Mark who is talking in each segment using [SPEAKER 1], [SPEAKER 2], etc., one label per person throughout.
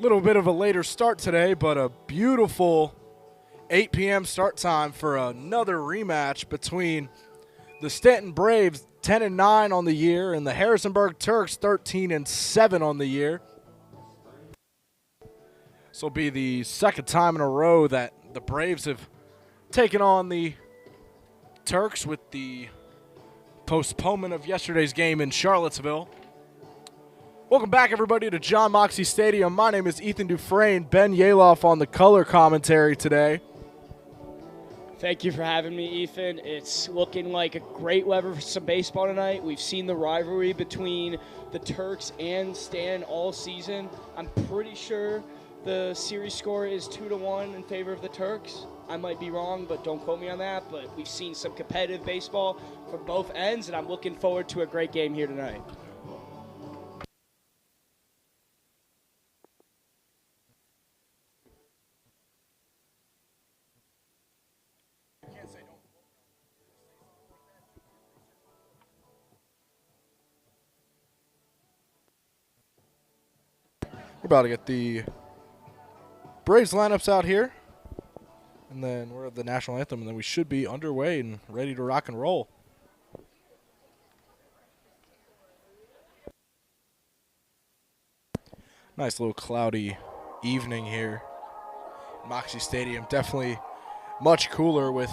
[SPEAKER 1] Little bit of a later start today, but a beautiful 8 p.m. start time for another rematch between the Staunton Braves 10-9 on the year and the Harrisonburg Turks 13-7 on the year. This will be the second time in a row that the Braves have taken on the Turks with the postponement of yesterday's game in Charlottesville. Welcome back, everybody, to John Moxey Stadium. My name is Ethan Dufresne. Ben Yaloff on the color commentary today.
[SPEAKER 2] Thank you for having me, Ethan. It's looking like a great weather for some baseball tonight. We've seen the rivalry between the Turks and Staunton all season. I'm pretty sure the series score is 2-1 in favor of the Turks. I might be wrong, but don't quote me on that. But we've seen some competitive baseball from both ends, and I'm looking forward to a great game here tonight.
[SPEAKER 1] We're about to get the Braves lineups out here, and then we're at the national anthem, and then we should be underway and ready to rock and roll. Nice little cloudy evening here at Moxey Stadium. Definitely much cooler with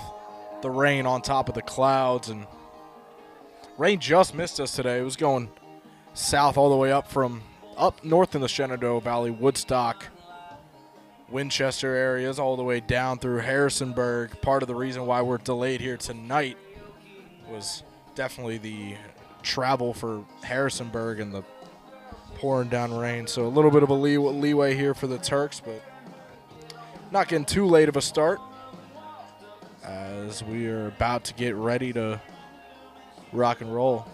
[SPEAKER 1] the rain on top of the clouds, and rain just missed us today. It was going south all the way up north in the Shenandoah Valley, Woodstock, Winchester areas, all the way down through Harrisonburg. Part of the reason why we're delayed here tonight was definitely the travel for Harrisonburg and the pouring down rain. So a little bit of a leeway here for the Turks, but not getting too late of a start as we are about to get ready to rock and roll.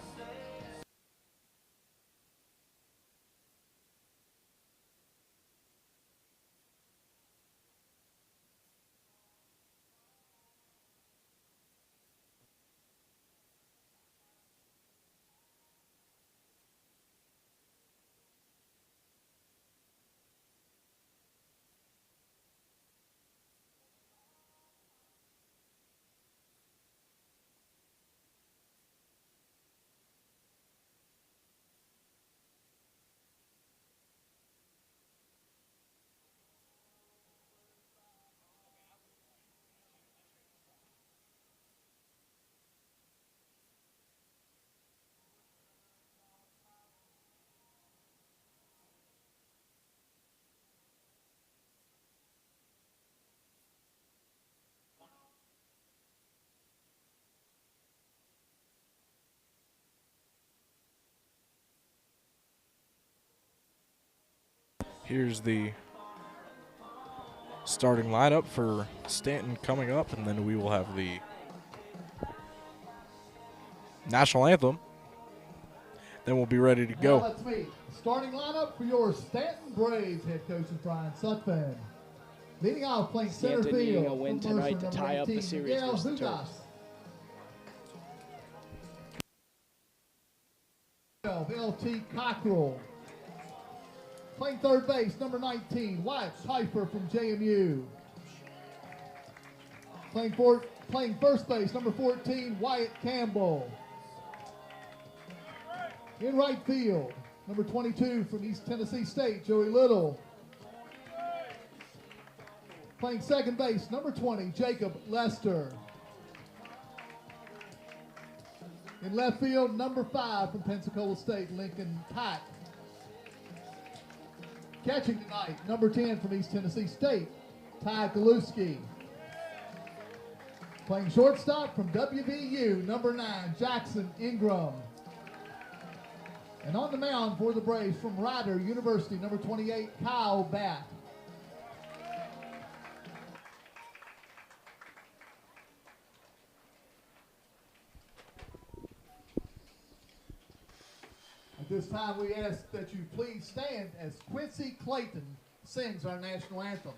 [SPEAKER 1] Here's the starting lineup for Staunton coming up, and then we will have the national anthem. Then we'll be ready to go.
[SPEAKER 3] Now let's meet. Starting lineup for your Staunton Braves. Head coach is Brian Sutphen. Leading off, playing center
[SPEAKER 2] Staunton
[SPEAKER 3] field.
[SPEAKER 2] needing a win tonight to tie up the series versus the Turks.
[SPEAKER 3] LT Cockrell. Playing third base, number 19, Wyatt Piper from JMU. Playing first base, number 14, Wyatt Campbell. In right field, number 22 from East Tennessee State, Joey Little. Playing second base, number 20, Jacob Lester. In left field, number 5 from Pensacola State, Lincoln Kite. Catching tonight, number 10 from East Tennessee State, Ty Galuski. Playing shortstop from WVU, number 9, Jackson Ingram. And on the mound for the Braves from Rider University, number 28, Kyle Batt. At this time, we ask that you please stand as Quincy Clayton sings our national anthem.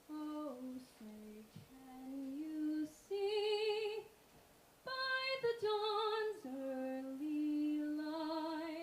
[SPEAKER 4] Oh, say, can you see by the dawn's early light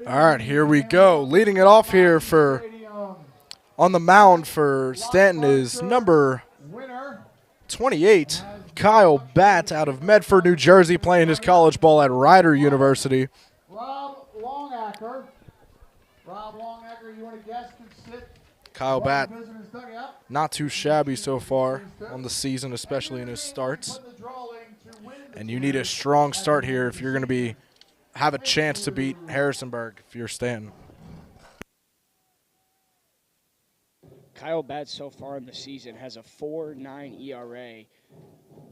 [SPEAKER 1] All right, here we go. Leading it off here for on the mound for Staunton is number 28, Kyle Batt out of Medford, New Jersey, playing his college ball at Rider University.
[SPEAKER 3] Rob Longacker. Rob Longacker, you want to guess, could sit.
[SPEAKER 1] Kyle Batt, not too shabby so far on the season, especially in his starts. And you need a strong start here if you're going to have a chance to beat Harrisonburg if you're Staunton.
[SPEAKER 2] Kyle Batt so far in the season has a 4.9 ERA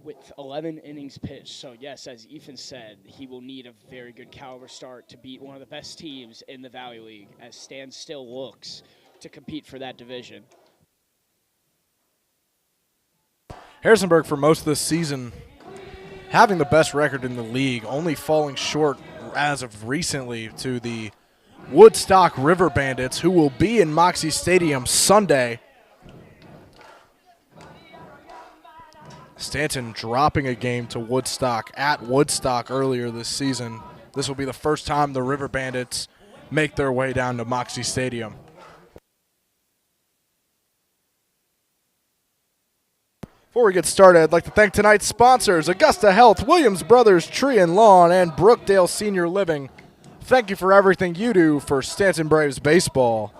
[SPEAKER 2] with 11 innings pitched. So, yes, as Ethan said, he will need a very good caliber start to beat one of the best teams in the Valley League as Stan still looks to compete for that division.
[SPEAKER 1] Harrisonburg for most of the season having the best record in the league, only falling short as of recently to the Woodstock River Bandits, who will be in Moxie Stadium Sunday. Staunton dropping a game to Woodstock at Woodstock earlier this season. This will be the first time the River Bandits make their way down to Moxie Stadium. Before we get started, I'd like to thank tonight's sponsors, Augusta Health, Williams Brothers Tree and Lawn, and Brookdale Senior Living. Thank you for everything you do for Staunton Braves baseball.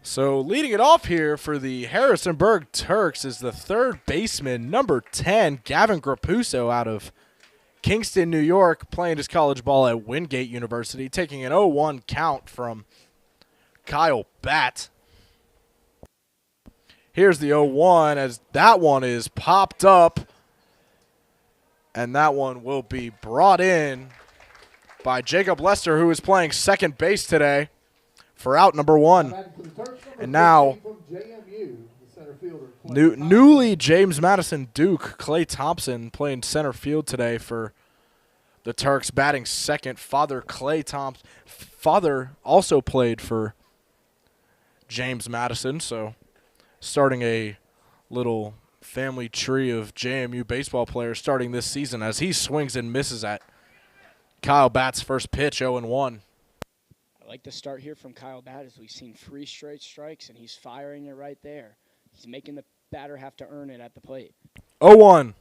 [SPEAKER 1] So leading it off here for the Harrisonburg Turks is the third baseman, number 10, Gavin Grapuso out of Kingston, New York, playing his college ball at Wingate University, taking an 0-1 count from Kyle Batt. Here's the 0-1 as that one is popped up, and that one will be brought in by Jacob Lester, who is playing second base today for out number 1. And now, newly James Madison Duke, Clay Thompson playing center field today for the Turks, batting second. Father Clay Thompson, father also played for James Madison, so starting a little family tree of JMU baseball players starting this season as he swings and misses at Kyle Batt's first pitch, 0-1.
[SPEAKER 2] I like the start here from Kyle Batt as we've seen 3 straight strikes, and he's firing it right there. He's making the batter have to earn it at the plate.
[SPEAKER 1] 0-1.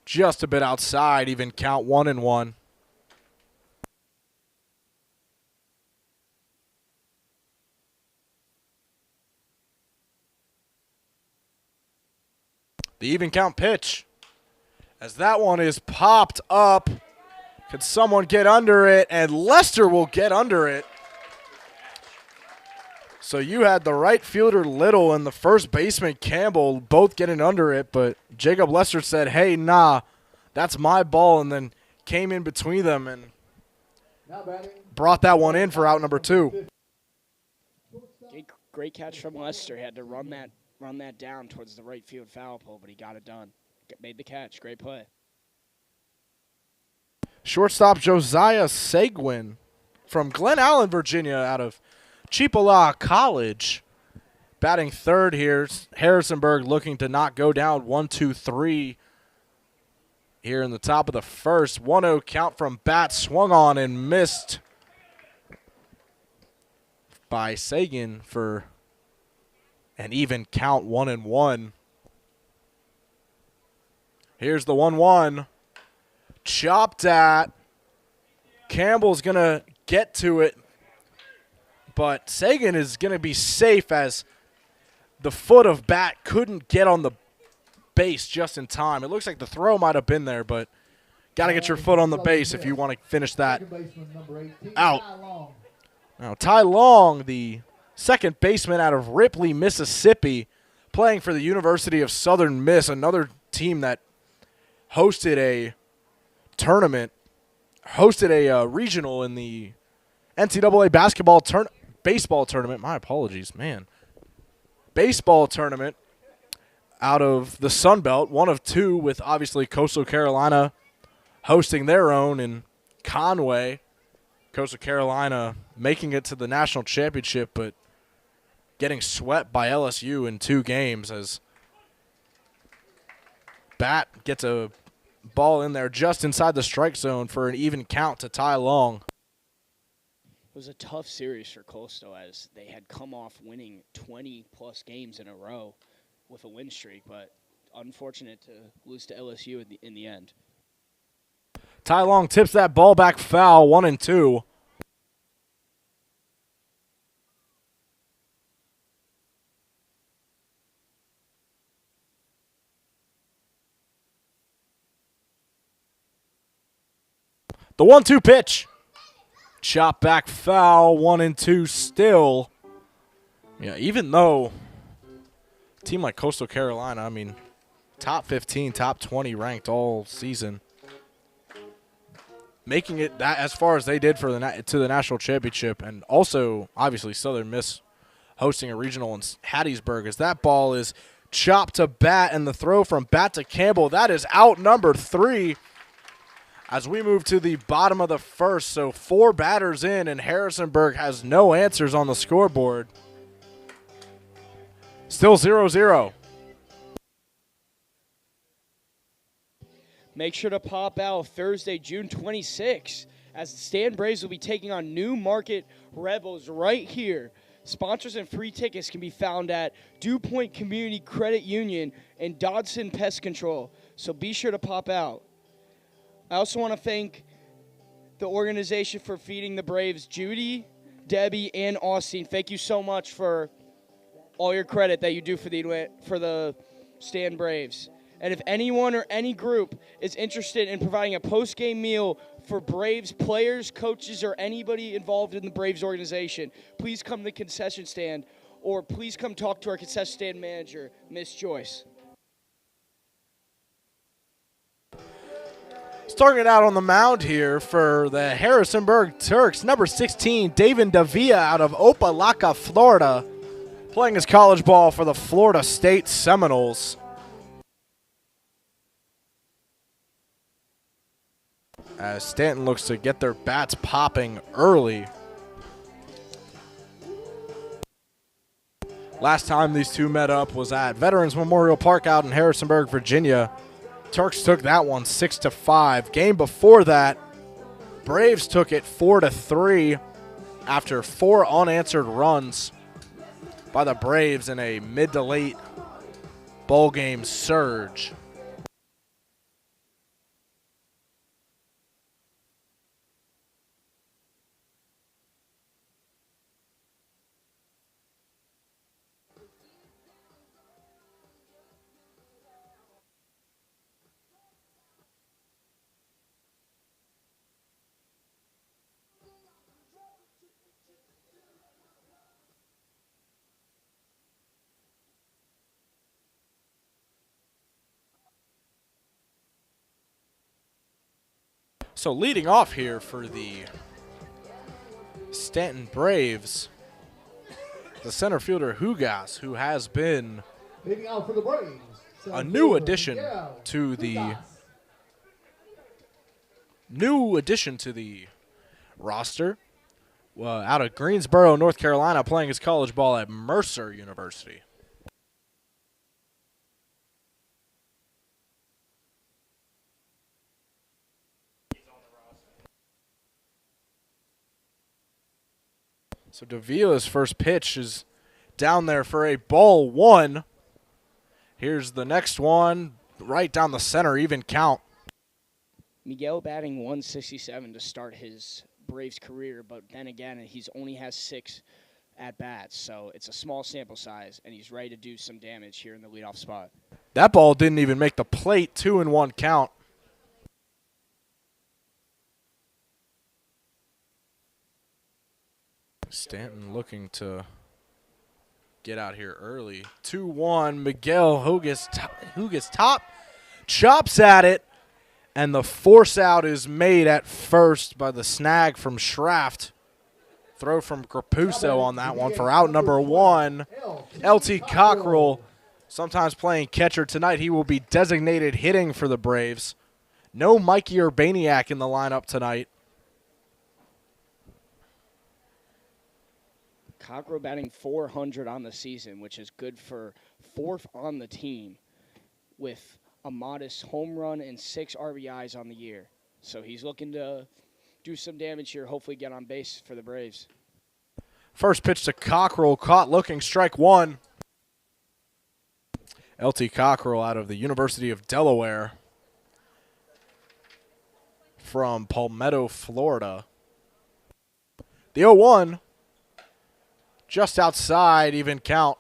[SPEAKER 1] Just a bit outside, even count 1-1. The even count pitch as that one is popped up. Could someone get under it? And Lester will get under it. So you had the right fielder Little and the first baseman Campbell both getting under it, but Jacob Lester said, hey, nah, that's my ball, and then came in between them and brought that one in for out number 2.
[SPEAKER 2] Great catch from Lester. He had to run that down towards the right field foul pole, but he got it done. Made the catch. Great play.
[SPEAKER 1] Shortstop Josiah Seguin from Glen Allen, Virginia, out of Chippewa College. Batting third here. Harrisonburg looking to not go down 1-2-3 here in the top of the first. 1-0 count from Batt, swung on and missed by Sagan for an even count, 1-1. Here's the 1-1. Chopped at. Campbell's going to get to it, but Sagan is going to be safe as the foot of Batt couldn't get on the base just in time. It looks like the throw might have been there, but Got to get your foot on the base if you want to finish that
[SPEAKER 3] Second baseman, number 18,
[SPEAKER 1] out.
[SPEAKER 3] Ty Long.
[SPEAKER 1] Now, Ty Long, the second baseman out of Ripley, Mississippi, playing for the University of Southern Miss, another team that hosted a tournament, hosted a regional in the NCAA baseball tournament. My apologies, man. Baseball tournament out of the Sun Belt, one of two, with obviously Coastal Carolina hosting their own in Conway. Coastal Carolina making it to the national championship, but getting swept by LSU in 2 games as Bat gets a ball in there just inside the strike zone for an even count to Ty Long.
[SPEAKER 2] It was a tough series for Coastal as they had come off winning 20-plus games in a row with a win streak, but unfortunate to lose to LSU in the end.
[SPEAKER 1] Ty Long tips that ball back foul, 1-2. The 1-2 pitch. Chop back foul, 1-2 still. Yeah, even though a team like Coastal Carolina, I mean, top 15, top 20 ranked all season, making it that as far as they did for to the national championship, and also obviously Southern Miss hosting a regional in Harrisonburg, as that ball is chopped to Bat, and the throw from Bat to Campbell, that is out number 3. As we move to the bottom of the first, so 4 batters in, and Harrisonburg has no answers on the scoreboard. Still 0-0.
[SPEAKER 2] Make sure to pop out Thursday, June 26th, as the Stan Braves will be taking on New Market Rebels right here. Sponsors and free tickets can be found at Dew Point Community Credit Union and Dodson Pest Control, so be sure to pop out. I also want to thank the organization for feeding the Braves, Judy, Debbie, and Austin. Thank you so much for all your credit that you do for the Stan Braves. And if anyone or any group is interested in providing a post-game meal for Braves players, coaches, or anybody involved in the Braves organization, please come to the concession stand, or please come talk to our concession stand manager, Miss Joyce.
[SPEAKER 1] Starting it out on the mound here for the Harrisonburg Turks, number 16, David Davia out of Opelika, Florida, playing his college ball for the Florida State Seminoles. As Staunton looks to get their bats popping early. Last time these two met up was at Veterans Memorial Park out in Harrisonburg, Virginia. Turks took that one 6-5. Game before that, Braves took it 4-3 after 4 unanswered runs by the Braves in a mid to late ball game surge. So leading off here for the Staunton Braves, the center fielder Hugas, who has been
[SPEAKER 3] Leading out for the Braves,
[SPEAKER 1] a new addition to the roster. Out of Greensboro, North Carolina, playing his college ball at Mercer University. So Davila's first pitch is down there for a ball 1. Here's the next one, right down the center, even count.
[SPEAKER 2] Miguel batting 167 to start his Braves career, but then again, he's only has 6 at-bats, so it's a small sample size, and he's ready to do some damage here in the leadoff spot.
[SPEAKER 1] That ball didn't even make the plate, 2-1 count. Staunton looking to get out here early. 2-1. Miguel who gets top, chops at it, and the force out is made at first by the snag from Schraft. Throw from Grapuso on that one for out number 1. LT Cockrell, sometimes playing catcher tonight. He will be designated hitting for the Braves. No Mikey Urbaniak in the lineup tonight.
[SPEAKER 2] Cockrell batting .400 on the season, which is good for 4th on the team with a modest home run and 6 RBIs on the year. So he's looking to do some damage here, hopefully get on base for the Braves.
[SPEAKER 1] First pitch to Cockrell, caught looking, strike 1. LT Cockrell out of the University of Delaware from Palmetto, Florida. The 0-1. Just outside, even count.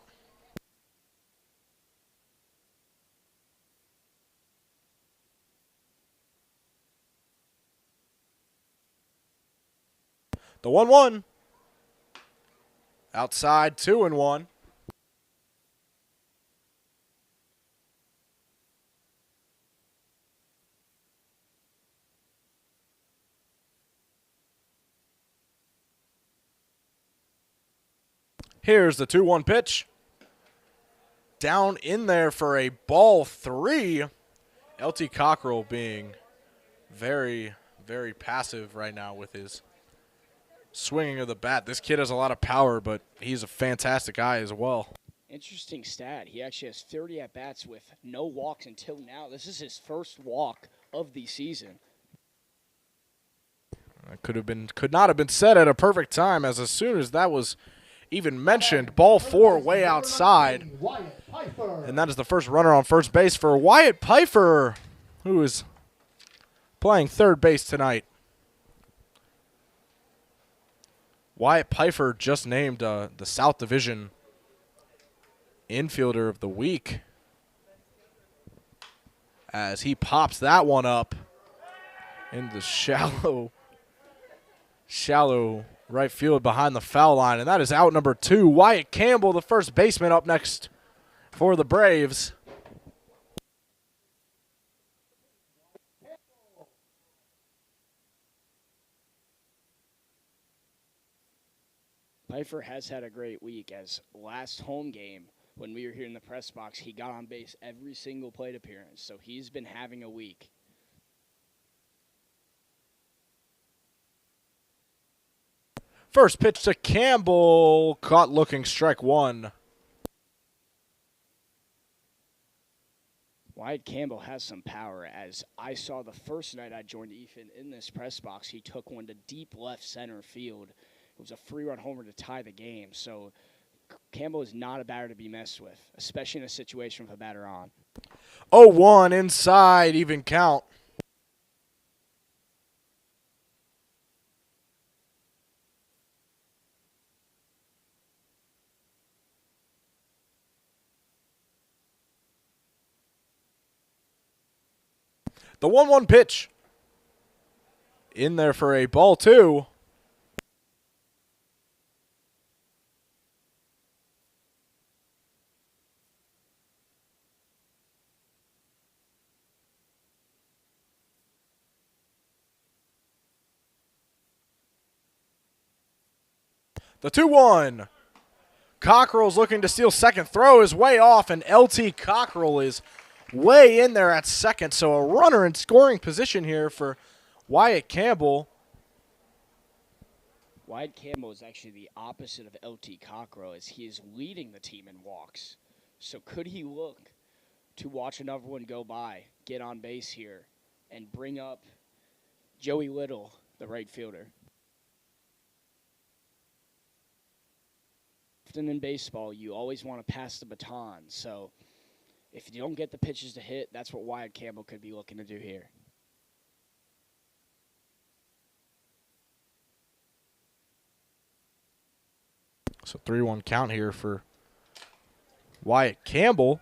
[SPEAKER 1] The 1-1. Outside, 2-1. Here's the 2-1 pitch. Down in there for a ball 3. LT Cockrell being very, very passive right now with his swinging of the bat. This kid has a lot of power, but he's a fantastic guy as well.
[SPEAKER 2] Interesting stat. He actually has 30 at-bats with no walks until now. This is his first walk of the season.
[SPEAKER 1] That could not have been said at a perfect time, as soon as that was even mentioned, ball 4 way outside. And that is the first runner on first base for Wyatt Pfeiffer, who is playing third base tonight. Wyatt Pfeiffer just named the South Division Infielder of the Week as he pops that one up in the shallow right field behind the foul line, and that is out number 2. Wyatt Campbell, the first baseman, up next for the Braves.
[SPEAKER 2] Pfeiffer has had a great week, as last home game when we were here in the press box, he got on base every single plate appearance, so he's been having a week.
[SPEAKER 1] First pitch to Campbell, caught looking, strike 1.
[SPEAKER 2] Wyatt Campbell has some power, as I saw the first night I joined Ethan in this press box. He took one to deep left center field. It was a 3-run homer to tie the game. So Campbell is not a batter to be messed with, especially in a situation with a batter on.
[SPEAKER 1] 0-1 inside, even count. The 1-1 pitch. In there for a ball 2. The 2-1. Cockrell's looking to steal second. Throw is way off, and LT Cockrell is way in there at second. So a runner in scoring position here for Wyatt Campbell.
[SPEAKER 2] Wyatt Campbell is actually the opposite of LT Cockrell, as he is leading the team in walks. So could he look to watch another one go by, get on base here, and bring up Joey Little, the right fielder? Often in baseball, you always want to pass the baton. So if you don't get the pitches to hit, that's what Wyatt Campbell could be looking to do here.
[SPEAKER 1] So 3-1 count here for Wyatt Campbell.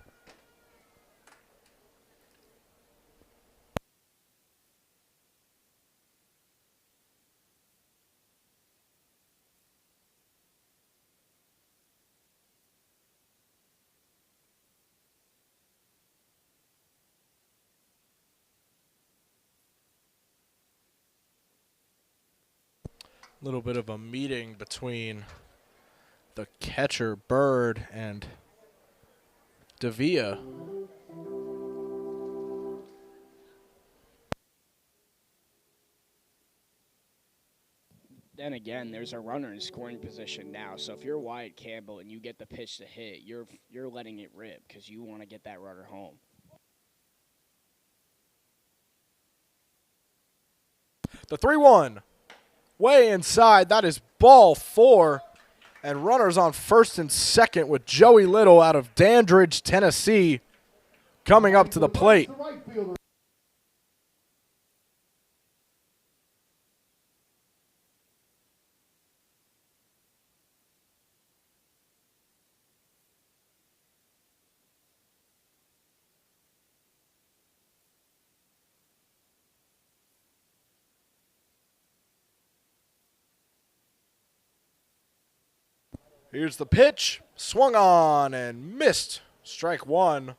[SPEAKER 1] little bit of a meeting between the catcher, Bird, and Davia.
[SPEAKER 2] Then again, there's a runner in scoring position now. So if you're Wyatt Campbell and you get the pitch to hit, you're letting it rip because you want to get that runner home.
[SPEAKER 1] The 3-1. Way inside. That is ball 4. And runners on first and second with Joey Little out of Dandridge, Tennessee, coming up to the plate. Here's the pitch. Swung on and missed. Strike 1.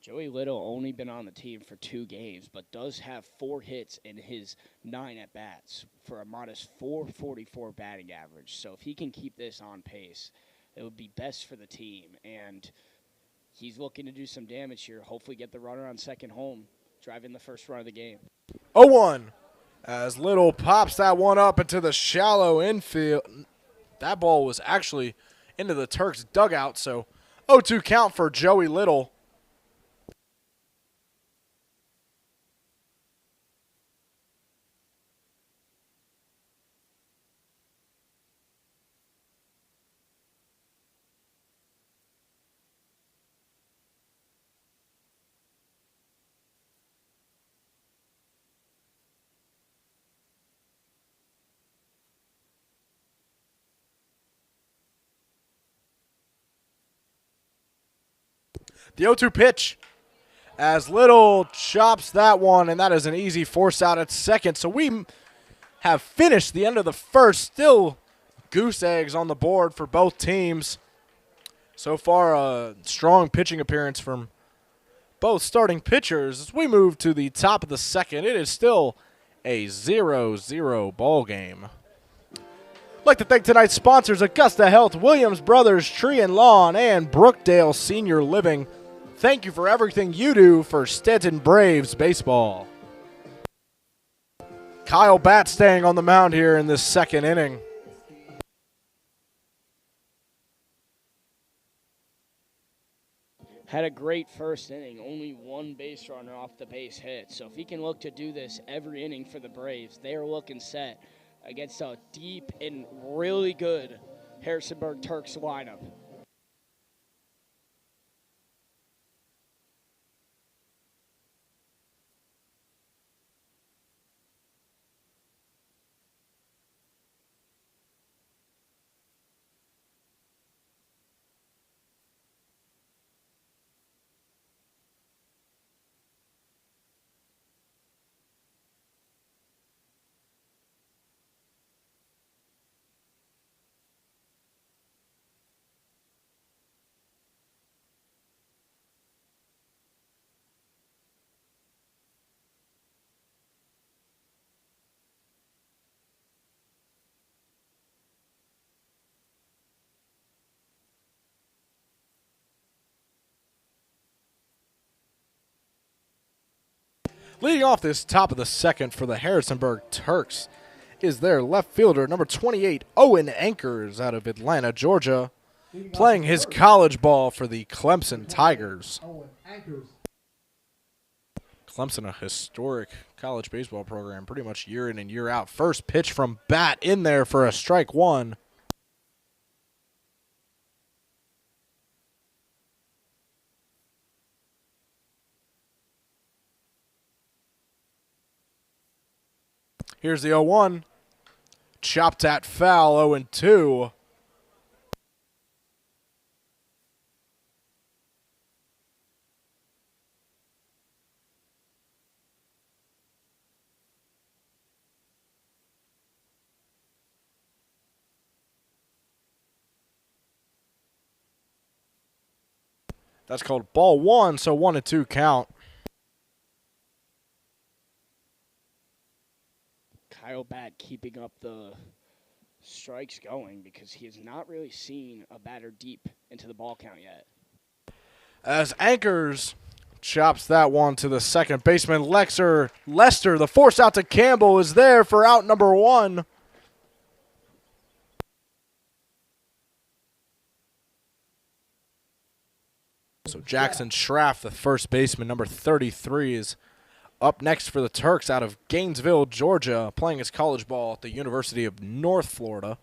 [SPEAKER 2] Joey Little only been on the team for 2 games, but does have 4 hits in his 9 at-bats for a modest .444 batting average. So if he can keep this on pace, it would be best for the team. And he's looking to do some damage here. Hopefully get the runner on second home, driving the first run of the game.
[SPEAKER 1] 0-1. As Little pops that one up into the shallow infield. That ball was actually into the Turks dugout, so 0-2 count for Joey Little. The 0-2 pitch as Little chops that one, and that is an easy force out at second. So we have finished the end of the first. Still goose eggs on the board for both teams. So far, a strong pitching appearance from both starting pitchers. As we move to the top of the second, it is still a 0-0 ball game. I'd like to thank tonight's sponsors, Augusta Health, Williams Brothers, Tree and Lawn, and Brookdale Senior Living. Thank you for everything you do for Staunton Braves baseball. Kyle Batt staying on the mound here in this second inning.
[SPEAKER 2] Had a great first inning, only 1 base runner off the base hit. So if he can look to do this every inning for the Braves, they are looking set against a deep and really good Harrisonburg Turks lineup.
[SPEAKER 1] Leading off this top of the second for the Harrisonburg Turks is their left fielder, number 28, Owen Ankers out of Atlanta, Georgia, playing his college ball for the Clemson Tigers. Clemson, a historic college baseball program, pretty much year in and year out. First pitch from Batt in there for a strike 1. Here's the 0-1. Chopped at foul, 0-2. That's called ball 1, so 1-2 count.
[SPEAKER 2] Kyle Kyle Bat keeping up the strikes going because he has not really seen a batter deep into the ball count yet.
[SPEAKER 1] As Anchors chops that one to the second baseman, Lester, the force out to Campbell is there for out number 1. So Jackson Schraff, the first baseman, number 33, is up next for the Turks out of Gainesville, Georgia, playing his college ball at the University of North Florida.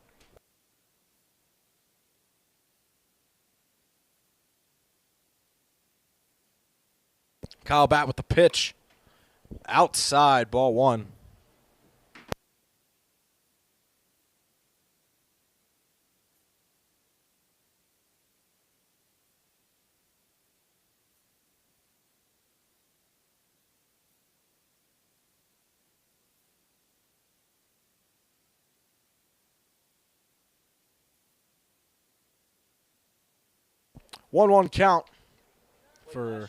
[SPEAKER 1] Kyle Bat with the pitch. Outside, ball 1. One count for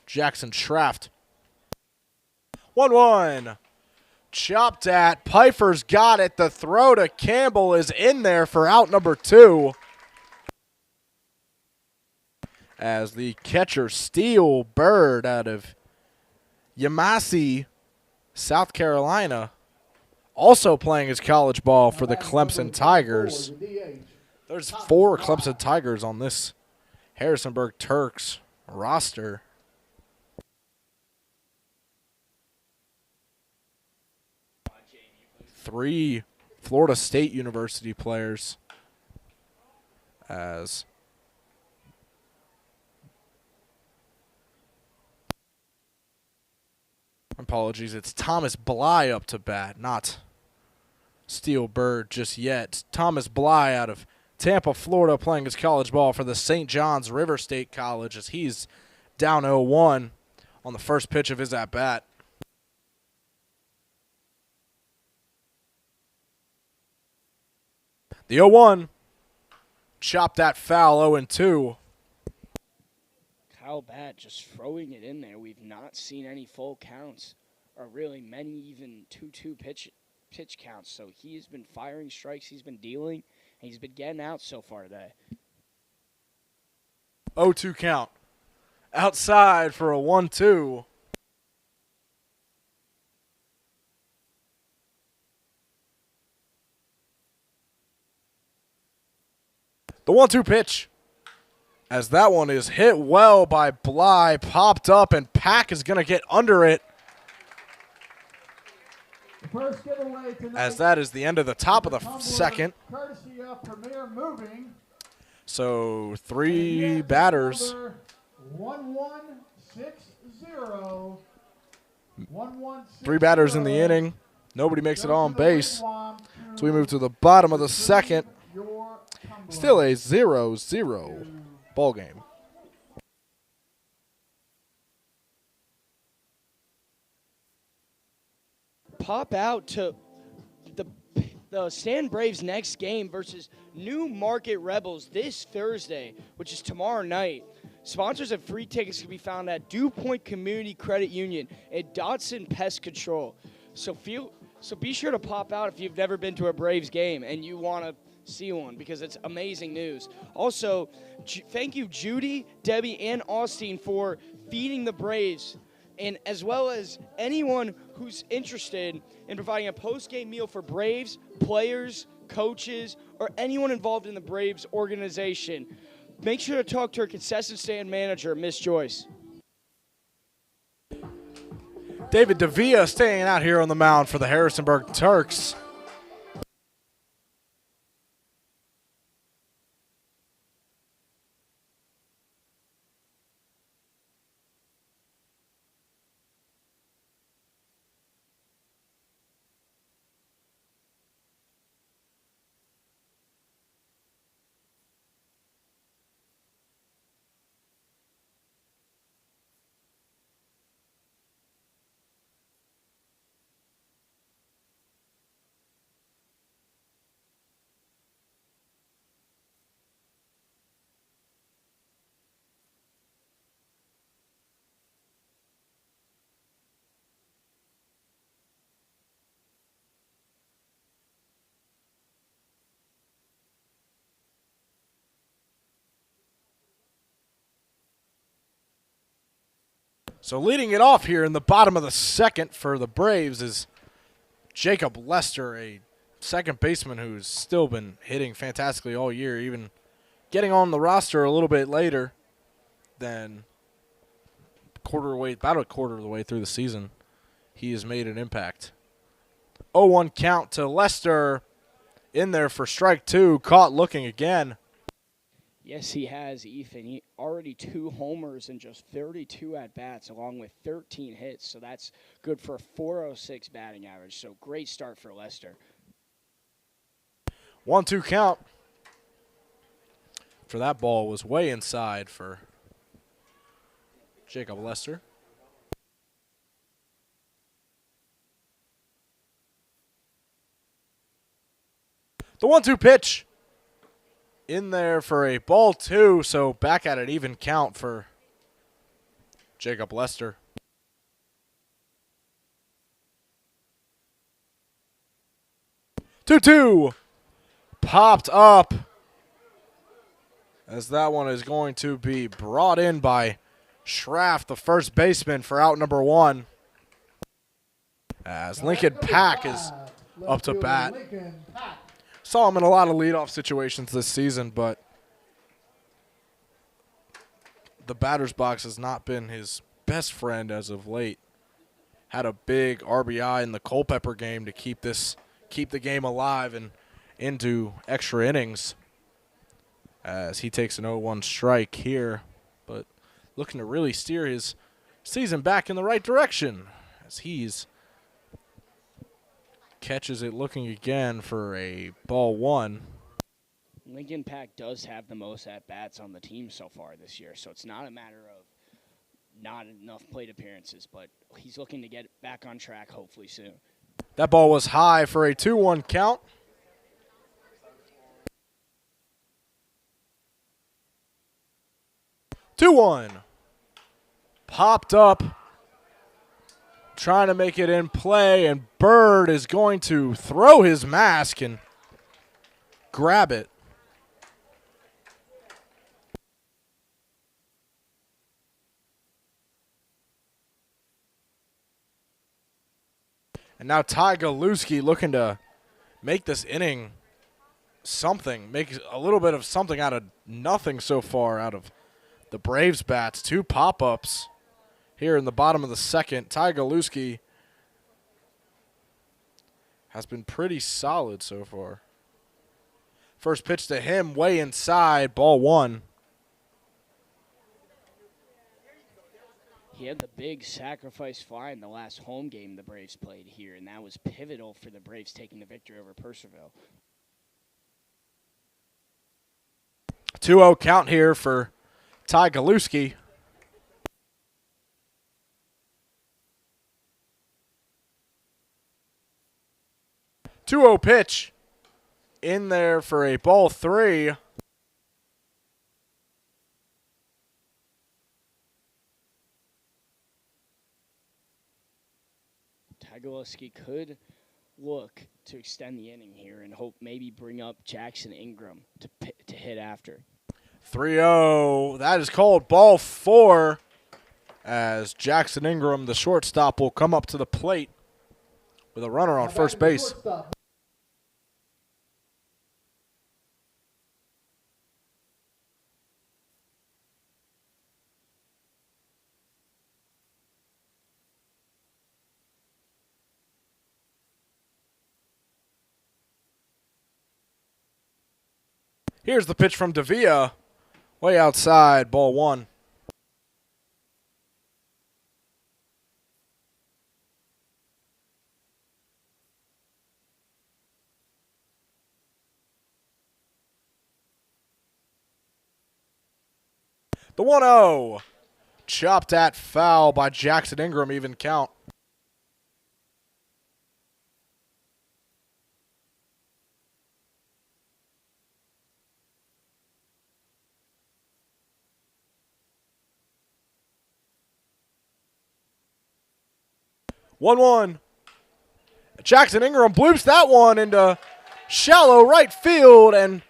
[SPEAKER 1] Jackson Schraft. 1-1. Chopped at. Pfeiffer's got it. The throw to Campbell is in there for out number 2. As the catcher, Steel Bird, out of Yamasi, South Carolina, also playing his college ball for the Clemson Tigers. There's 4 Clemson Tigers on this Harrisonburg Turks roster. Three Florida State University players. As apologies, it's Thomas Bly up to bat, not Steel Bird just yet. Thomas Bly out of Tampa, Florida, playing his college ball for the St. John's River State College as he's down 0-1 on the first pitch of his at-bat. The 0-1. Chopped that foul, 0-2.
[SPEAKER 2] Kyle Bat just throwing it in there. We've not seen any full counts or really many even 2-2 pitch counts. So he's been firing strikes, he's been dealing, and he's been getting out so far today.
[SPEAKER 1] 0-2 count. Outside for a 1-2. The 1-2 pitch. As that one is hit well by Bly, popped up, and Pack is going to get under it.
[SPEAKER 3] First giveaway tonight,
[SPEAKER 1] As that is the end of the top of the second.
[SPEAKER 3] courtesy of Premier Moving.
[SPEAKER 1] So 3 batters.
[SPEAKER 3] 1160.
[SPEAKER 1] 3 batters in the inning. Nobody makes it on base. So we move to the bottom of the second. Still a 0-0 ball game.
[SPEAKER 2] Pop out to the Stan Braves' next game versus New Market Rebels this Thursday, which is tomorrow night. Sponsors and free tickets can be found at Dew Point Community Credit Union and Dotson Pest Control. So be sure to pop out if you've never been to a Braves game and you want to see one, because it's amazing news. Also, thank you Judy, Debbie, and Austin for feeding the Braves, and as well as anyone who's interested in providing a post-game meal for Braves, players, coaches, or anyone involved in the Braves organization. Make sure to talk to our concession stand manager, Miss Joyce.
[SPEAKER 1] David Davia staying out here on the mound for the Harrisonburg Turks. So leading it off here in the bottom of the second for the Braves is Jacob Lester, a second baseman who's still been hitting fantastically all year, even getting on the roster a little bit later than about a quarter of the way through the season. He has made an impact. 0-1 count to Lester, in there for strike two, caught looking again.
[SPEAKER 2] Yes, he has, Ethan. He already 2 homers and just 32 at-bats along with 13 hits, so that's good for a .406 batting average, so great start for Lester.
[SPEAKER 1] 1-2 count. For that ball was way inside for Jacob Lester. The 1-2 pitch. In there for a ball 2, so back at an even count for Jacob Lester. 2-2. Popped up. As that one is going to be brought in by Schraff, the first baseman, for out number 1. As Lincoln Pack is up to bat. Saw him in a lot of leadoff situations this season, but the batter's box has not been his best friend as of late. Had a big RBI in the Culpeper game to keep the game alive and into extra innings, as he takes an 0-1 strike here, but looking to really steer his season back in the right direction as he's catches it looking again for a ball 1.
[SPEAKER 2] Lincoln Pack does have the most at-bats on the team so far this year, so it's not a matter of not enough plate appearances, but he's looking to get back on track hopefully soon.
[SPEAKER 1] That ball was high for a 2-1 count. Two 2-1. Popped up. Trying to make it in play, and Bird is going to throw his mask and grab it. And now Ty Galuski looking to make this inning something, make a little bit of something out of nothing so far out of the Braves bats. 2 pop-ups here in the bottom of the second. Ty Galuski has been pretty solid so far. First pitch to him, way inside, ball 1.
[SPEAKER 2] He had the big sacrifice fly in the last home game the Braves played here, and that was pivotal for the Braves taking the victory over Purcellville.
[SPEAKER 1] 2-0 count here for Ty Galuski. Two-0 pitch in there for a ball 3.
[SPEAKER 2] Galuski could look to extend the inning here and hope maybe bring up Jackson Ingram to hit after.
[SPEAKER 1] 3-0. That is called ball 4 as Jackson Ingram, the shortstop, will come up to the plate with a runner on first base. Here's the pitch from Davia, way outside, ball 1. The 1-0, chopped at foul by Jackson Ingram, even count. One. Jackson Ingram bloops that one into shallow right field, and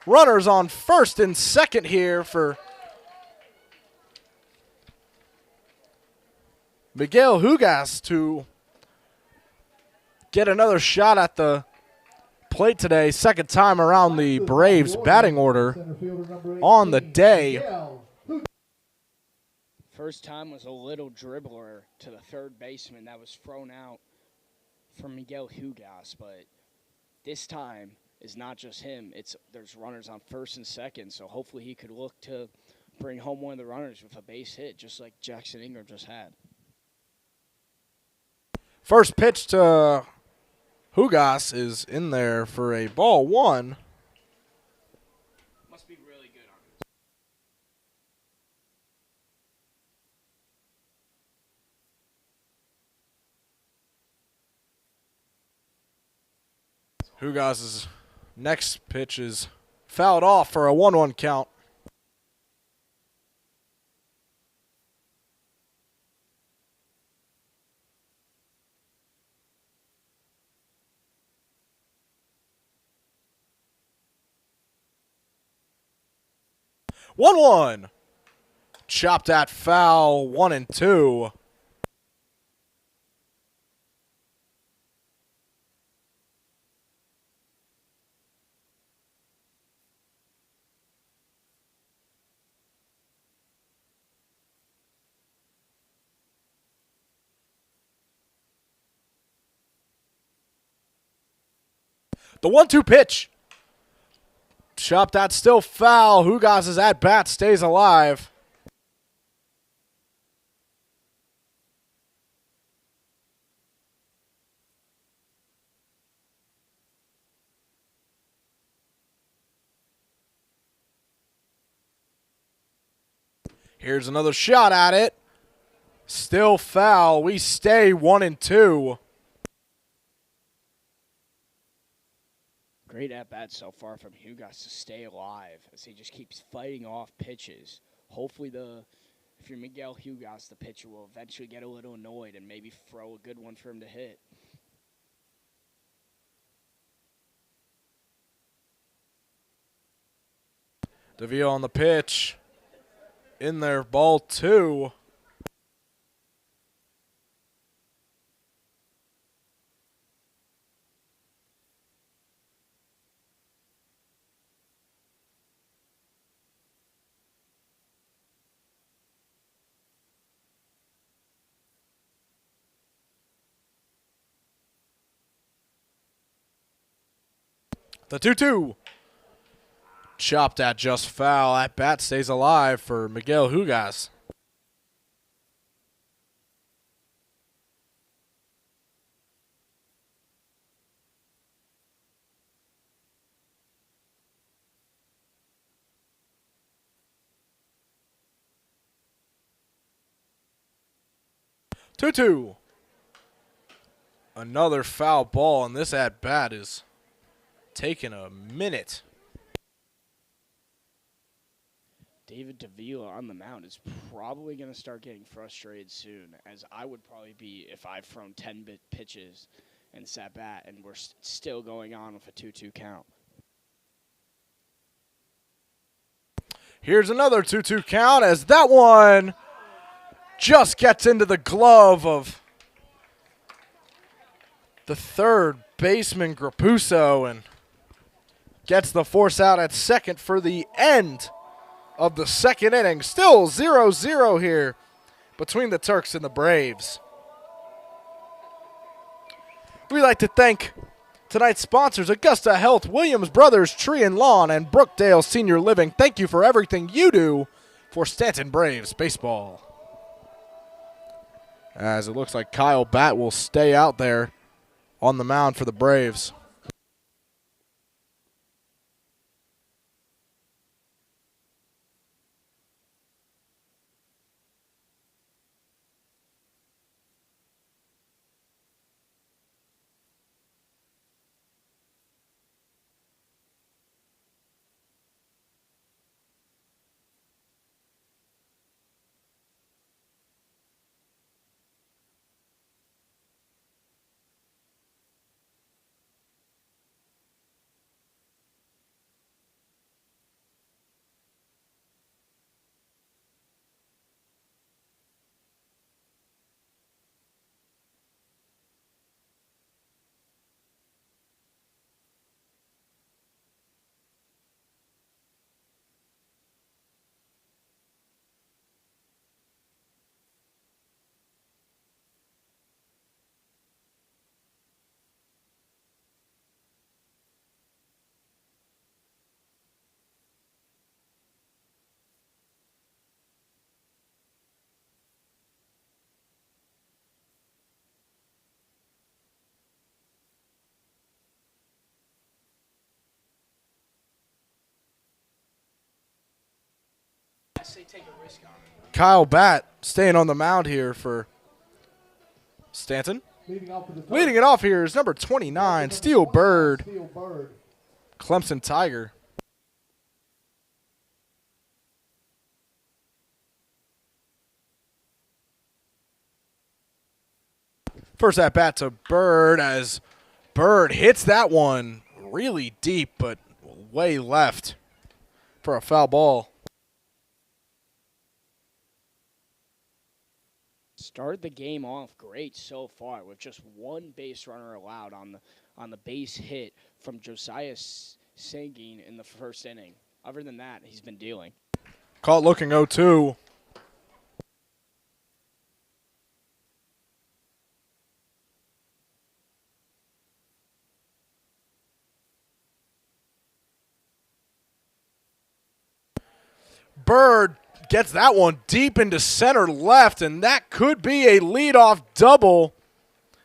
[SPEAKER 1] runners on first and second here for Miguel Hugas to get another shot at the plate today. Second time around the Braves batting order on the day.
[SPEAKER 2] First time was a little dribbler to the third baseman that was thrown out from Miguel Hugas, but this time is not just him. There's runners on first and second, so hopefully he could look to bring home one of the runners with a base hit, just like Jackson Ingram just had.
[SPEAKER 1] First pitch to Hugas is in there for a ball one.
[SPEAKER 2] Must be really good on
[SPEAKER 1] it. Hugas's next pitch is fouled off for a 1-1 count. One. Chopped at foul, 1-2. The 1-2 pitch. Chopped at, still foul. Hugas' at-bat stays alive. Here's another shot at it. Still foul. We stay 1-2.
[SPEAKER 2] Great at-bat so far from Hugas to stay alive as he just keeps fighting off pitches. Hopefully if you're Miguel Hugas, the pitcher will eventually get a little annoyed and maybe throw a good one for him to hit.
[SPEAKER 1] DeVille on the pitch. In there, ball 2. The 2-2. Chopped at, just foul. At bat stays alive for Miguel Hugas. Two. Another foul ball, and this at bat is taking a minute.
[SPEAKER 2] David Davila on the mound is probably going to start getting frustrated soon, as I would probably be if I've thrown 10 pitches and sat bat, and we're still going on with a 2-2 count.
[SPEAKER 1] Here's another 2-2 count as that one just gets into the glove of the third baseman, Grapuso, and gets the force out at second for the end of the second inning. Still 0-0 here between the Turks and the Braves. We'd like to thank tonight's sponsors, Augusta Health, Williams Brothers, Tree and Lawn, and Brookdale Senior Living. Thank you for everything you do for Staunton Braves baseball. As it looks like Kyle Batt will stay out there on the mound for the Braves.
[SPEAKER 2] say take a risk on it.
[SPEAKER 1] Kyle Batt staying on the mound here for Staunton. Leading it off here is number 29, Steel Bird, Clemson Tiger. First at bat to Bird as Bird hits that one really deep, but way left for a foul ball.
[SPEAKER 2] Started the game off great so far with just one base runner allowed on the base hit from Josiah Sangin in the first inning. Other than that, he's been dealing.
[SPEAKER 1] Caught looking 0-2. Bird gets that one deep into center left, and that could be a leadoff double.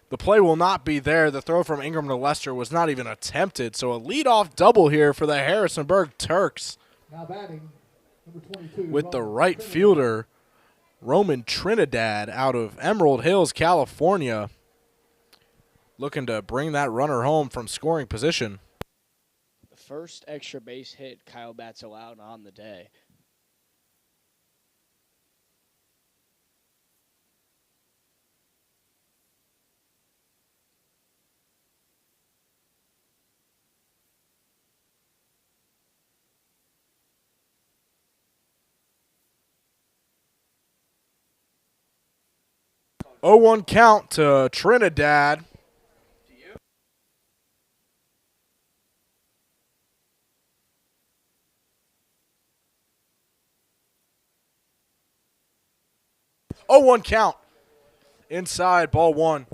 [SPEAKER 1] The play will not be there. The throw from Ingram to Lester was not even attempted, so a leadoff double here for the Harrisonburg Turks.
[SPEAKER 3] Now batting, number 22.
[SPEAKER 1] With the right fielder, Roman Trinidad out of Emerald Hills, California, looking to bring that runner home from scoring position.
[SPEAKER 2] The first extra base hit Kyle Batt's allowed on the day.
[SPEAKER 1] Oh, 0-1 count to Trinidad. Oh, 1 count. Inside, ball one.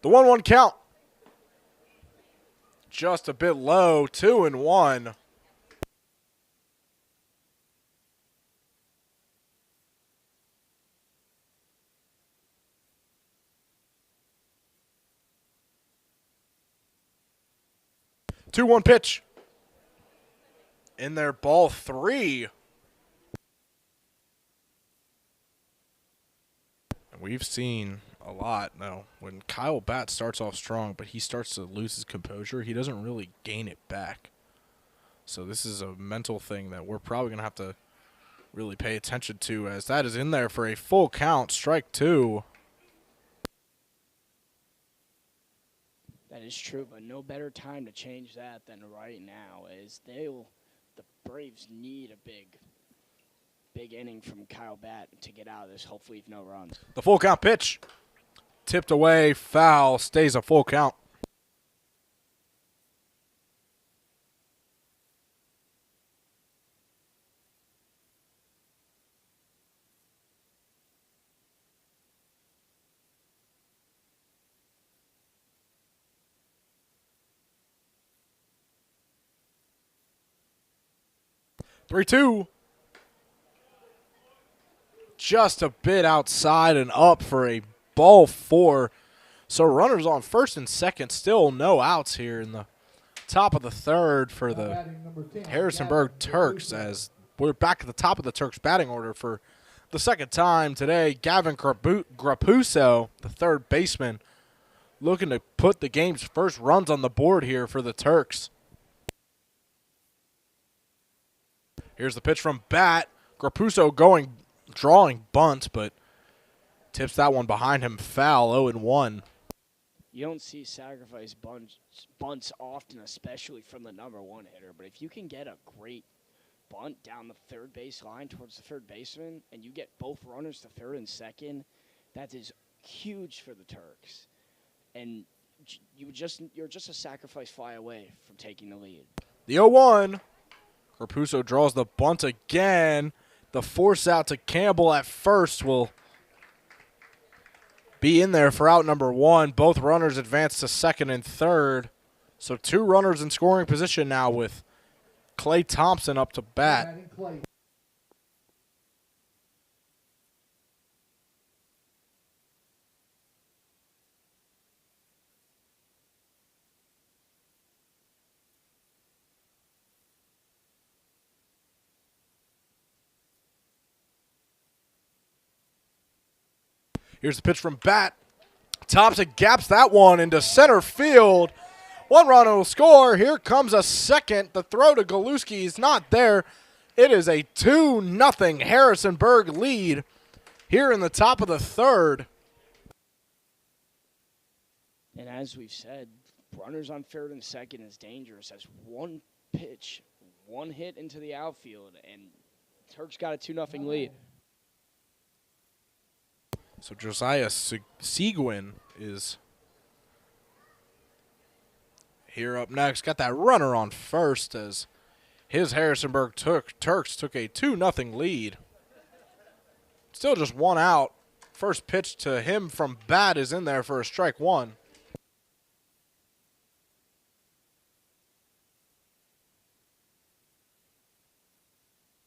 [SPEAKER 1] The 1-1 count. Just a bit low, 2-1. Two one pitch. In there, ball three. We've seen a lot now when Kyle Batt starts off strong, but he starts to lose his composure, he doesn't really gain it back. So this is a mental thing that we're probably going to have to really pay attention to, as that is in there for a full count, strike two.
[SPEAKER 2] That is true, but no better time to change that than right now, as the Braves need a big inning from Kyle Batt to get out of this, hopefully with no runs.
[SPEAKER 1] The full count pitch. Tipped away, foul, stays a full count. Three-two. Just a bit outside and up for a ball four. So runners on first and second, still no outs here in the top of the third for the Harrisonburg Turks, as we're back at the top of the Turks batting order for the second time today. Gavin Grapuso, the third baseman, looking to put the game's first runs on the board here for the Turks. Here's the pitch from Batt. Grapuso drawing bunt, but tips that one behind him foul, 0-1.
[SPEAKER 2] You don't see sacrifice bunts often, especially from the number one hitter. But if you can get a great bunt down the third base line towards the third baseman, and you get both runners to third and second, that is huge for the Turks. And you're just a sacrifice fly away from taking the lead.
[SPEAKER 1] The 0-1. Grapuso draws the bunt again. The force out to Campbell at first will be in there for out number one. Both runners advance to second and third. So two runners in scoring position now with Clay Thompson up to bat. Here's the pitch from Bat. Thompson gaps that one into center field. One run will score. Here comes a second. The throw to Galuski is not there. It is a 2-0 Harrisonburg lead here in the top of the third.
[SPEAKER 2] And as we've said, runners on third and second is dangerous. As one pitch, one hit into the outfield, and Turks got a 2-0 lead.
[SPEAKER 1] So Josiah Seguin is here up next. Got that runner on first as his Harrisonburg Turks took a 2-0 lead. Still just one out. First pitch to him from Bat is in there for a strike one.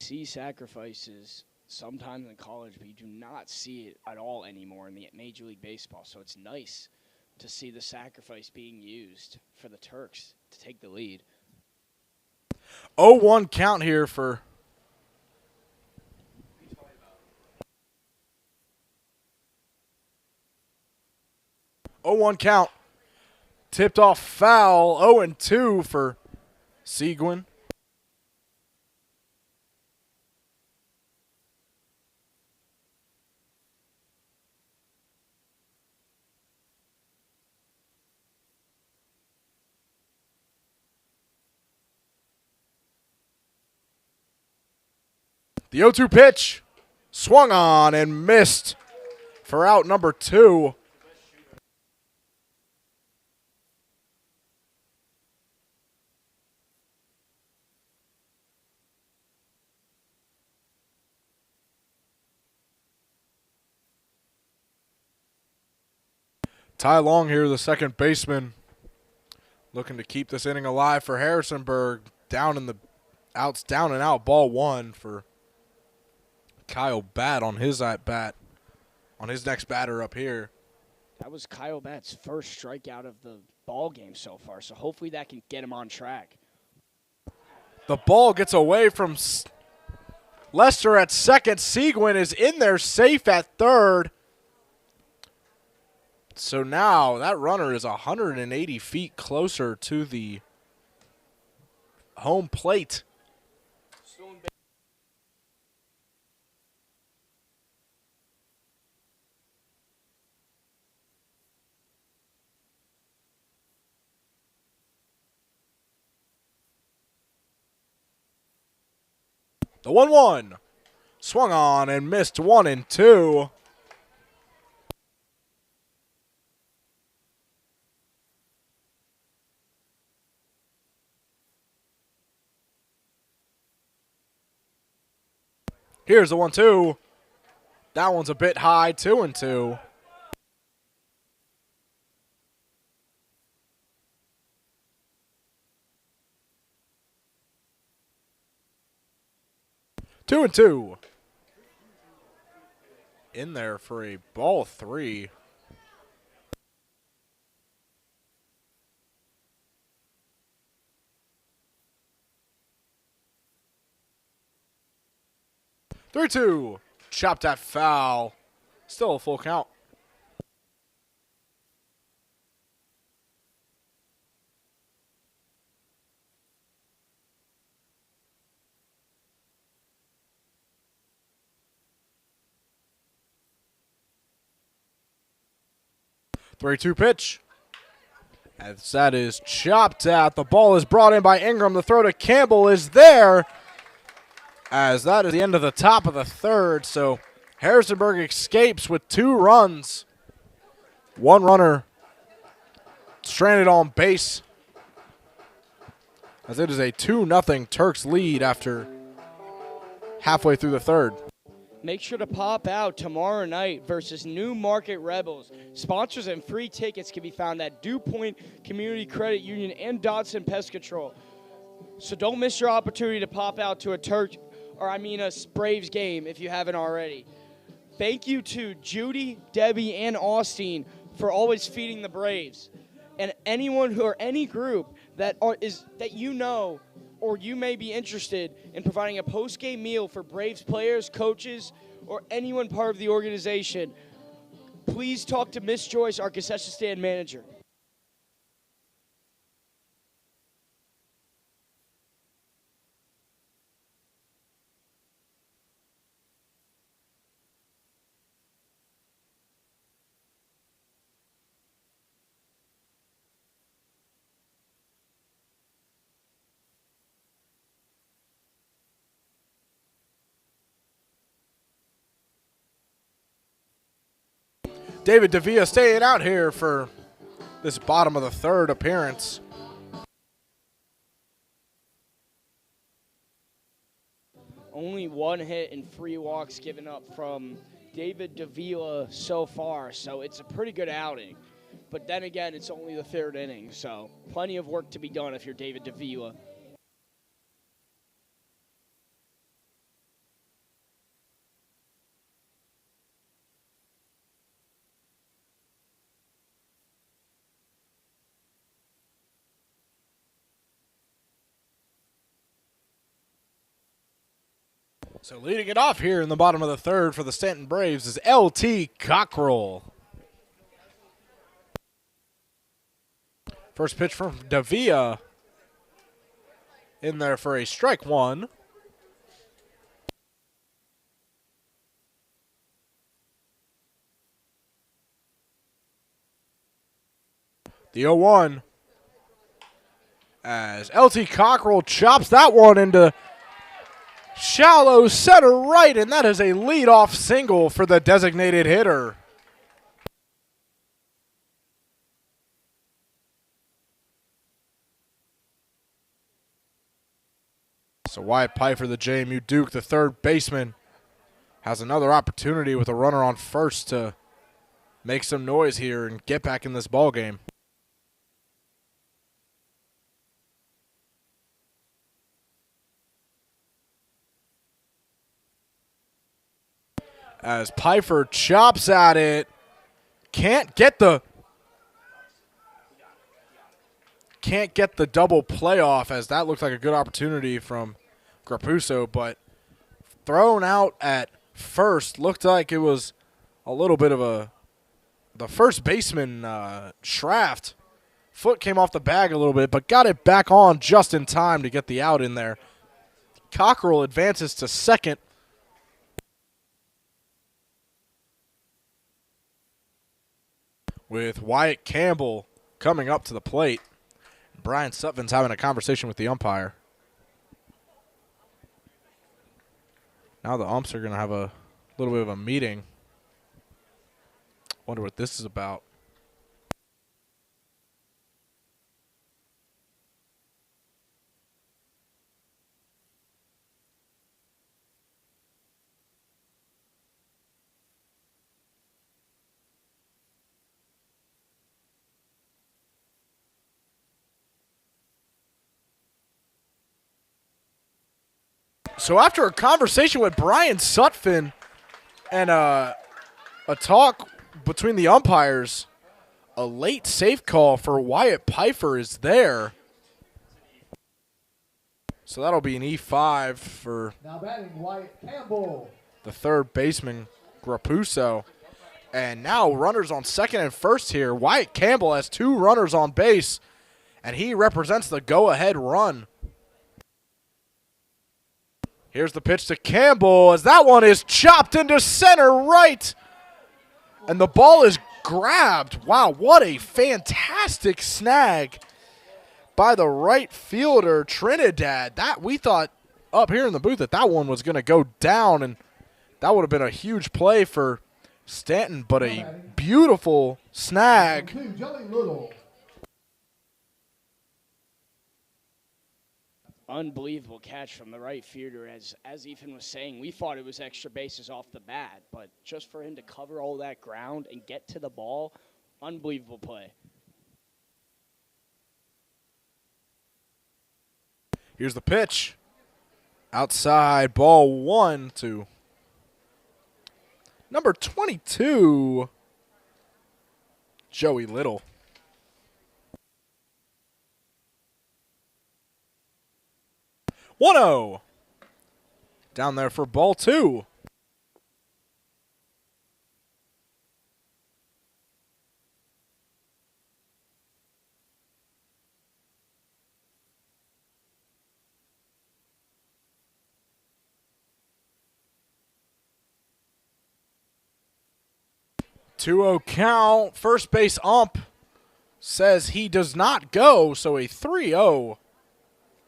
[SPEAKER 2] See sacrifices sometimes in college, but you do not see it at all anymore in the Major League Baseball. So it's nice to see the sacrifice being used for the Turks to take the lead.
[SPEAKER 1] 0-1 count here for count. Tipped off foul. 0-2 for Seguin. The 0-2 pitch swung on and missed for out number 2. Ty Long here, the second baseman, looking to keep this inning alive for Harrisonburg. Down and out, ball one for Kyle Bat on his at bat, on his next batter up here.
[SPEAKER 2] That was Kyle Bat's first strikeout of the ball game so far, so hopefully that can get him on track.
[SPEAKER 1] The ball gets away from Lester at second. Seguin is in there safe at third. So now that runner is 180 feet closer to the home plate. The 1-1 swung on and missed 1-2. Here's the 1-2. That one's a bit high, 2-2. Two and two. In there for a ball 3. 3-2. Chopped that foul. Still a full count. Three-two pitch. As that is chopped out. The ball is brought in by Ingram. The throw to Campbell is there. As that is the end of the top of the third. So Harrisonburg escapes with 2 runs. One runner stranded on base. As it is a 2-0 Turks lead after halfway through the third.
[SPEAKER 2] Make sure to pop out tomorrow night versus New Market Rebels. Sponsors and free tickets can be found at Dew Point Community Credit Union and Dodson Pest Control. So don't miss your opportunity to pop out to a Braves game if you haven't already. Thank you to Judy, Debbie, and Austin for always feeding the Braves. And anyone or any group that you know or you may be interested in providing a post-game meal for Braves players, coaches, or anyone part of the organization, Please talk to Miss Joyce, our concession stand manager.
[SPEAKER 1] David Davia staying out here for this bottom of the third appearance.
[SPEAKER 2] Only 1 hit and 3 walks given up from David Davila so far, so it's a pretty good outing. But then again, it's only the 3rd inning, so plenty of work to be done if you're David Davila.
[SPEAKER 1] So leading it off here in the bottom of the third for the Staunton Braves is L.T. Cockrell. First pitch from Davia in there for a strike 1. The 0-1 as L.T. Cockrell chops that one into shallow center right, and that is a leadoff single for the designated hitter. So Wyatt Pfeiffer, the JMU Duke, the third baseman, has another opportunity with a runner on first to make some noise here and get back in this ball game. As Pfeiffer chops at it, can't get the double playoff, as that looked like a good opportunity from Grapuso, but thrown out at first. Looked like it was a little bit of the first baseman, Schraft. Foot came off the bag a little bit, but got it back on just in time to get the out in there. Cockrell advances to second. With Wyatt Campbell coming up to the plate. Brian Sutphin's having a conversation with the umpire. Now the umps are going to have a little bit of a meeting. Wonder what this is about. So after a conversation with Brian Sutphin and a talk between the umpires, a late safe call for Wyatt Pfeiffer is there. So that'll be an E5 for
[SPEAKER 3] Now batting Wyatt Campbell,
[SPEAKER 1] the third baseman, Grapuso. And now runners on second and first here. Wyatt Campbell has 2 runners on base, and he represents the go-ahead run. Here's the pitch to Campbell as that one is chopped into center right. And the ball is grabbed. Wow, what a fantastic snag by the right fielder, Trinidad. That we thought up here in the booth that one was going to go down, and that would have been a huge play for Staunton, but a beautiful snag.
[SPEAKER 3] Joey Little.
[SPEAKER 2] Unbelievable catch from the right fielder. As Ethan was saying, we thought it was extra bases off the bat, but just for him to cover all that ground and get to the ball, unbelievable play.
[SPEAKER 1] Here's the pitch. Outside, ball 1 to number 22, Joey Little. 1-0. Down there for ball 2. 2-0 count. First base ump says he does not go, so a 3-0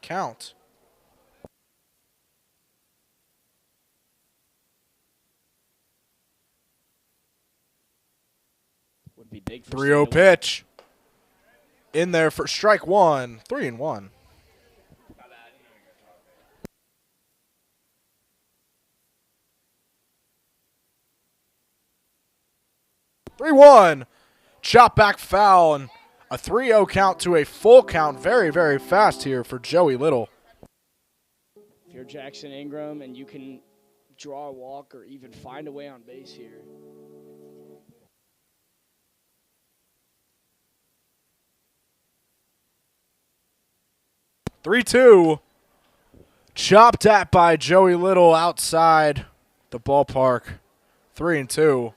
[SPEAKER 1] count.
[SPEAKER 2] Would be big for
[SPEAKER 1] 3-0 pitch. In there for strike one. 3-1. 3-1. Chop back foul and a 3-0 count to a full count. Very, very fast here for Joey Little.
[SPEAKER 2] If you're Jackson Ingram and you can draw a walk or even find a way on base here.
[SPEAKER 1] Three-two. Chopped at by Joey Little outside the ballpark. 3-2.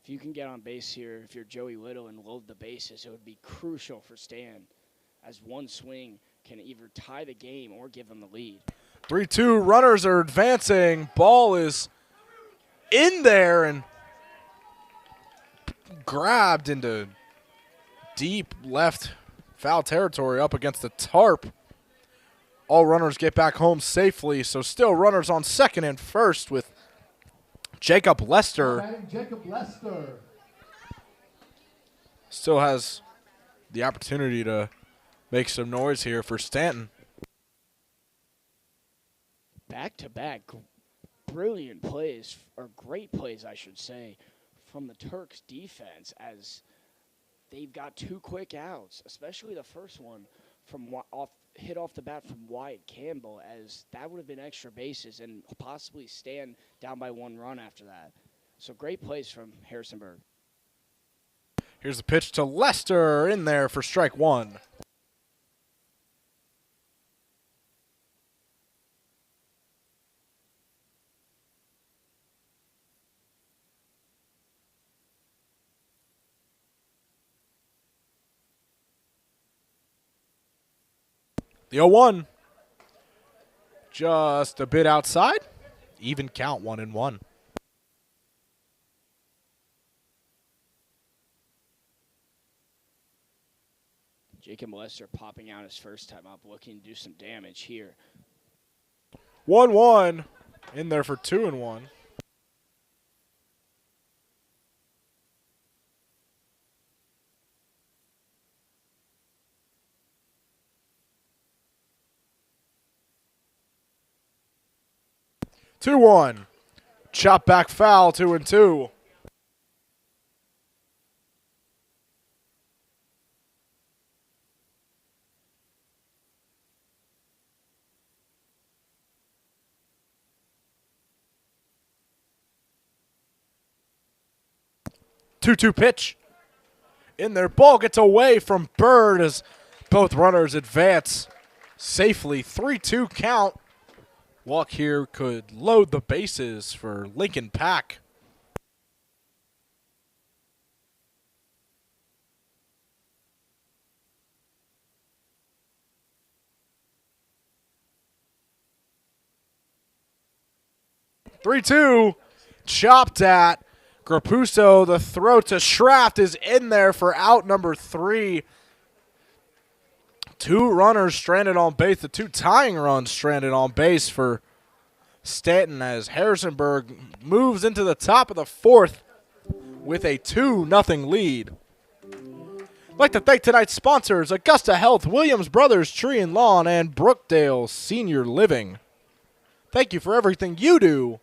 [SPEAKER 2] If you can get on base here, if you're Joey Little and load the bases, it would be crucial for Stan, as one swing can either tie the game or give him the lead.
[SPEAKER 1] 3-2, runners are advancing. Ball is in there and grabbed into deep left foul territory up against the tarp. All runners get back home safely, so still runners on second and first with Jacob Lester.
[SPEAKER 3] Jacob Lester
[SPEAKER 1] Still has the opportunity to make some noise here for Staunton.
[SPEAKER 2] Back-to-back brilliant plays, or great plays, I should say, from the Turks defense, as they've got two quick outs, especially the first one from hit off the bat from Wyatt Campbell, as that would have been extra bases and possibly stand down by 1 run after that. So great plays from Harrisonburg.
[SPEAKER 1] Here's the pitch to Lester in there for strike one. The 0-1. Just a bit outside. Even count, 1-1.
[SPEAKER 2] Jacob Lester popping out his first time up, looking to do some damage here.
[SPEAKER 1] 1-1. In there for 2-1. Two one, chop back foul. 2-2. Two pitch. In there, ball gets away from Bird as both runners advance safely. 3-2 count. Walk here could load the bases for Lincoln Pack. Three-two, chopped at. Grapuso, the throw to Schraft is in there for out number 3. Two runners stranded on base, the two tying runs stranded on base for Staunton as Harrisonburg moves into the top of the 4th with a 2-0 lead. I'd like to thank tonight's sponsors, Augusta Health, Williams Brothers Tree and Lawn, and Brookdale Senior Living. Thank you for everything you do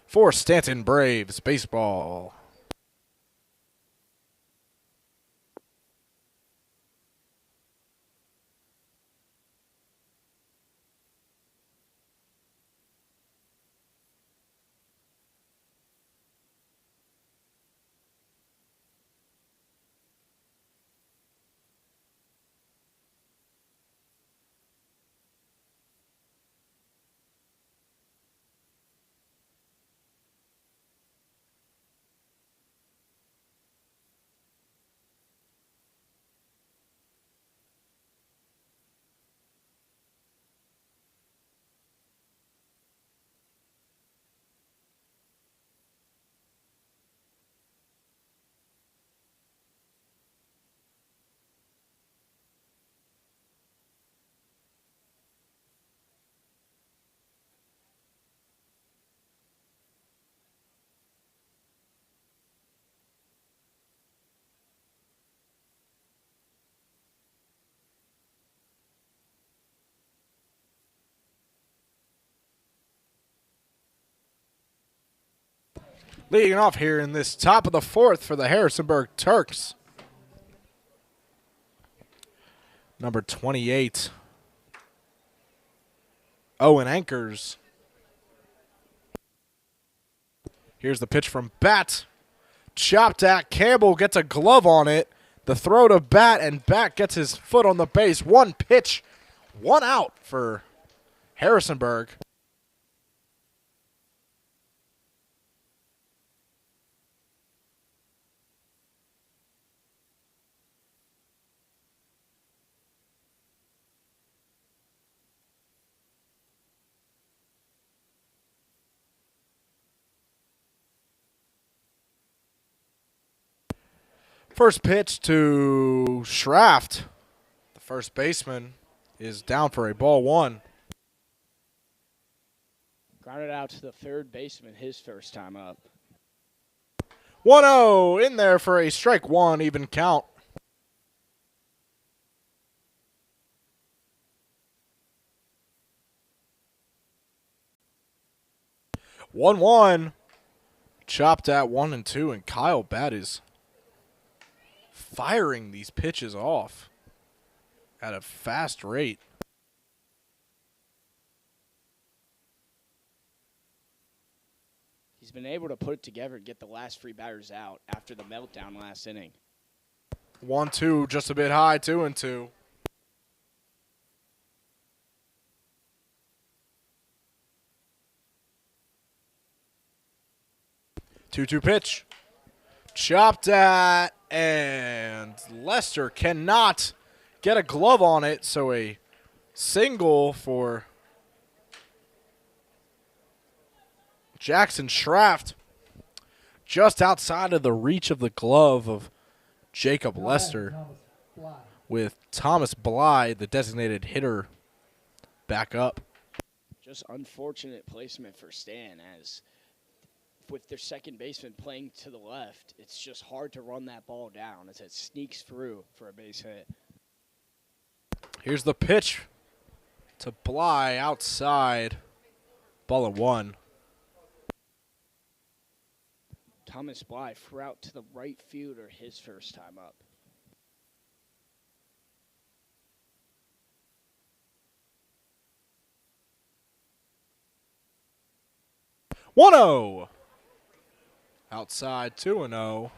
[SPEAKER 1] for Staunton Braves baseball. Leading off here in this top of the fourth for the Harrisonburg Turks. Number 28, Owen Anchors. Here's the pitch from Bat. Chopped at. Campbell gets a glove on it. The throw to Bat, and Bat gets his foot on the base. One pitch, one out for Harrisonburg. First pitch to Schraft. The first baseman is down for a ball one.
[SPEAKER 2] Grounded out to the third baseman his first time up.
[SPEAKER 1] 1-0 in there for a strike one, even count. One. Chopped at 1-2, and Kyle Bat is firing these pitches off at a fast rate.
[SPEAKER 2] He's been able to put it together and get the last three batters out after the meltdown last inning.
[SPEAKER 1] 1-2, just a bit high, 2-2. Two pitch. Chopped at, and Lester cannot get a glove on it, so a single for Jackson Schraft, just outside of the reach of the glove of Jacob Lester, with Thomas Bly, the designated hitter, back up.
[SPEAKER 2] Just unfortunate placement for Stan, as with their second baseman playing to the left, it's just hard to run that ball down as it sneaks through for a base hit.
[SPEAKER 1] Here's the pitch to Bly outside. Ball and one.
[SPEAKER 2] Thomas Bly threw out to the right fielder his first time up.
[SPEAKER 1] One-0. Outside, 2-0.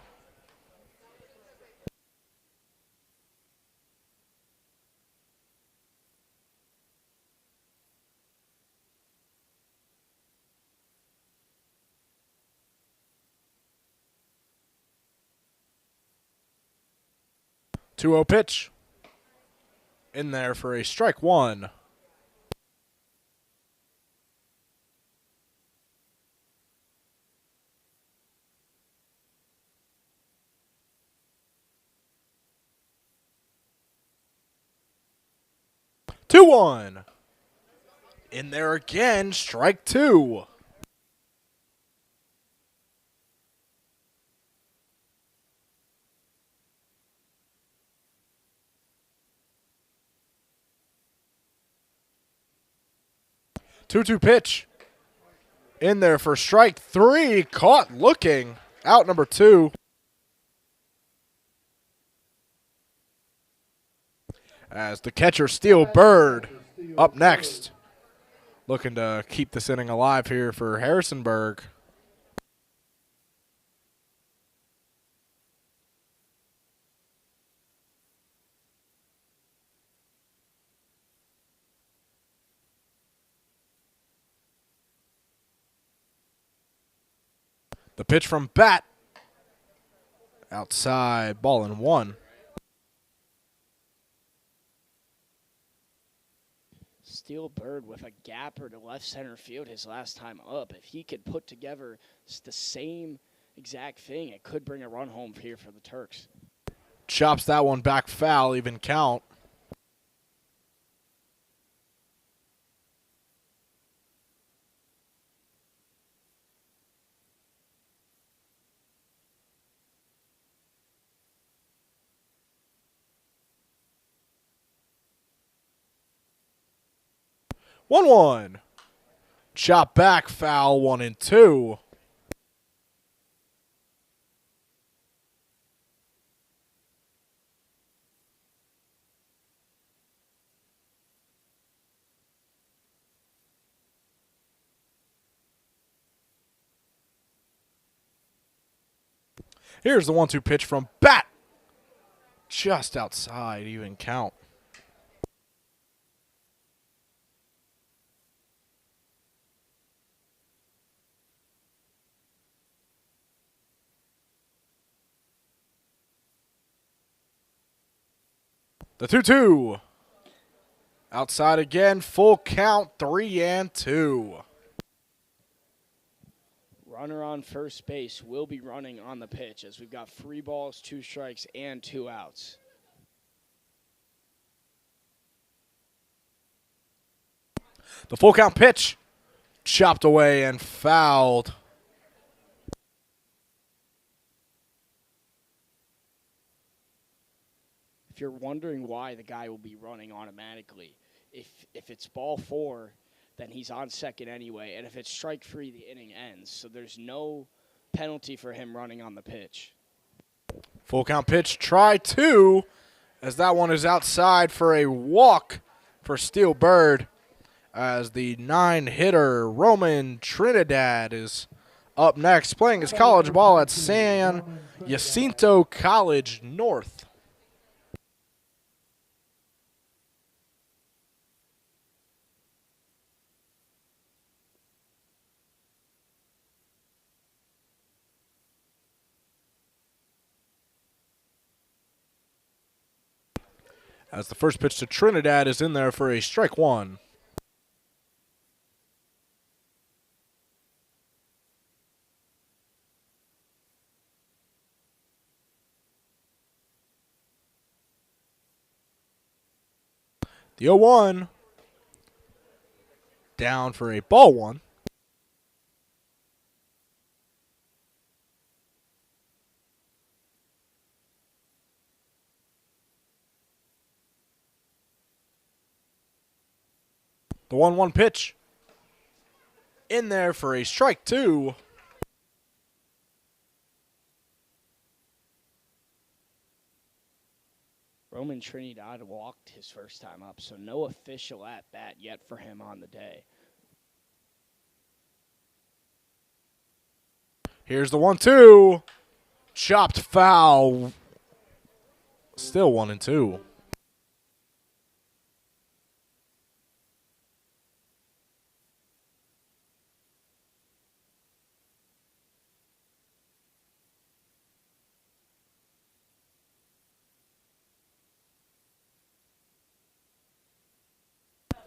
[SPEAKER 1] Two-0 pitch. In there for a strike one. Two one. In there again, strike two. Two pitch. In there for strike three. Caught looking. Out number two. As the catcher, Steel Bird, up next. Looking to keep this inning alive here for Harrisonburg. The pitch from Bat. Outside, ball and one.
[SPEAKER 2] Steel Bird with a gapper to left center field his last time up. If he could put together the same exact thing, it could bring a run home here for the Turks.
[SPEAKER 1] Chops that one back foul, even count. One. Chop back foul, 1-2. Here's the 1-2 pitch from bat. Just outside, even count. The 2-2. Outside again, full count, 3-2.
[SPEAKER 2] Runner on first base will be running on the pitch as we've got 3 balls, 2 strikes, and 2 outs.
[SPEAKER 1] The full count pitch, chopped away and fouled.
[SPEAKER 2] If you're wondering why the guy will be running automatically, if it's ball 4, then he's on second anyway. And if it's strike 3, the inning ends. So there's no penalty for him running on the pitch.
[SPEAKER 1] Full count pitch, try 2, as that one is outside for a walk for Steel Bird, as the 9-hitter Roman Trinidad is up next, playing his college ball at San Jacinto College North. As the first pitch to Trinidad is in there for a strike 1. The 0-1. Down for a ball 1. The 1-1 pitch in there for a strike 2.
[SPEAKER 2] Roman Trinidad walked his first time up, so no official at-bat yet for him on the day.
[SPEAKER 1] Here's the 1-2. Chopped foul. Still 1-2.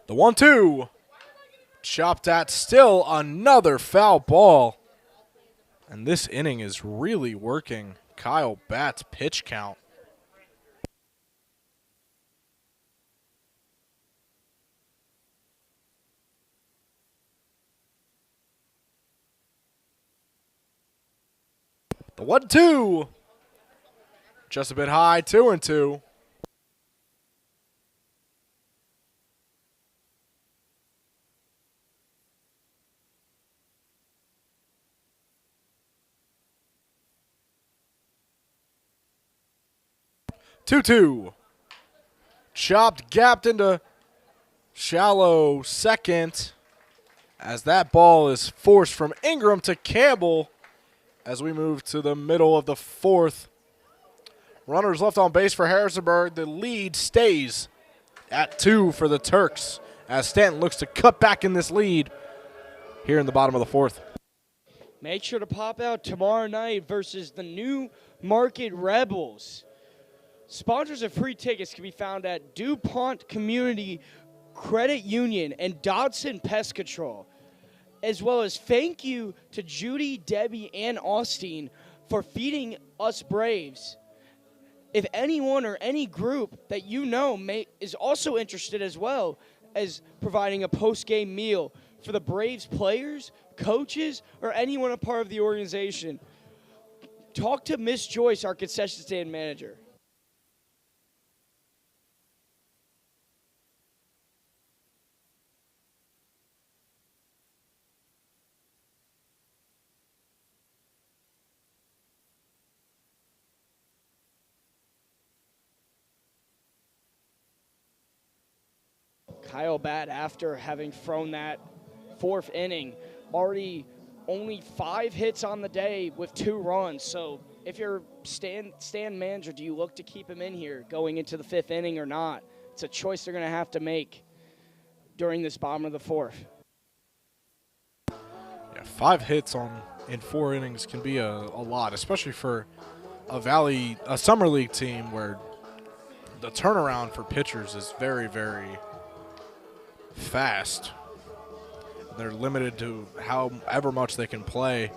[SPEAKER 1] The 1-2. Chopped at, still another foul ball. And this inning is really working Kyle Batt's pitch count. The 1-2. Just a bit high, 2-2. Two-two. Chopped, gapped into shallow second as that ball is forced from Ingram to Campbell as we move to the middle of the 4th. Runners left on base for Harrisonburg. The lead stays at 2 for the Turks as Staunton looks to cut back in this lead here in the bottom of the 4th.
[SPEAKER 2] Make sure to pop out tomorrow night versus the New Market Rebels. Sponsors of free tickets can be found at DuPont Community Credit Union and Dodson Pest Control, as well as thank you to Judy, Debbie, and Austin for feeding us Braves. If anyone or any group that you know is also interested as well as providing a post-game meal for the Braves players, coaches, or anyone a part of the organization, talk to Miss Joyce, our concession stand manager. Kyle Batt, after having thrown that 4th inning, already only 5 hits on the day with 2 runs. So if you're Stan manager, do you look to keep him in here going into the 5th inning or not? It's a choice they're going to have to make during this bottom of the 4th.
[SPEAKER 1] Yeah, 5 hits in 4 innings can be a lot, especially for a summer league team where the turnaround for pitchers is very, very fast. They're limited to however much they can play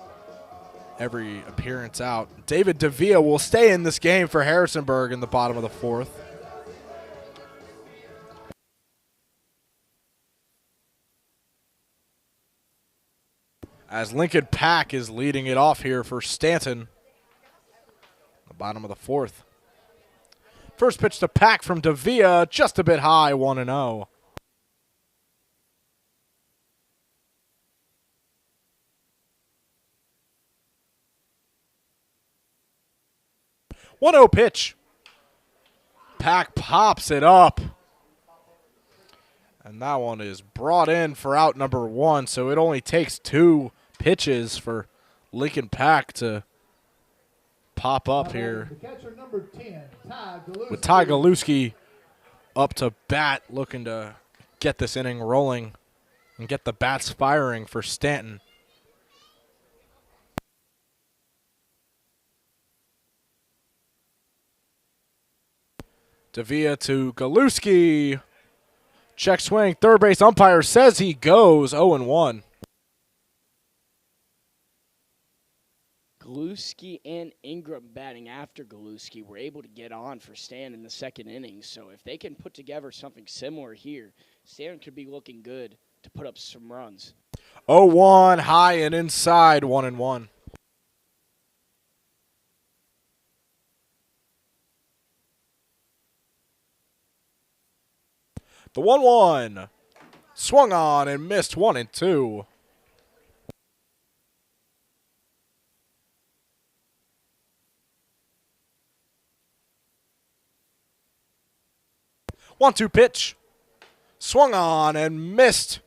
[SPEAKER 1] every appearance out. David Davia will stay in this game for Harrisonburg in the bottom of the 4th. As Lincoln Pack is leading it off here for Staunton, the bottom of the 4th. First pitch to Pack from Davia, just a bit high, 1-0. 1-0 pitch. Pack pops it up. And that one is brought in for out number 1, so it only takes 2 pitches for Lincoln Pack to pop up here.
[SPEAKER 3] The catcher number 10, Ty Galuski.
[SPEAKER 1] With Ty Galuski up to bat, looking to get this inning rolling and get the bats firing for Staunton. Davia to Galuski. Check swing. Third base umpire says he goes 0-1.
[SPEAKER 2] Galuski and Ingram batting after Galuski were able to get on for Stan in the 2nd inning. So if they can put together something similar here, Stan could be looking good to put up some runs.
[SPEAKER 1] 0-1, high and inside, 1-1. The 1-1 swung on and missed 1-2. One-two pitch. Swung on and missed.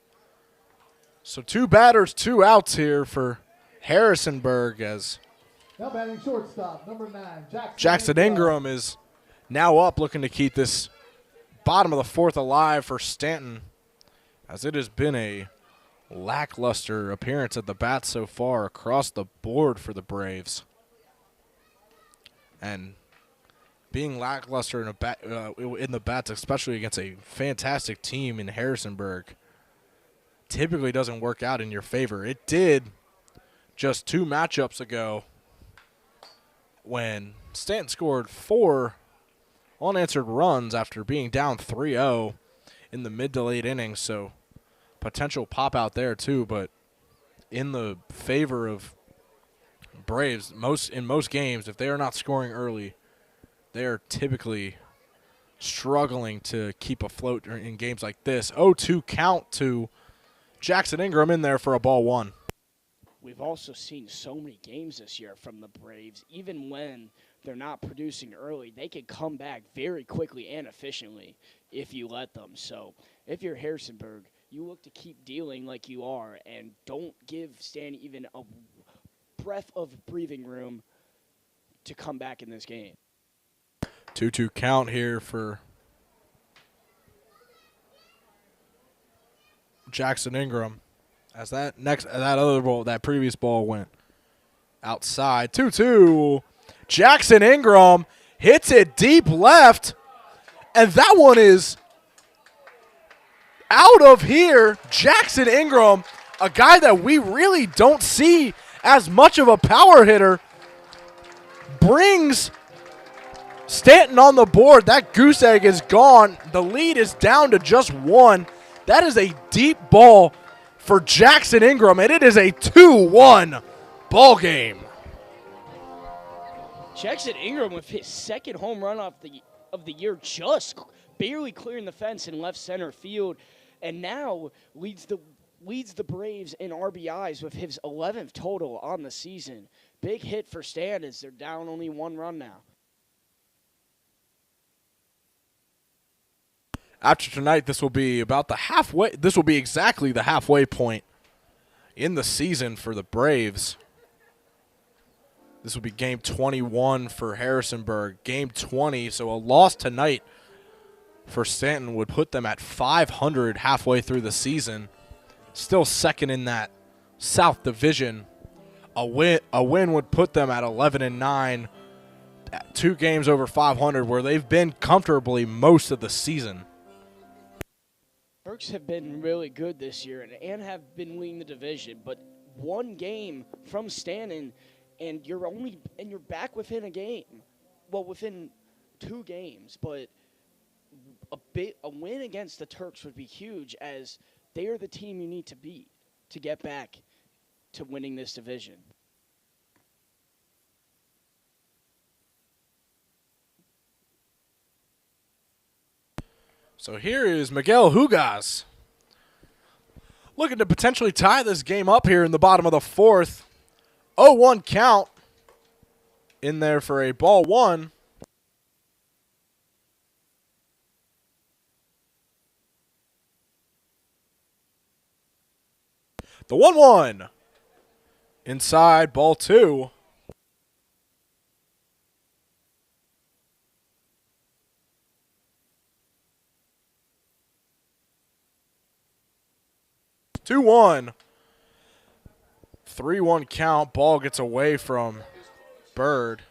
[SPEAKER 1] So 2 batters, 2 outs here for Harrisonburg as
[SPEAKER 3] Now batting shortstop, number 9,
[SPEAKER 1] Jackson Ingram is now up, looking to keep this bottom of the 4th alive for Staunton, as it has been a lackluster appearance at the bat so far across the board for the Braves. And being lackluster in the bats, especially against a fantastic team in Harrisonburg, typically doesn't work out in your favor. It did just 2 matchups ago when Staunton scored 4 unanswered runs after being down 3-0 in the mid to late innings, so potential pop out there too. But in the favor of Braves, in most games, if they are not scoring early, they are typically struggling to keep afloat in games like this. 0-2 count to Jackson Ingram in there for a ball 1.
[SPEAKER 2] We've also seen so many games this year from the Braves. Even when they're not producing early, they can come back very quickly and efficiently if you let them. So if you're Harrisonburg, you look to keep dealing like you are and don't give Stan even a breath of breathing room to come back in this game.
[SPEAKER 1] 2-2 count here for Jackson Ingram. As that previous ball went outside. 2-2. Jackson Ingram hits it deep left, and that one is out of here. Jackson Ingram, a guy that we really don't see as much of a power hitter, brings Staunton on the board. That goose egg is gone. The lead is down to just 1. That is a deep ball for Jackson Ingram, and it is a 2-1 ball game.
[SPEAKER 2] Jackson Ingram with his 2nd home run of the year, just barely clearing the fence in left center field, and now leads the Braves in RBIs with his 11th total on the season. Big hit for Stan as they're down only 1 run now.
[SPEAKER 1] After tonight, this will be about the halfway. This will be exactly the halfway point in the season for the Braves. This will be game 21 for Harrisonburg. Game 20, so a loss tonight for Staunton would put them at 500 halfway through the season. Still second in that South Division. A win would put them at 11-9. 2 games over 500, where they've been comfortably most of the season.
[SPEAKER 2] Turks have been really good this year and have been leading the division, but one game from Staunton, and you're back within a game. Well, within 2 games, but a win against the Turks would be huge, as they are the team you need to beat to get back to winning this division.
[SPEAKER 1] So here is Miguel Hugas looking to potentially tie this game up here in the bottom of the 4th. 0-1 count in there for a ball 1. The 1-1. Inside, ball 2. Two 1. 3-1 count. Ball gets away from Bird.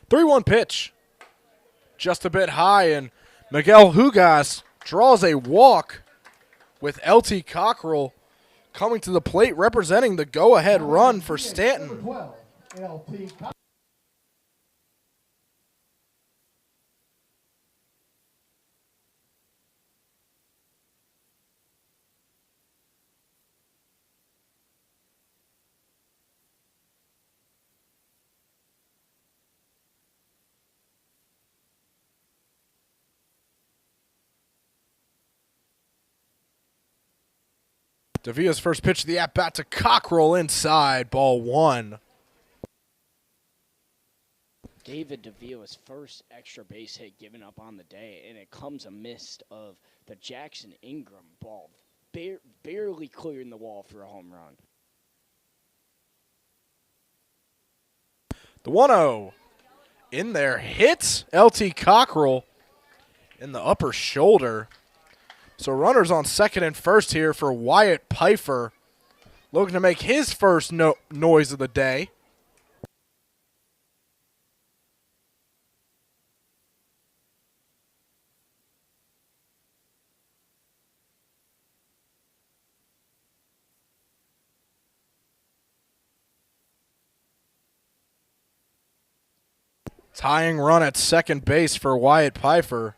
[SPEAKER 1] Three-one pitch. Just a bit high, and Miguel Hugas draws a walk with LT Cockrell coming to the plate, representing the go-ahead run for Staunton.
[SPEAKER 3] 12, LT Cockrell.
[SPEAKER 1] Davia's first pitch of the at-bat to Cockrell inside, ball 1.
[SPEAKER 2] David DeVille's first extra base hit given up on the day, and it comes amidst of the Jackson Ingram ball, barely clearing the wall for a home run.
[SPEAKER 1] The 1-0 in there hits LT Cockrell in the upper shoulder. So runners on second and first here for Wyatt Pfeiffer, looking to make his first noise of the day. Tying run at second base for Wyatt Pfeiffer.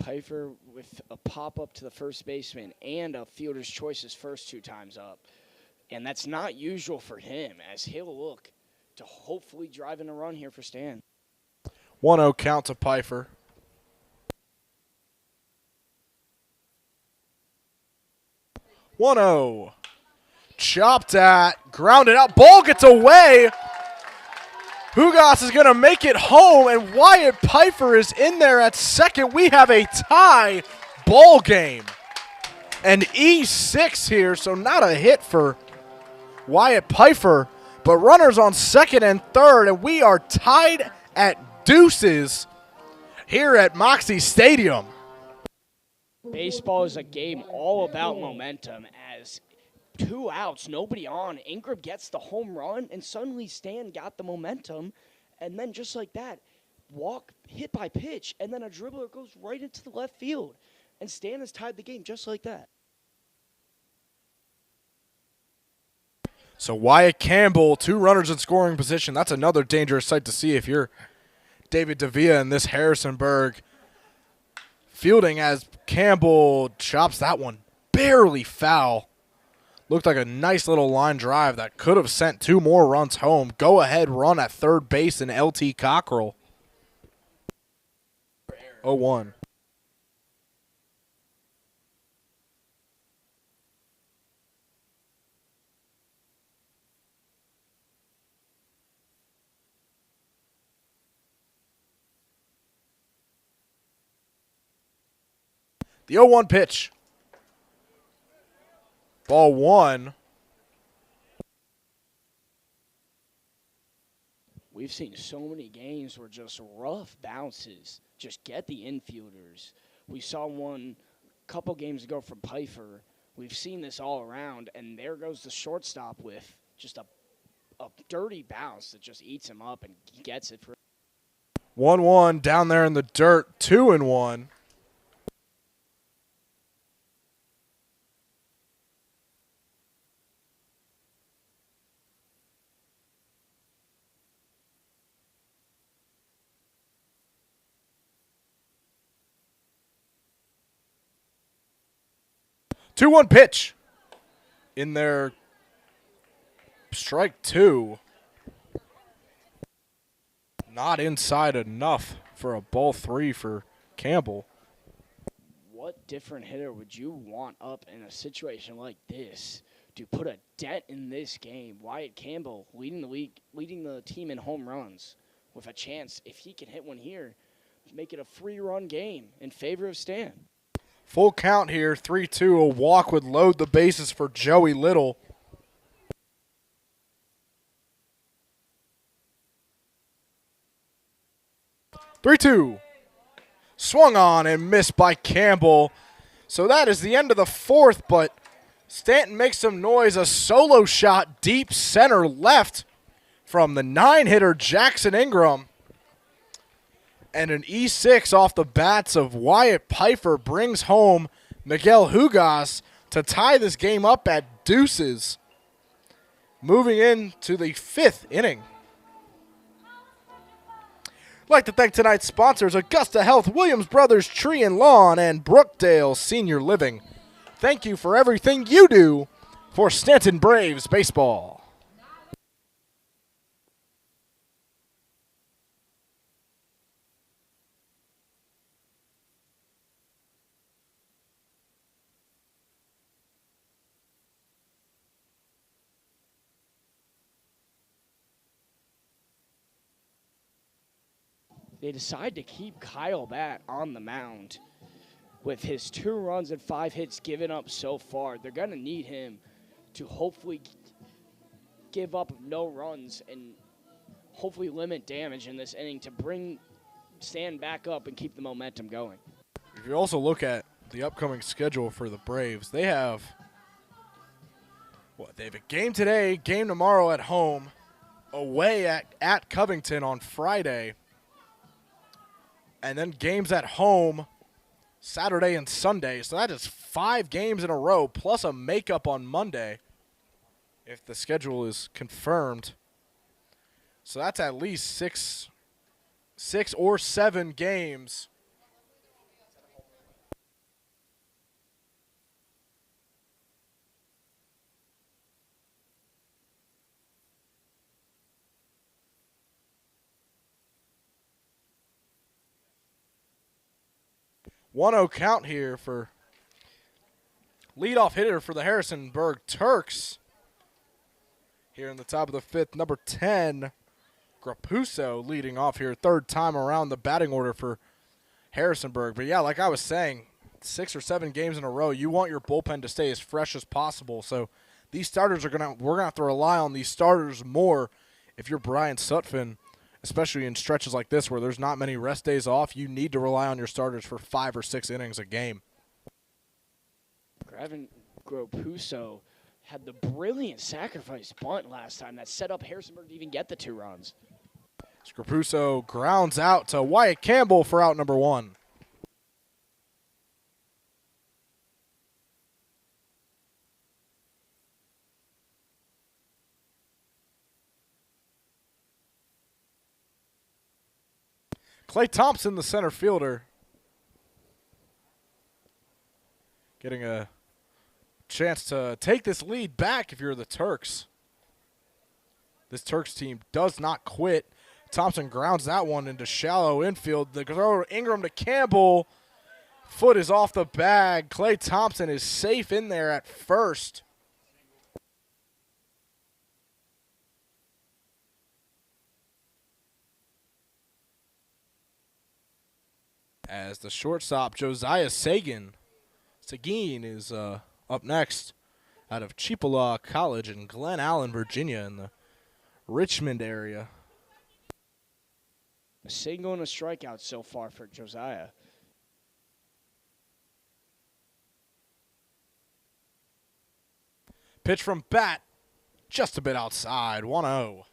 [SPEAKER 2] Pfeiffer with a pop-up to the first baseman and a fielder's choice his first 2 times up. And that's not usual for him, as he'll look to hopefully drive in a run here for Stan.
[SPEAKER 1] 1-0 count to Pfeiffer. One 0 chopped at, grounded out, ball gets away. Hugas is going to make it home, and Wyatt Pfeiffer is in there at second. We have a tie ball game. An E6 here, so not a hit for Wyatt Pfeiffer, but runners on second and third, and we are tied at deuces here at Moxie Stadium.
[SPEAKER 2] Baseball is a game all about momentum, as 2 outs, nobody on. Ingram gets the home run, and suddenly Stan got the momentum. And then just like that, walk, hit by pitch, and then a dribbler goes right into the left field. And Stan has tied the game just like that.
[SPEAKER 1] So Wyatt Campbell, 2 runners in scoring position. That's another dangerous sight to see if you're David Davia in this Harrisonburg fielding, as Campbell chops that one barely foul. Looked like a nice little line drive that could have sent 2 more runs home. Go-ahead run at third base in LT Cockrell. 0-1. The 0-1 pitch. Ball one.
[SPEAKER 2] We've seen so many games where just rough bounces just get the infielders. We saw one a couple games ago from Pfeiffer. We've seen this all around, and there goes the shortstop with just a dirty bounce that just eats him up and he gets it for
[SPEAKER 1] 1-1 down there in the dirt. 2-1. Two-one pitch in there. Strike two. Not inside enough for a ball three for Campbell.
[SPEAKER 2] What different hitter would you want up in a situation like this to put a dent in this game? Wyatt Campbell leading the league, leading the team in home runs with a chance, if he can hit one here, to make it a 3-run game in favor of Stan.
[SPEAKER 1] Full count here, 3-2. A walk would load the bases for Joey Little. Three-two. Swung on and missed by Campbell. So that is the end of the fourth, but Staunton makes some noise. A solo shot deep center left from the 9-hitter Jackson Ingram. And an E6 off the bats of Wyatt Pfeiffer brings home Miguel Hugas to tie this game up at deuces. Moving into the 5th inning. I'd like to thank tonight's sponsors, Augusta Health, Williams Brothers Tree and Lawn, and Brookdale Senior Living. Thank you for everything you do for Staunton Braves baseball.
[SPEAKER 2] They decide to keep Kyle Batt on the mound. With his 2 runs and 5 hits given up so far, they're going to need him to hopefully give up no runs and hopefully limit damage in this inning to bring Stan back up and keep the momentum going.
[SPEAKER 1] If you also look at the upcoming schedule for the Braves, they have a game today, game tomorrow at home, away at Covington on Friday, and then games at home Saturday and Sunday. So that is 5 games in a row, plus a makeup on Monday if the schedule is confirmed. So that's at least six or 7 games. One-0 count here for leadoff hitter for the Harrisonburg Turks. Here in the top of the 5th, number 10, Grapuso leading off here, 3rd time around the batting order for Harrisonburg. But yeah, like I was saying, 6 or 7 games in a row, you want your bullpen to stay as fresh as possible. So these starters we're gonna have to rely on these starters more if you're Brian Sutphin. Especially in stretches like this where there's not many rest days off, you need to rely on your starters for 5 or 6 innings a game.
[SPEAKER 2] Gravin Grapuso had the brilliant sacrifice bunt last time that set up Harrisonburg to even get the 2 runs.
[SPEAKER 1] Grapuso grounds out to Wyatt Campbell for out number 1. Clay Thompson, the center fielder, getting a chance to take this lead back if you're the Turks. This Turks team does not quit. Thompson grounds that one into shallow infield. The throw to Ingram to Campbell. Foot is off the bag. Clay Thompson is safe in there at first. As the shortstop, Josiah Sagan, Seguin is up next out of Chippewa College in Glen Allen, Virginia in the Richmond area.
[SPEAKER 2] A single and a strikeout so far for Josiah.
[SPEAKER 1] Pitch from bat, just a bit outside, 1-0.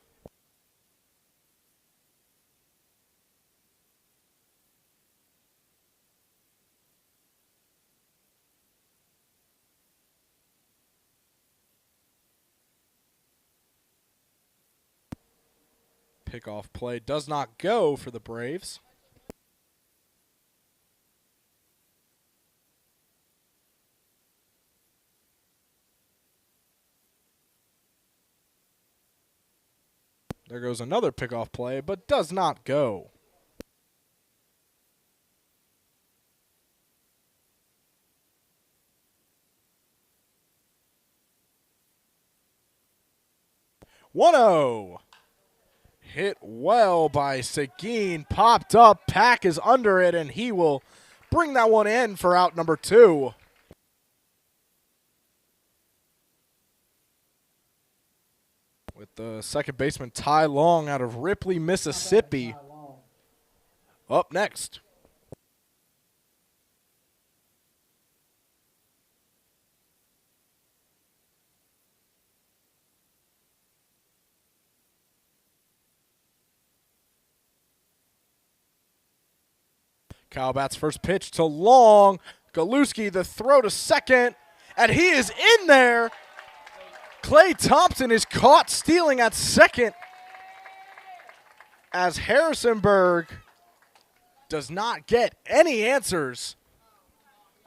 [SPEAKER 1] Pickoff play does not go for the Braves. There goes another pickoff play, but does not go. One-oh. Hit well by Seguin, popped up, Pack is under it, and he will bring that one in for out number 2. With the second baseman Ty Long out of Ripley, Mississippi, up next. Kyle Bat's first pitch to Long. Galuski, the throw to second, and he is in there. Clay Thompson is caught stealing at second as Harrisonburg does not get any answers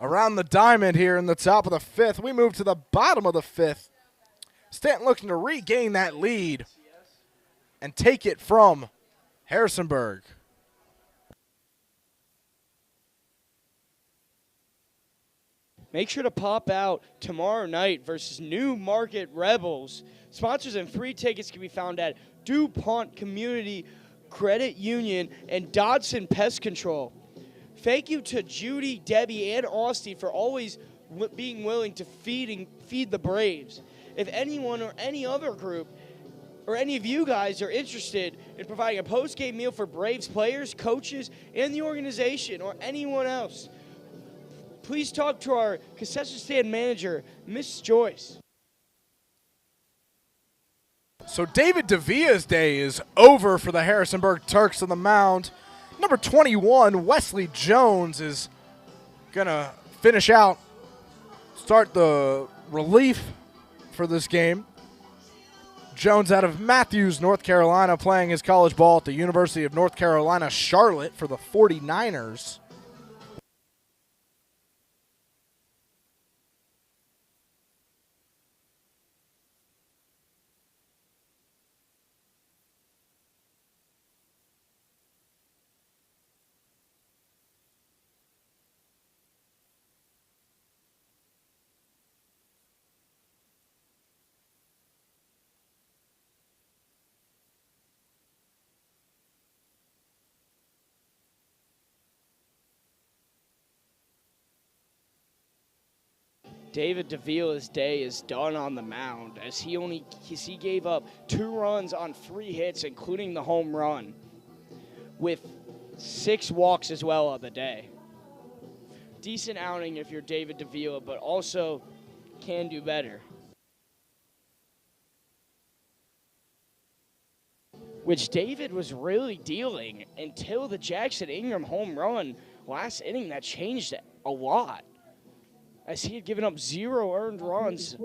[SPEAKER 1] around the diamond here in the top of the 5th. We move to the bottom of the 5th. Staunton looking to regain that lead and take it from Harrisonburg.
[SPEAKER 2] Make sure to pop out tomorrow night versus New Market Rebels. Sponsors and free tickets can be found at DuPont Community Credit Union and Dodson Pest Control. Thank you to Judy, Debbie, and Austin for always being willing to feed the Braves. If anyone or any other group or any of you guys are interested in providing a post-game meal for Braves players, coaches, and the organization, or anyone else, please talk to our concession stand manager, Miss Joyce.
[SPEAKER 1] So David Devia's day is over for the Harrisonburg Turks on the mound. Number 21, Wesley Jones, is going to finish out, start the relief for this game. Jones out of Matthews, North Carolina, playing his college ball at the University of North Carolina, Charlotte for the 49ers.
[SPEAKER 2] David Davila's day is done on the mound as he gave up 2 runs on 3 hits, including the home run, with 6 walks as well on the day. Decent outing if you're David Davila, but also can do better. Which David was really dealing until the Jackson Ingram home run last inning. That changed a lot, as he had given up 0 earned runs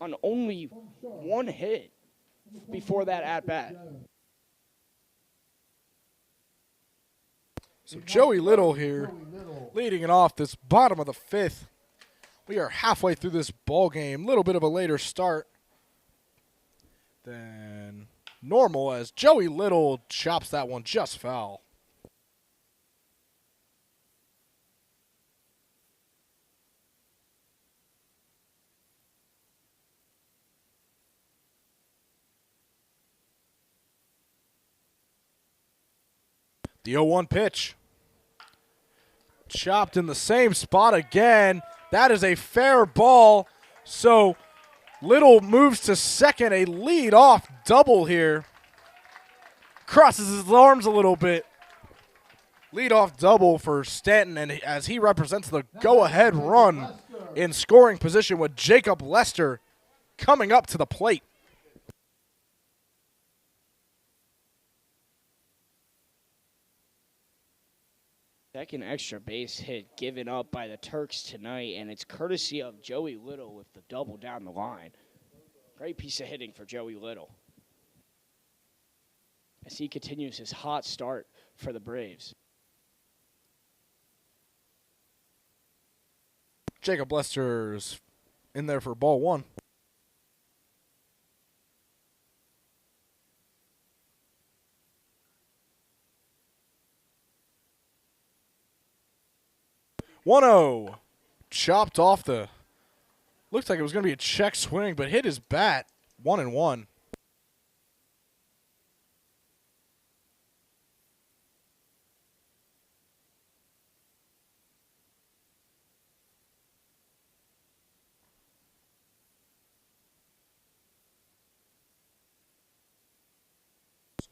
[SPEAKER 2] on only 1 hit before that at-bat.
[SPEAKER 1] So Joey Little here, leading it off this bottom of the 5th. We are halfway through this ball game. Little bit of a later start than normal, as Joey Little chops that one just foul. The 0-1 pitch. Chopped in the same spot again. That is a fair ball. So Little moves to second, a lead-off double here. Crosses his arms a little bit. Lead-off double for Staunton, and as he represents the go-ahead run in scoring position with Jacob Lester coming up to the plate.
[SPEAKER 2] Second extra base hit given up by the Turks tonight, and it's courtesy of Joey Little with the double down the line. Great piece of hitting for Joey Little as he continues his hot start for the Braves.
[SPEAKER 1] Jacob Lester's in there for ball one. One-oh. Chopped off the, looked like it was going to be a check swing, but hit his bat. 1-1.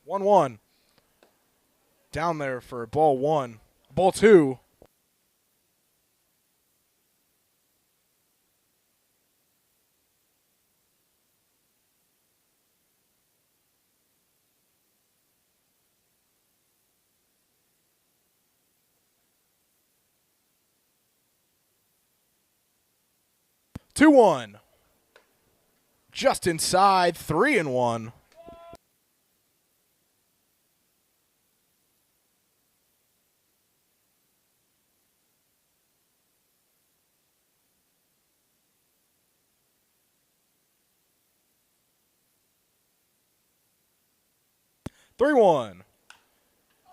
[SPEAKER 1] One. Down there for ball one. Ball two. Two one. Just inside. 3-1.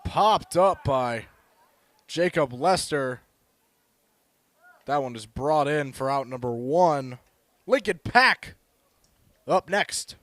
[SPEAKER 1] Popped up by Jacob Lester. That one is brought in for out number one. Lincoln Pack up next.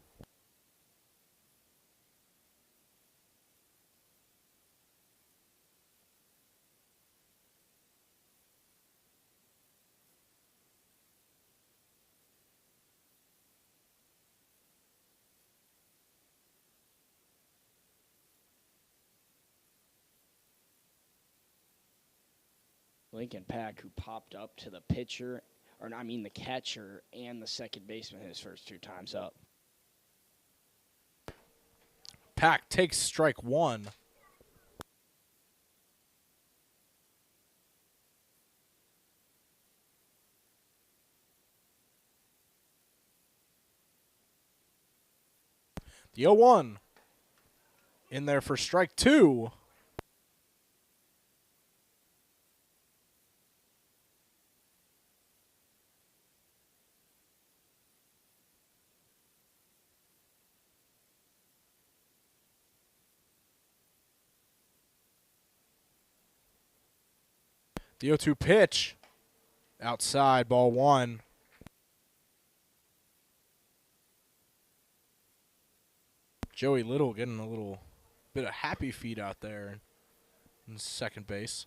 [SPEAKER 2] Lincoln Pack, who popped up to the pitcher, or I mean the catcher and the second baseman his first two times up.
[SPEAKER 1] Pack takes strike one. The 0-1 in there for strike two. The 0-2 pitch. Outside, ball one. Joey Little getting a little bit of happy feet out there in second base.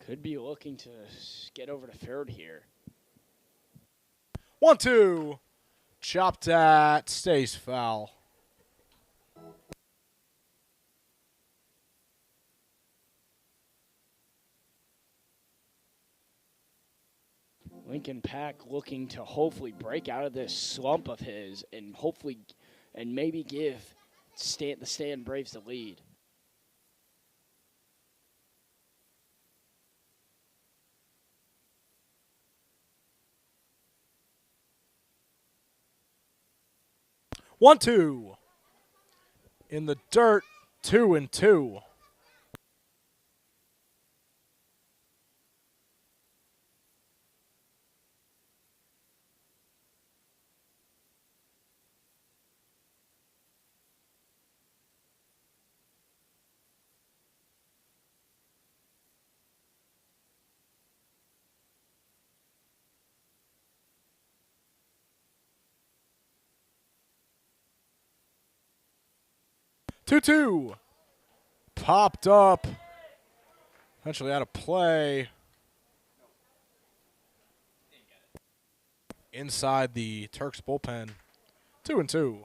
[SPEAKER 2] Could be looking to get over to third here.
[SPEAKER 1] 1-2. Chopped at, stays foul.
[SPEAKER 2] Lincoln Pack looking to hopefully break out of this slump of his and hopefully and maybe give the Stanton Braves the lead.
[SPEAKER 1] One, two. In the dirt, 2-2. Two. Popped up. Eventually out of play. Inside the Turks bullpen. 2-2.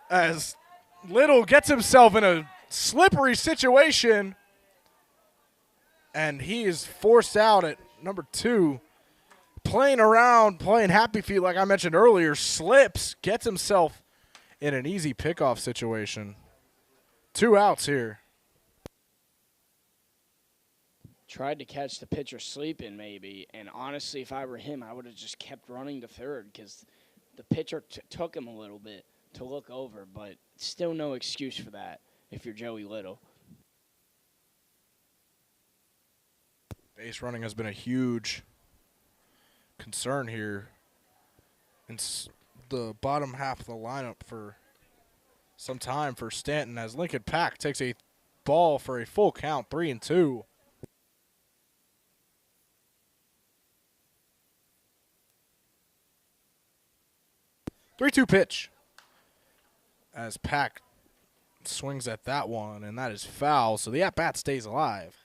[SPEAKER 1] As Little gets himself in a slippery situation, and he is forced out at number 2. Playing around, playing happy feet like I mentioned earlier, slips, gets himself in an easy pickoff situation. 2 outs here.
[SPEAKER 2] Tried to catch the pitcher sleeping maybe, and honestly, if I were him, I would have just kept running to third because the pitcher took him a little bit to look over, but still no excuse for that if you're Joey Little.
[SPEAKER 1] Base running has been a huge concern here in the bottom half of the lineup for some time for Staunton, as Lincoln Pack takes a ball for a full count, 3-2. Three-two pitch as Pack swings at that one, and that is foul, so the at-bat stays alive.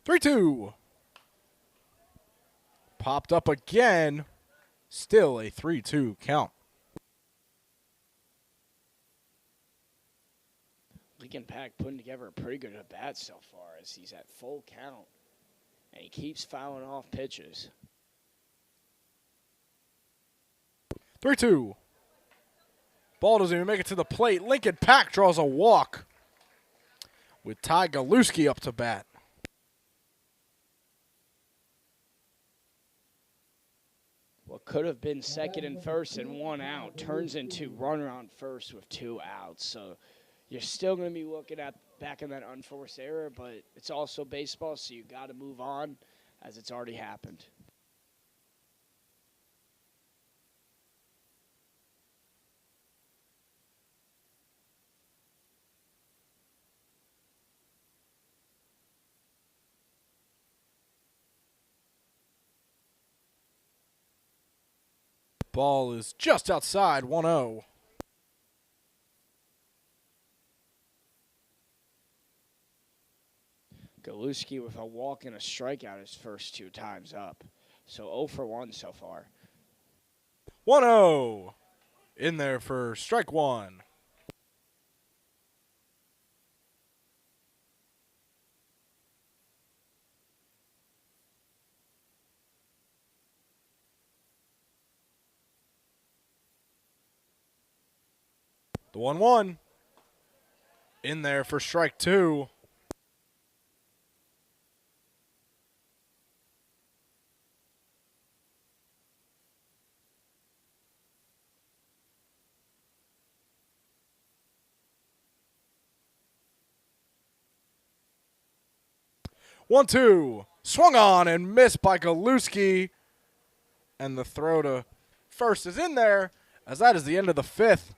[SPEAKER 1] Three-two. Popped up again. Still a 3-2 count.
[SPEAKER 2] Lincoln Pack putting together a pretty good at bat so far as he's at full count, and he keeps fouling off pitches.
[SPEAKER 1] 3-2. Ball doesn't even make it to the plate. Lincoln Pack draws a walk with Ty Galuski up to bat.
[SPEAKER 2] What could have been second and first and 1 out turns into runner on first with 2 outs. So you're still going to be looking at back in that unforced error, but it's also baseball, so you got to move on as it's already happened.
[SPEAKER 1] Ball is just outside, 1-0.
[SPEAKER 2] Galuski with a walk and a strikeout his first 2 times up. So 0 for 1 so far.
[SPEAKER 1] 1-0. In there for strike 1. The 1-1. In there for strike 2. One, two. Swung on and missed by Galuski. And the throw to first is in there, as that is the end of the 5th.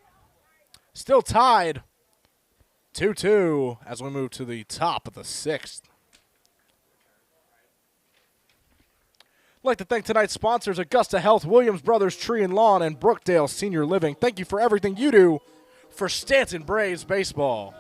[SPEAKER 1] Still tied. 2-2 as we move to the top of the 6th. I'd like to thank tonight's sponsors, Augusta Health, Williams Brothers Tree and Lawn, and Brookdale Senior Living. Thank you for everything you do for Staunton Braves baseball.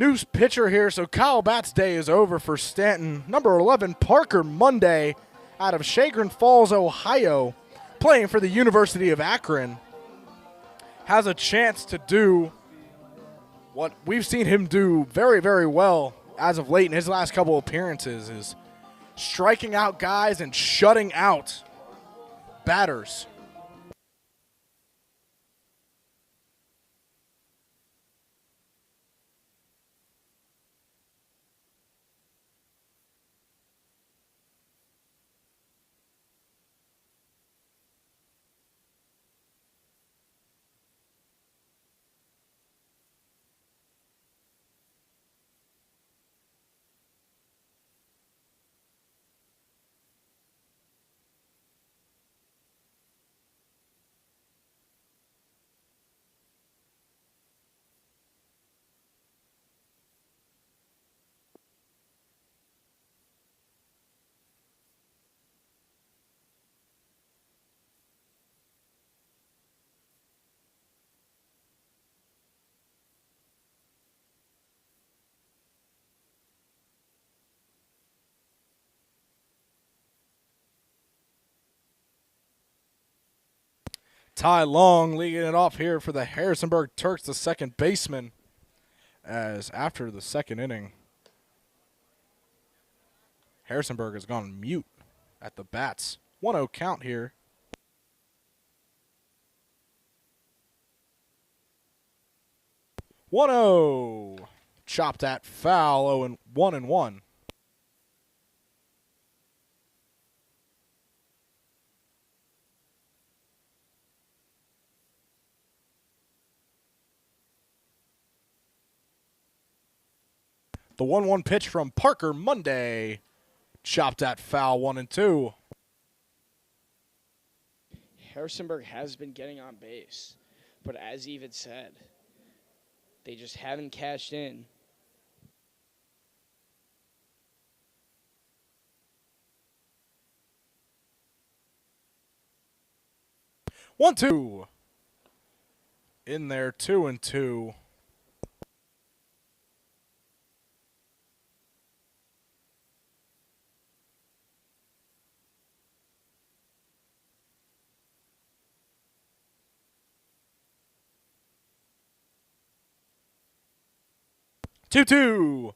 [SPEAKER 1] New pitcher here, so Kyle Bat's day is over for Staunton. Number 11, Parker Monday, out of Chagrin Falls, Ohio, playing for the University of Akron, has a chance to do what we've seen him do very, very well as of late in his last couple appearances, is striking out guys and shutting out batters. Ty Long leading it off here for the Harrisonburg Turks, the second baseman, as after the second inning, Harrisonburg has gone mute at the bats. 1-0 count here. Chopped at foul, 0-1-1. The 1-1 pitch from Parker Monday. Chopped at foul, 1-2.
[SPEAKER 2] Harrisonburg has been getting on base, but as Even said, they just haven't cashed in.
[SPEAKER 1] One, two. In there, 2-2. Two.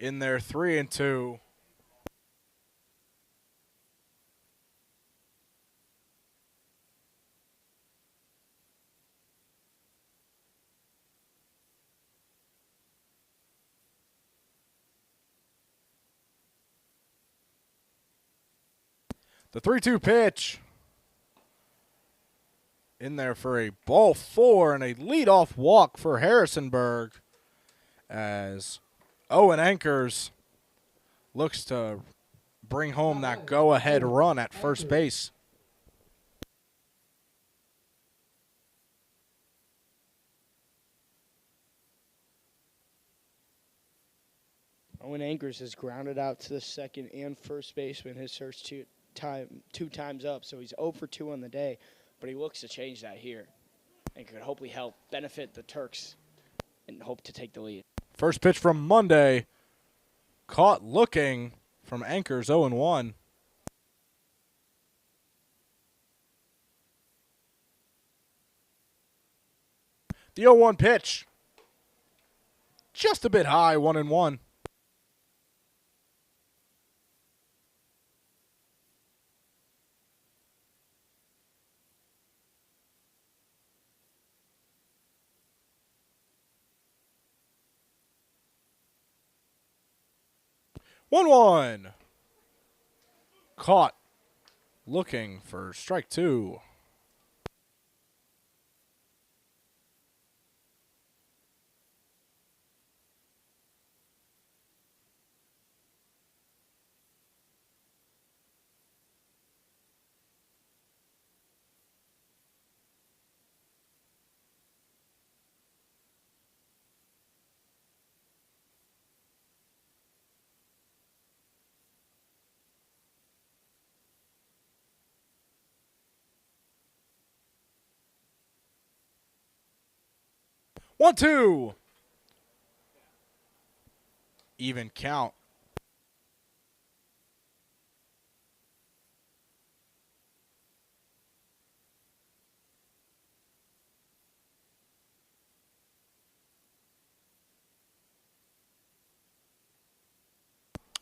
[SPEAKER 1] In there, 3-2. The 3-2 pitch. In there for a ball 4 and a leadoff walk for Harrisonburg, as Owen Ankers looks to bring home that go-ahead run at first base.
[SPEAKER 2] Owen Ankers has grounded out to the second and first baseman his first two times up, so he's 0 for 2 on the day, but he looks to change that here and could hopefully help benefit the Turks and hope to take the lead.
[SPEAKER 1] First pitch from Monday, caught looking from Ankers, 0-1. The 0-1 pitch, just a bit high, 1-1. One. Caught looking for strike 2. One, two. even count.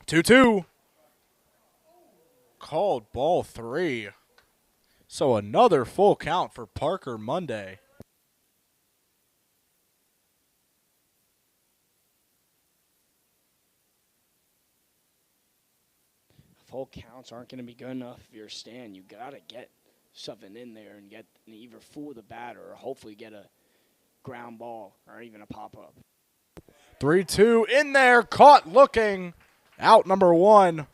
[SPEAKER 1] Two. Called ball 3. So another full count for Parker Monday.
[SPEAKER 2] Full counts aren't going to be good enough if you're a stand. You got to get something in there and get either fool the batter or hopefully get a ground ball or even a pop-up.
[SPEAKER 1] 3-2 in there, caught looking. Out number 1.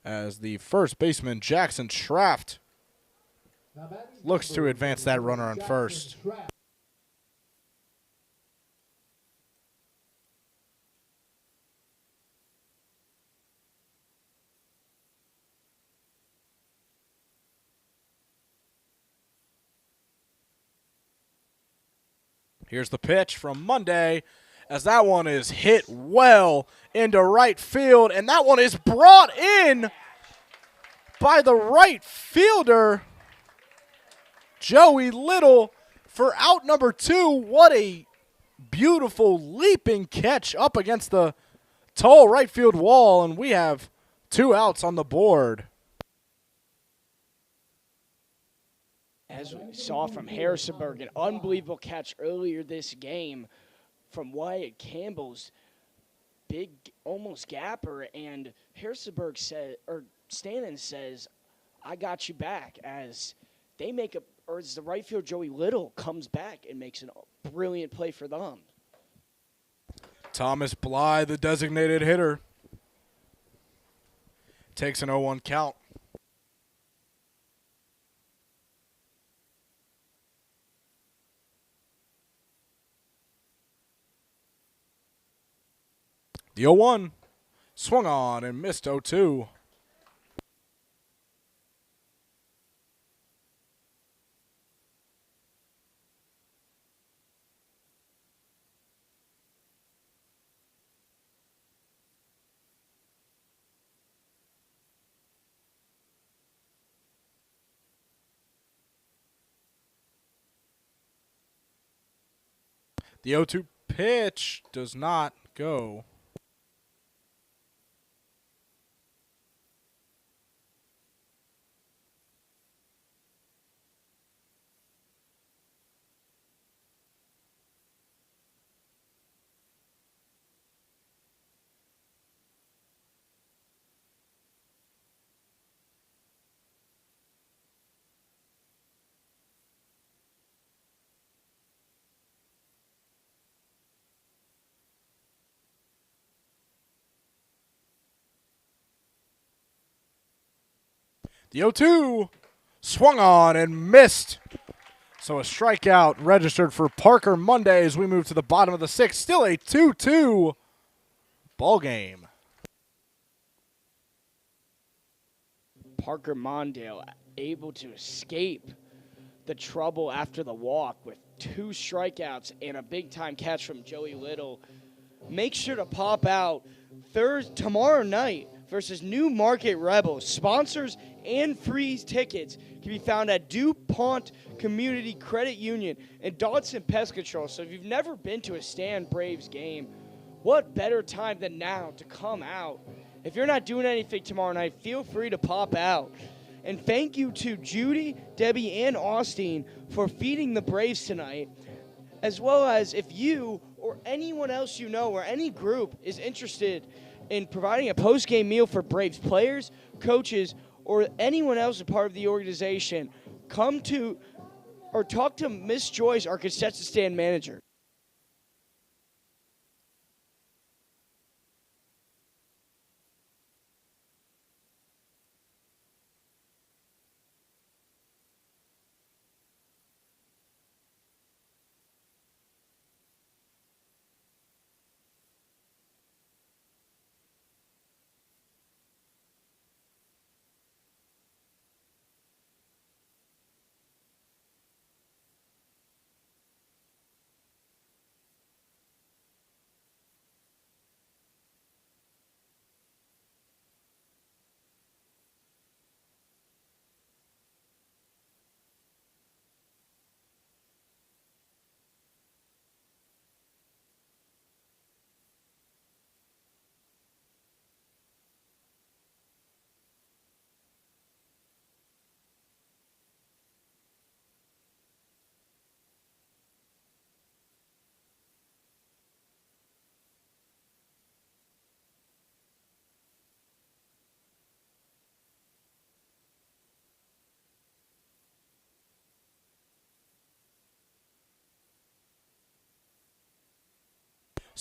[SPEAKER 1] As the first baseman, Jackson Schraft, looks to advance that runner on first. Here's the pitch from Monday, as that one is hit well into right field, and that one is brought in by the right fielder, Joey Little, for out number 2. What a beautiful leaping catch up against the tall right field wall, and we have 2 outs on the board.
[SPEAKER 2] As we saw from Harrisonburg, an unbelievable catch earlier this game from Wyatt Campbell's big almost gapper, and Harrisonburg said, or Staunton says, I got you back, as they make or as the right field Joey Little comes back and makes a brilliant play for them.
[SPEAKER 1] Thomas Bly, the designated hitter, takes an 0-1 count. The 0-1 swung on and missed 0-2. The 0-2 pitch does not go. The 0-2 swung on and missed. So a strikeout registered for Parker Monday as we move to the bottom of the 6th. Still a 2-2 ball game.
[SPEAKER 2] Parker Mondale able to escape the trouble after the walk with 2 strikeouts and a big-time catch from Joey Little. Make sure to pop out tomorrow night versus New Market Rebels. Sponsors and free tickets can be found at DuPont Community Credit Union and Dodson Pest Control. So if you've never been to a Stan Braves game, what better time than now to come out? If you're not doing anything tomorrow night, feel free to pop out. And thank you to Judy, Debbie, and Austin for feeding the Braves tonight, as well as if you or anyone else you know or any group is interested in providing a post-game meal for Braves players, coaches, or anyone else a part of the organization, come to or talk to Miss Joyce, our concession stand manager.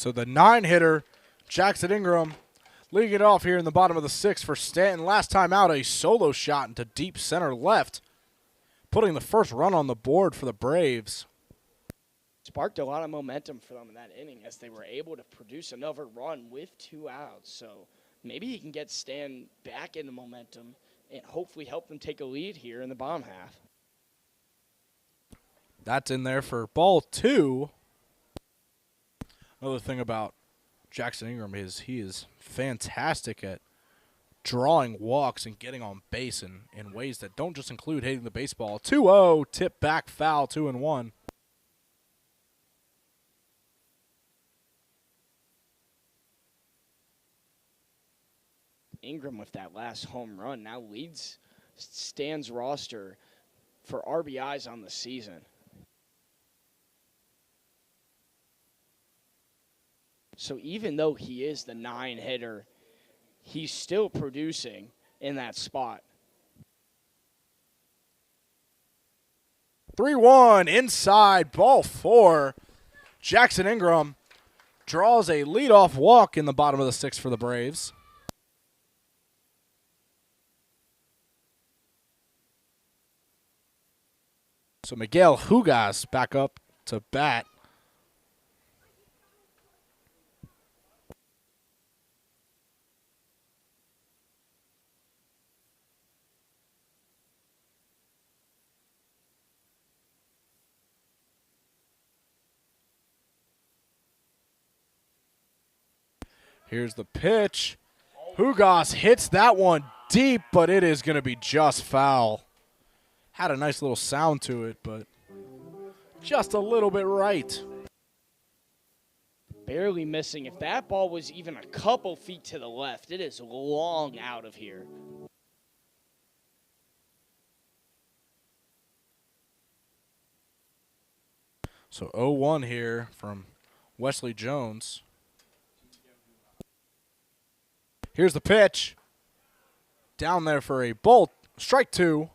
[SPEAKER 1] So the 9-hitter, Jackson Ingram, leading it off here in the bottom of the 6th for Staunton. Last time out, a solo shot into deep center left, putting the first run on the board for the Braves.
[SPEAKER 2] Sparked a lot of momentum for them in that inning as they were able to produce another run with 2 outs. So maybe he can get Stan back into momentum and hopefully help them take a lead here in the bottom half.
[SPEAKER 1] That's in there for ball 2. Another thing about Jackson Ingram is he is fantastic at drawing walks and getting on base in ways that don't just include hitting the baseball. 2-0, tip back foul, 2-1.
[SPEAKER 2] Ingram with that last home run now leads Stan's roster for RBIs on the season. So even though he is the 9-hitter, he's still producing in that spot.
[SPEAKER 1] 3-1 inside, ball 4. Jackson Ingram draws a leadoff walk in the bottom of the 6th for the Braves. So Miguel Hugas back up to bat. Here's the pitch. Hugas hits that one deep, but it is going to be just foul. Had a nice little sound to it, but just a little bit right.
[SPEAKER 2] Barely missing. If that ball was even a couple feet to the left, it is long out of here.
[SPEAKER 1] So 0-1 here from Wesley Jones. Here's the pitch. Down there for a bolt. Strike 2.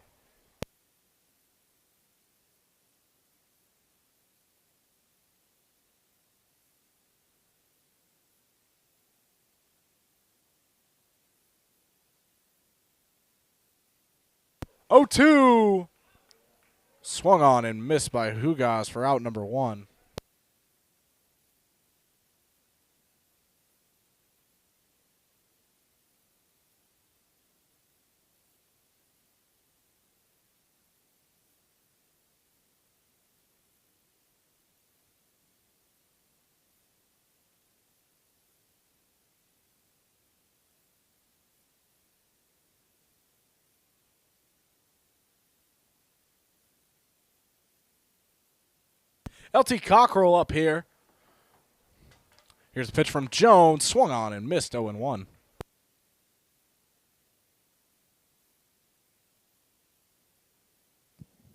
[SPEAKER 1] Oh, 2. Swung on and missed by Hugas for out number 1. LT Cockrell up here. Here's a pitch from Jones. Swung on and missed 0-1.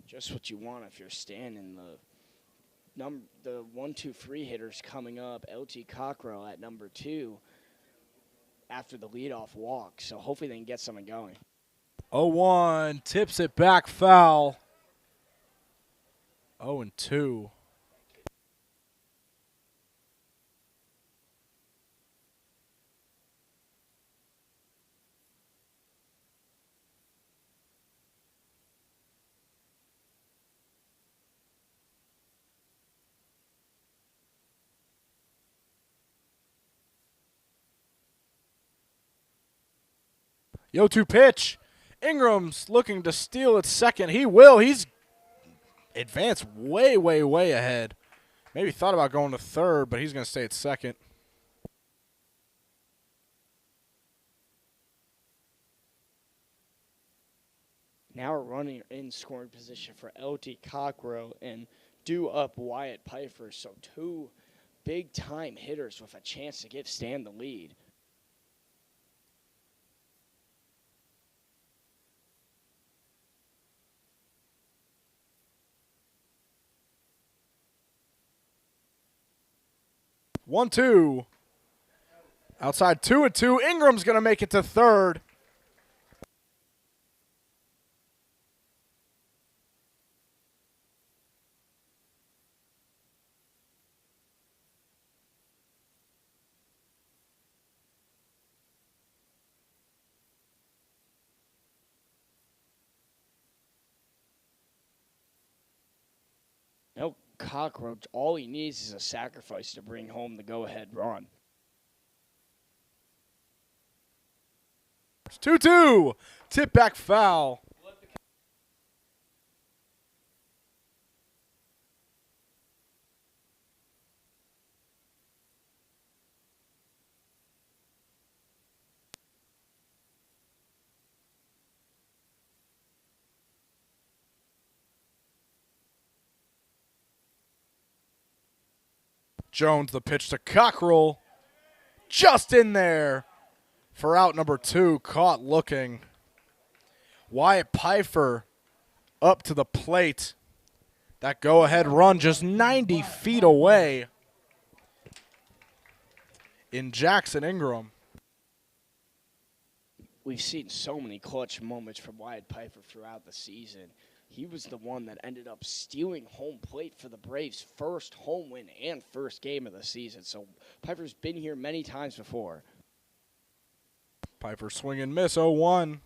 [SPEAKER 2] Just what you want if you're standing. The 1-2-3 hitters coming up. LT Cockrell at number 2 after the leadoff walk. So hopefully they can get something going.
[SPEAKER 1] 0-1. Tips it back foul. 0-2. The 0-2 pitch. Ingram's looking to steal at second. He will. He's advanced way, way, way ahead. Maybe thought about going to third, but he's going to stay at second.
[SPEAKER 2] Now we're running in scoring position for LT Cockrell and due up Wyatt Pfeiffer. So 2 big-time hitters with a chance to give Stan the lead.
[SPEAKER 1] 1-2. Outside 2-2. Ingram's going to make it to third.
[SPEAKER 2] No, Cockroach, all he needs is a sacrifice to bring home the go-ahead run.
[SPEAKER 1] 2-2. Tip back foul. Jones, the pitch to Cockrell. Just in there for out number 2. Caught looking. Wyatt Pfeiffer up to the plate. That go-ahead run just 90 feet away in Jackson Ingram.
[SPEAKER 2] We've seen so many clutch moments from Wyatt Pfeiffer throughout the season. He was the one that ended up stealing home plate for the Braves' first home win and first game of the season. So Pfeiffer's been here many times before.
[SPEAKER 1] Pfeiffer swing and miss, 0-1.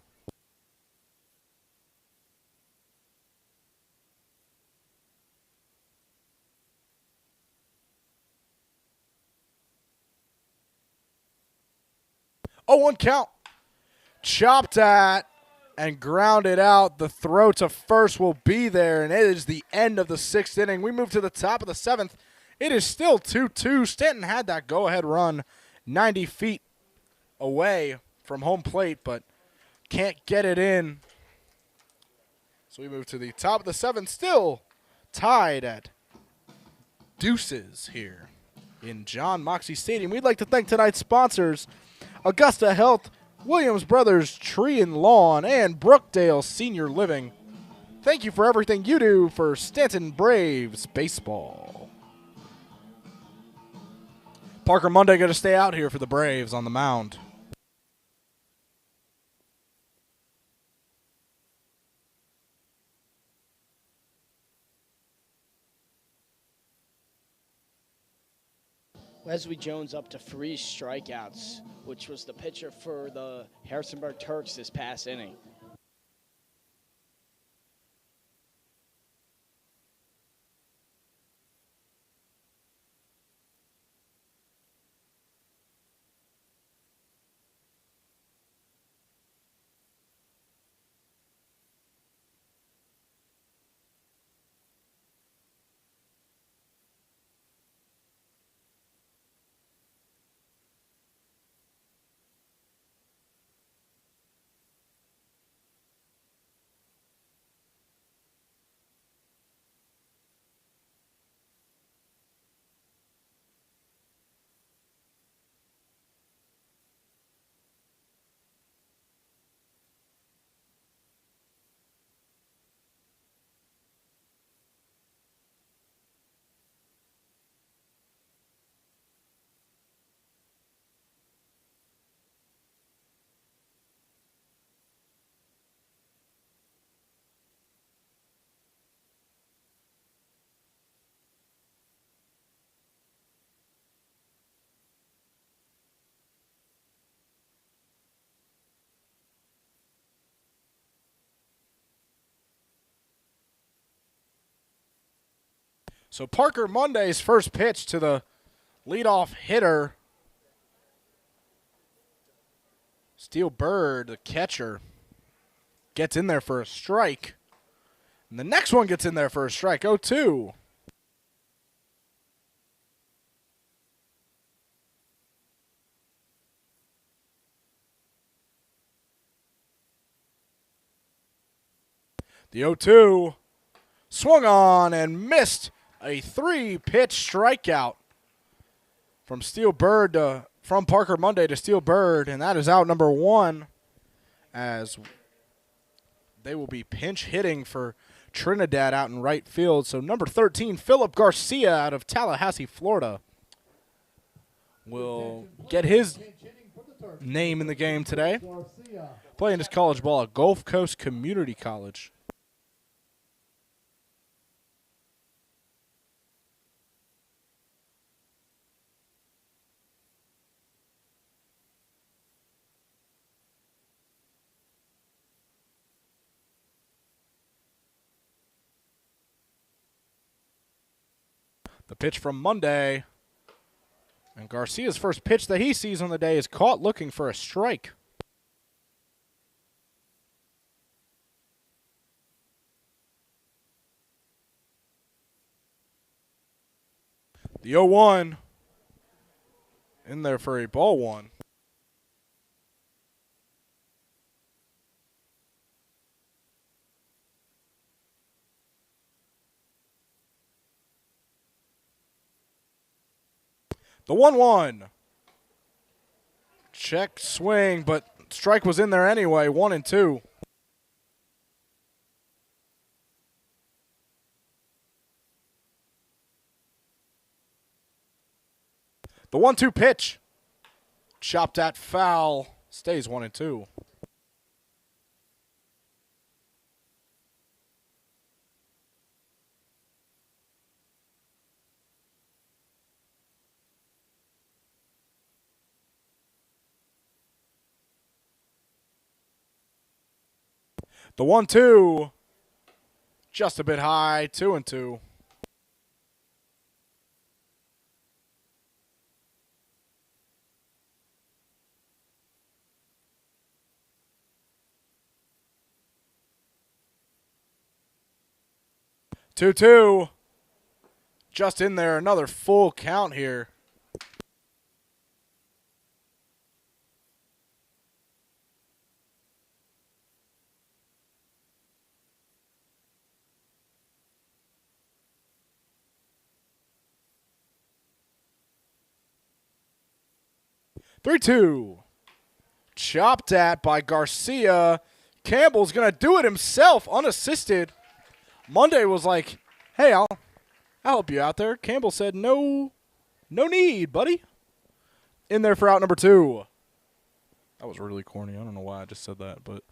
[SPEAKER 1] Oh, 1 count. Chopped at and grounded out. The throw to first will be there, and it is the end of the 6th inning. We move to the top of the 7th. It is still 2-2. Stanton had that go-ahead run 90 feet away from home plate, but can't get it in. So we move to the top of the 7th, still tied at deuces here in John Moxley Stadium. We'd like to thank tonight's sponsors, Augusta Health, Williams Brothers Tree and Lawn, and Brookdale Senior Living. Thank you for everything you do for Staunton Braves baseball. Parker Monday going to stay out here for the Braves on the mound.
[SPEAKER 2] Leslie Jones up to 3 strikeouts, which was the pitcher for the Harrisonburg Turks this past inning.
[SPEAKER 1] So Parker Monday's first pitch to the leadoff hitter, Steel Bird, the catcher, gets in there for a strike. And the next one gets in there for a strike, 0-2. The 0-2 swung on and missed. A 3-pitch strikeout from from Parker Monday to Steel Bird, and that is out number 1, as they will be pinch hitting for Trinidad out in right field. So number 13, Philip Garcia out of Tallahassee, Florida, will get his name in the game today, playing his college ball at Gulf Coast Community College. The pitch from Monday. And Garcia's first pitch that he sees on the day is caught looking for a strike. The 0-1 in there for a ball one. The 1-1. Check swing, but strike was in there anyway. 1-2. The 1-2 pitch. Chopped at foul. Stays 1-2. The 1-2. Just a bit high. 2-2. Two. Just in there. Another full count here. Three-two. Chopped at by Garcia. Campbell's going to do it himself, unassisted. Monday was like, hey, I'll help you out there. Campbell said, no need, buddy. In there for out number 2. That was really corny. I don't know why I just said that, but.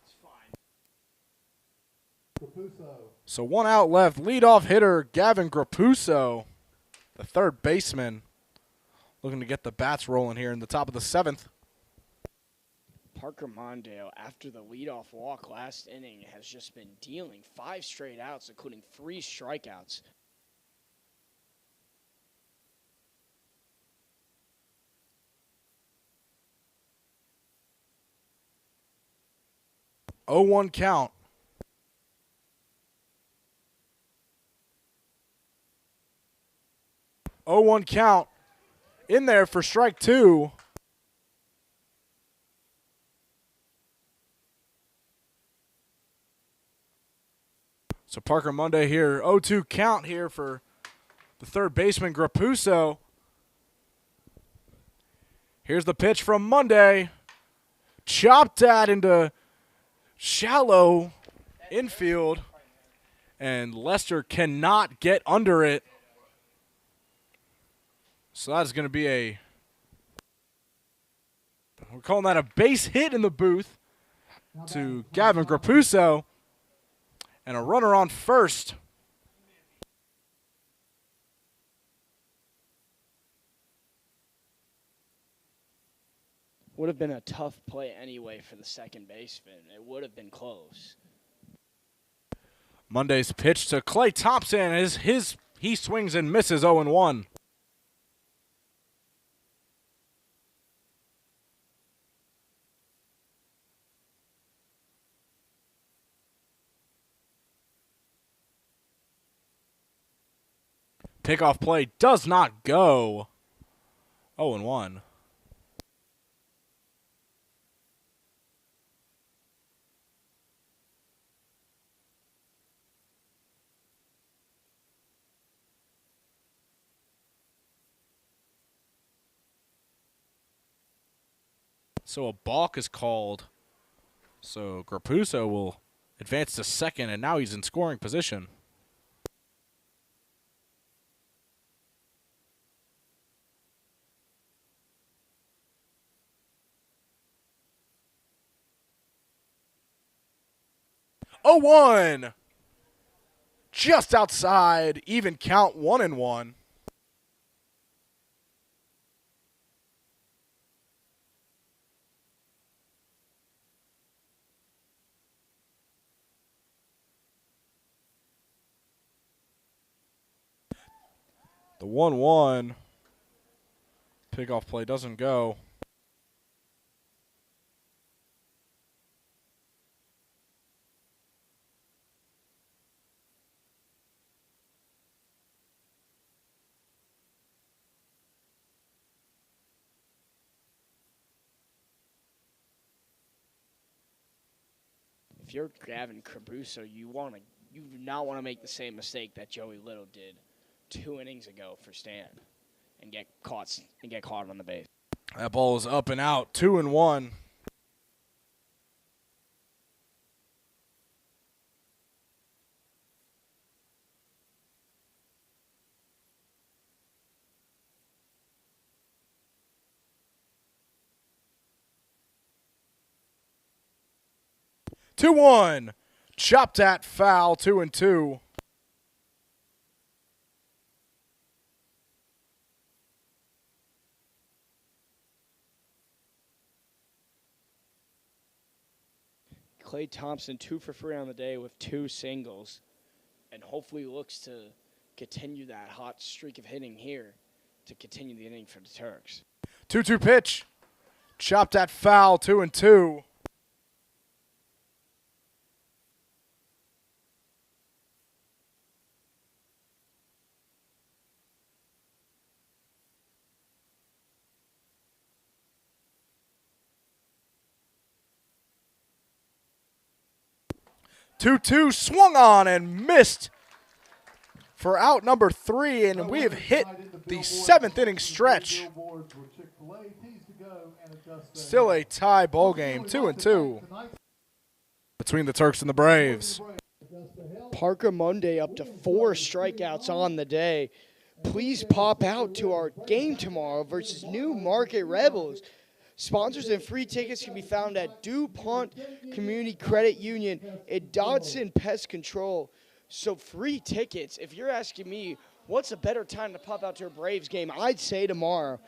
[SPEAKER 1] So 1 out left. Leadoff hitter Gavin Grapuso, the third baseman, looking to get the bats rolling here in the top of the 7th.
[SPEAKER 2] Parker Mondale, after the leadoff walk last inning, has just been dealing 5 straight outs, including 3 strikeouts.
[SPEAKER 1] Oh, 1 count. Oh, 1 count. In there for strike 2. So Parker Monday here, 0-2 count here for the third baseman, Grapuso. Here's the pitch from Monday. Chopped at into shallow infield. And Lester cannot get under it. So that's going to be we're calling that a base hit in the booth to Gavin Grapuso. And a runner on first.
[SPEAKER 2] Would have been a tough play anyway for the second baseman. It would have been close.
[SPEAKER 1] Monday's pitch to Clay Thompson is he swings and misses 0-1. Pickoff play does not go. 0-1. So a balk is called. So Grapuso will advance to second, and now he's in scoring position. Oh, 1. Just outside. Even count 1-1. The The 1-1 pickoff play doesn't go.
[SPEAKER 2] If you're Gavin Caruso, you do not want to make the same mistake that Joey Little did 2 innings ago for Stan and get caught on the base.
[SPEAKER 1] That ball is up and out, 2-1. Two one, chopped at foul, 2-2.
[SPEAKER 2] Klay Thompson 2 for 3 on the day with 2 singles, and hopefully looks to continue that hot streak of hitting here to continue the inning for the Turks.
[SPEAKER 1] 2-2 pitch, chopped at foul, 2-2. Two swung on and missed for out number 3, and we have hit the 7th inning stretch. Still a tie ball game, 2-2 between the Turks and the Braves.
[SPEAKER 2] Parker Monday up to 4 strikeouts on the day. Please pop out to our game tomorrow versus New Market Rebels. Sponsors and free tickets can be found at DuPont Community Credit Union and Dodson Pest Control. So free tickets. If you're asking me what's a better time to pop out to a Braves game, I'd say tomorrow.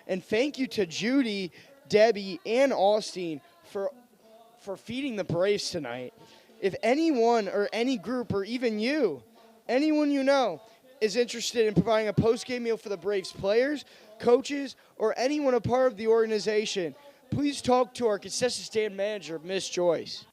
[SPEAKER 2] And thank you to Judy, Debbie, and Austin for feeding the Braves tonight. If anyone or any group or even you, anyone you know, is interested in providing a post-game meal for the Braves players, coaches, or anyone a part of the organization, please talk to our concession stand manager, Miss Joyce.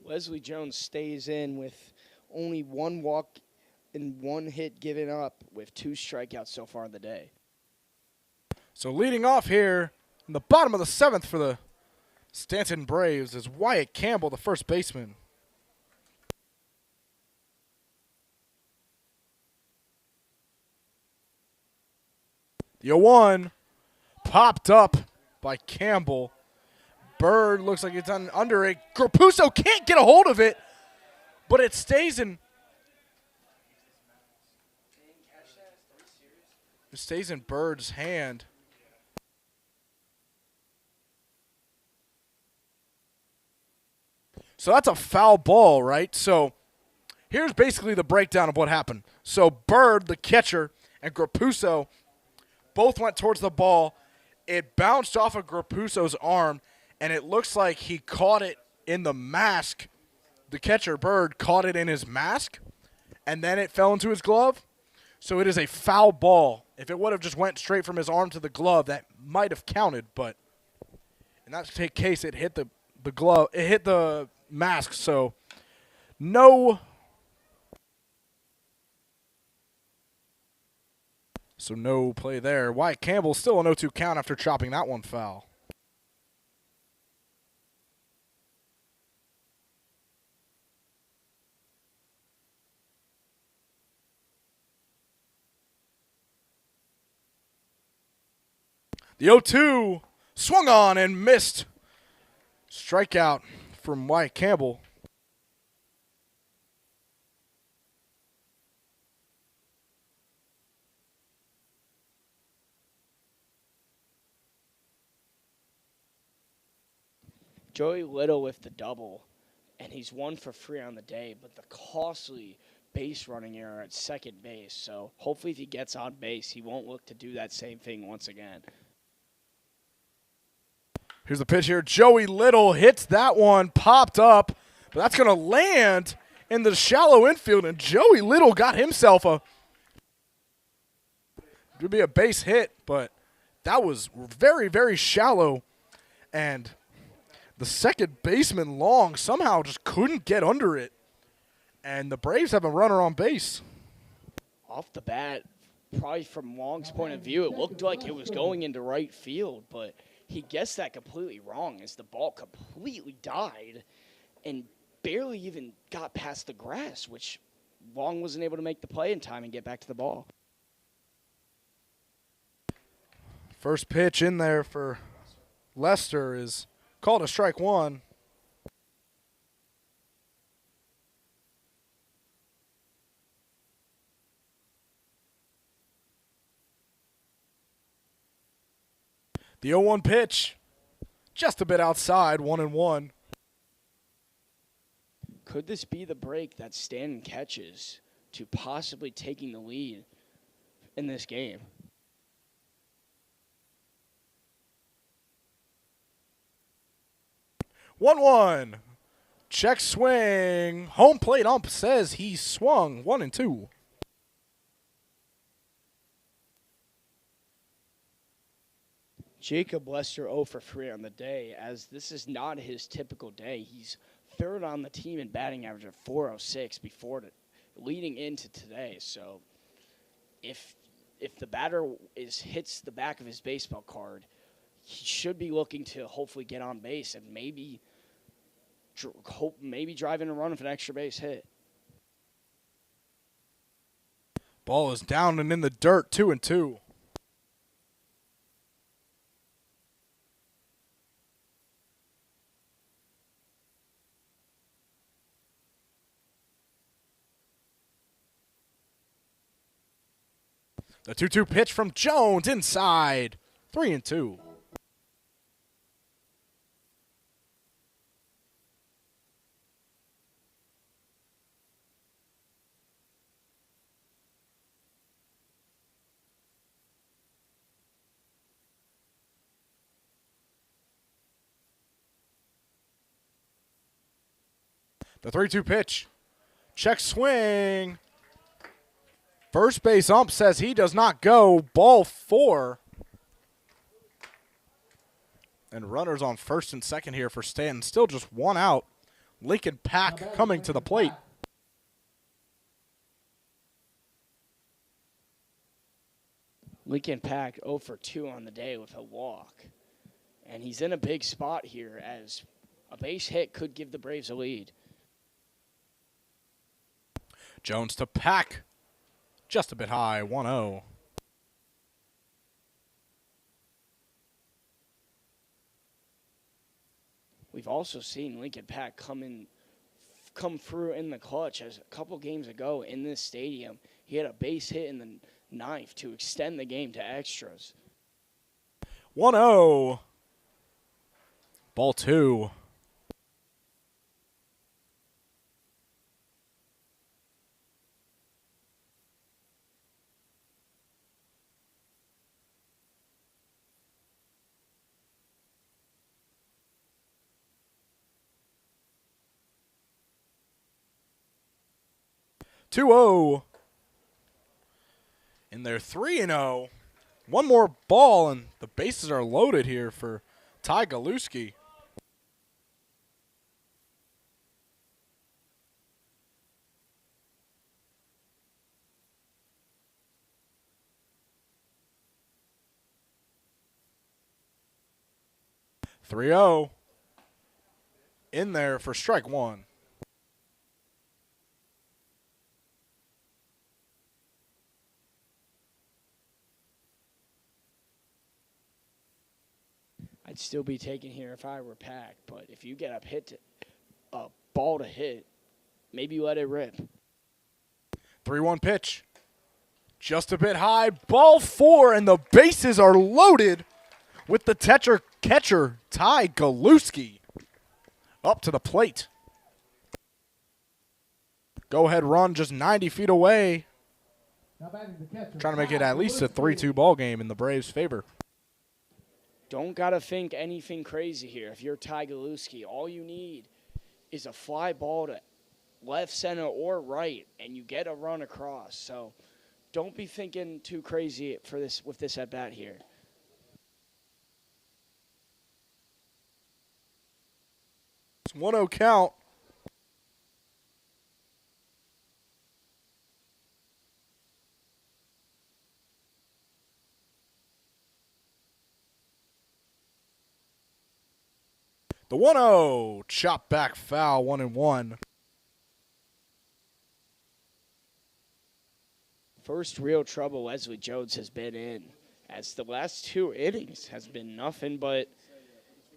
[SPEAKER 2] Leslie Jones stays in with only 1 walk and 1 hit given up with 2 strikeouts so far in the day.
[SPEAKER 1] So leading off here in the bottom of the 7th for the Staunton Braves is Wyatt Campbell, the first baseman. The 0-1 popped up by Campbell. Bird looks like it's under it. Grapuso can't get a hold of it, but it stays in. It stays in Bird's hand. So that's a foul ball, right? So here's basically the breakdown of what happened. So Bird, the catcher, and Grapuso both went towards the ball. It bounced off of Grapuso's arm, and it looks like he caught it in the mask. The catcher, Bird, caught it in his mask, and then it fell into his glove. So it is a foul ball. If it would have just went straight from his arm to the glove, that might have counted. But in that case, it hit the glove. It hit the mask. So No. So no play there. Wyatt Campbell still a 0-2 count after chopping that one foul. The 0-2 swung on and missed. Strikeout from Wyatt Campbell.
[SPEAKER 2] Joey Little with the double, and he's 1 for 3 on the day, but the costly base running error at second base. So hopefully if he gets on base, he won't look to do that same thing once again.
[SPEAKER 1] Here's the pitch here. Joey Little hits that one, popped up, but that's going to land in the shallow infield, and Joey Little got himself it would be a base hit, but that was very, very shallow, and the second baseman, Long, somehow just couldn't get under it, and the Braves have a runner on base.
[SPEAKER 2] Off the bat, probably from Long's point of view, it looked like it was going into right field, but he guessed that completely wrong as the ball completely died and barely even got past the grass, which Long wasn't able to make the play in time and get back to the ball.
[SPEAKER 1] First pitch in there for Lester is called a strike one. The 0-1 pitch, just a bit outside, 1-1.
[SPEAKER 2] Could this be the break that Staunton catches to possibly taking the lead in this game?
[SPEAKER 1] One. Check swing. Home plate ump says he swung 1-2.
[SPEAKER 2] Jacob Lester 0 for 3 on the day, as this is not his typical day. He's third on the team in batting average of .406 before leading into today. So if the batter hits the back of his baseball card, he should be looking to hopefully get on base and maybe drive in a run with an extra base hit.
[SPEAKER 1] Ball is down and in the dirt, 2-2. The 2-2 pitch from Jones inside, 3-2. The 3-2 pitch. Check swing. First base ump says he does not go. Ball 4. And runners on first and second here for Staunton. Still just 1 out. Lincoln Pack coming to the plate.
[SPEAKER 2] Lincoln Pack 0 for 2 on the day with a walk. And he's in a big spot here as a base hit could give the Braves a lead.
[SPEAKER 1] Jones to Pack. Just a bit high, 1-0.
[SPEAKER 2] We've also seen Lincoln Pack come through in the clutch, as a couple games ago in this stadium, he had a base hit in the ninth to extend the game to extras.
[SPEAKER 1] 1-0. Ball 2. In their 3-0. One more ball, and the bases are loaded here for Ty Galuski. 3-0. In there for strike one.
[SPEAKER 2] I'd still be taking here if I were packed, but if you get a ball to hit, maybe let it rip.
[SPEAKER 1] 3-1 pitch. Just a bit high. Ball four, and the bases are loaded with the catcher, Ty Galuski, up to the plate. Go-ahead run just 90 feet away. Trying to make it at least a 3-2 ball game in the Braves' favor.
[SPEAKER 2] Don't got to think anything crazy here. If you're Ty Galuski, all you need is a fly ball to left, center, or right, and you get a run across. So don't be thinking too crazy with this at-bat here.
[SPEAKER 1] It's 1-0 count. The 1-0, chop back foul, 1-1.
[SPEAKER 2] First real trouble Wesley Jones has been in, as the last two innings has been nothing but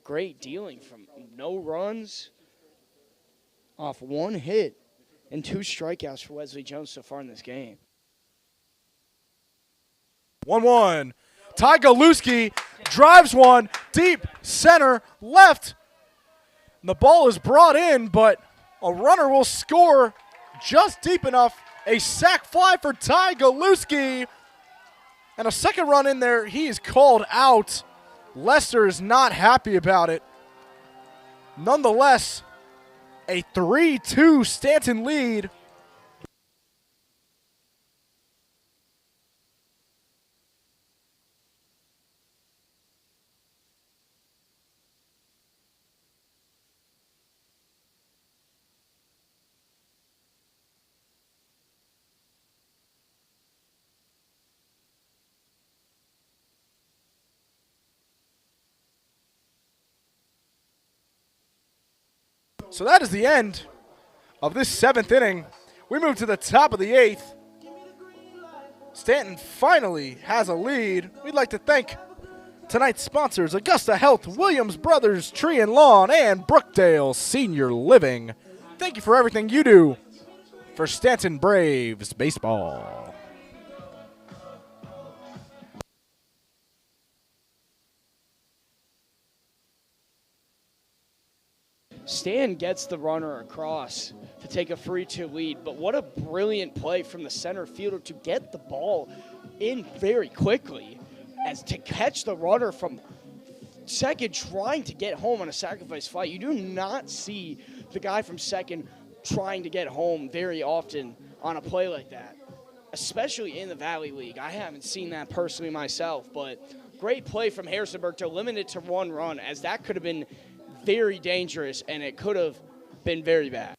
[SPEAKER 2] great dealing from no runs off one hit and two strikeouts for Wesley Jones so far in this game.
[SPEAKER 1] 1-1. Ty Galuski drives one deep center left. The ball is brought in, but a runner will score just deep enough. A sac fly for Ty Galuski. And a second run in there. He is called out. Lester is not happy about it. Nonetheless, a 3-2 Staunton lead. So that is the end of this seventh inning. We move to the top of the eighth. Staunton finally has a lead. We'd like to thank tonight's sponsors, Augusta Health, Williams Brothers Tree and Lawn, and Brookdale Senior Living. Thank you for everything you do for Staunton Braves baseball.
[SPEAKER 2] Stan gets the runner across to take a 3-2 lead, but what a brilliant play from the center fielder to get the ball in very quickly, as to catch the runner from second trying to get home on a sacrifice fly. You do not see the guy from second trying to get home very often on a play like that, especially in the Valley League. I haven't seen that personally myself, but great play from Harrisonburg to limit it to one run, as that could have been very dangerous, and it could have been very bad.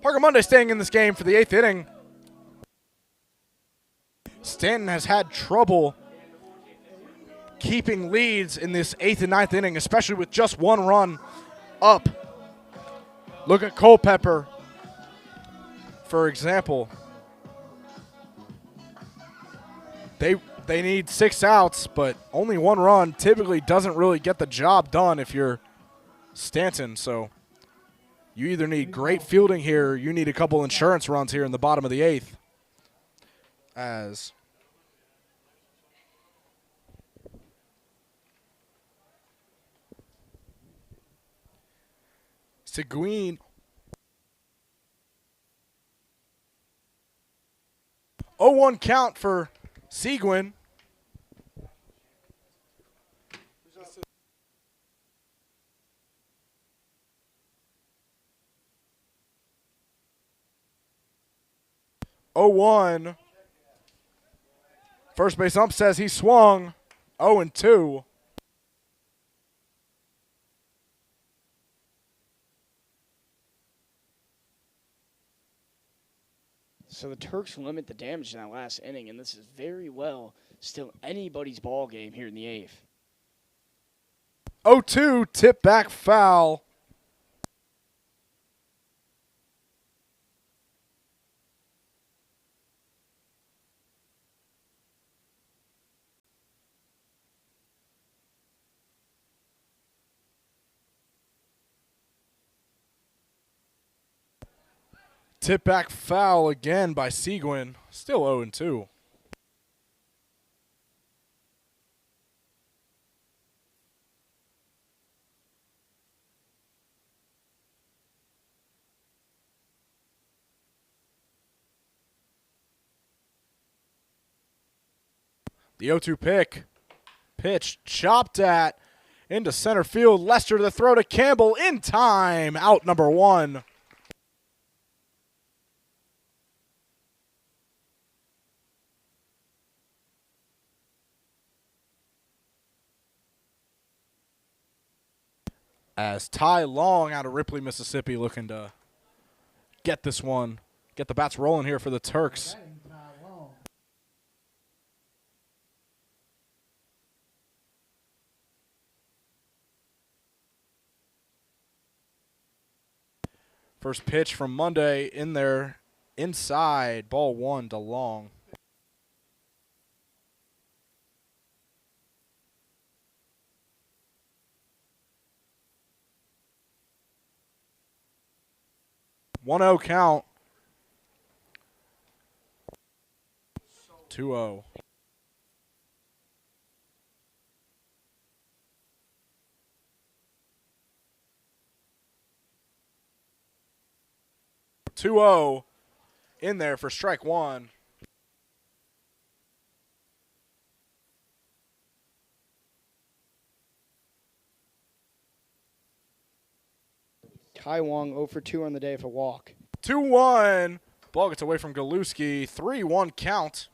[SPEAKER 1] Parker Monday staying in this game for the eighth inning. Staunton has had trouble keeping leads in this eighth and ninth inning, especially with just one run up. Look at Culpepper, for example. They need 6 outs, but only one run typically doesn't really get the job done if you're Staunton. So you either need great fielding here, or you need a couple insurance runs here in the bottom of the eighth. As Seguin. 0-1 count for Seguin. First base ump says he swung. 0-2.
[SPEAKER 2] So the Turks limit the damage in that last inning, and this is very well still anybody's ball game here in the 8th.
[SPEAKER 1] 0-2, tip back foul. Tip back foul again by Seguin. Still 0-2. The 0-2 pitch chopped at into center field. Lester to throw to Campbell in time. Out number 1. As Ty Long out of Ripley, Mississippi, looking to get this one, get the bats rolling here for the Turks. First pitch from Monday in there, inside, ball 1 to Long. One 0 count. 2-0. In there for strike 1.
[SPEAKER 2] Ty Long 0 for 2 on the day for walk.
[SPEAKER 1] 2-1. Ball gets away from Galuski. 3-1 count.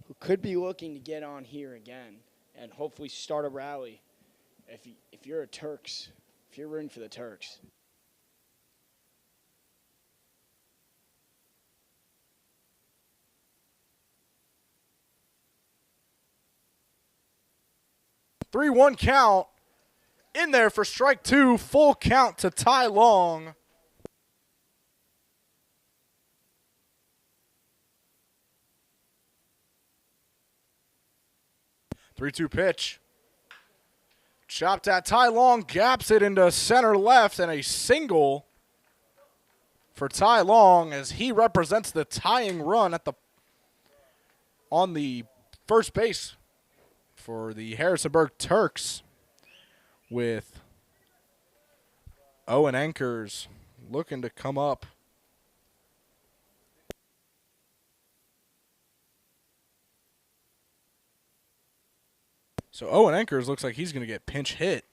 [SPEAKER 2] Who could be looking to get on here again and hopefully start a rally if you're a Turks, if you're rooting for the Turks.
[SPEAKER 1] Three-one count. In there for strike 2, full count to Ty Long. Three-two pitch. Chopped at Ty Long, gaps it into center left, and a single for Ty Long as he represents the tying run on the first base for the Harrisonburg Turks. With Owen Anchors looking to come up. So Owen Anchors looks like he's going to get pinch hit.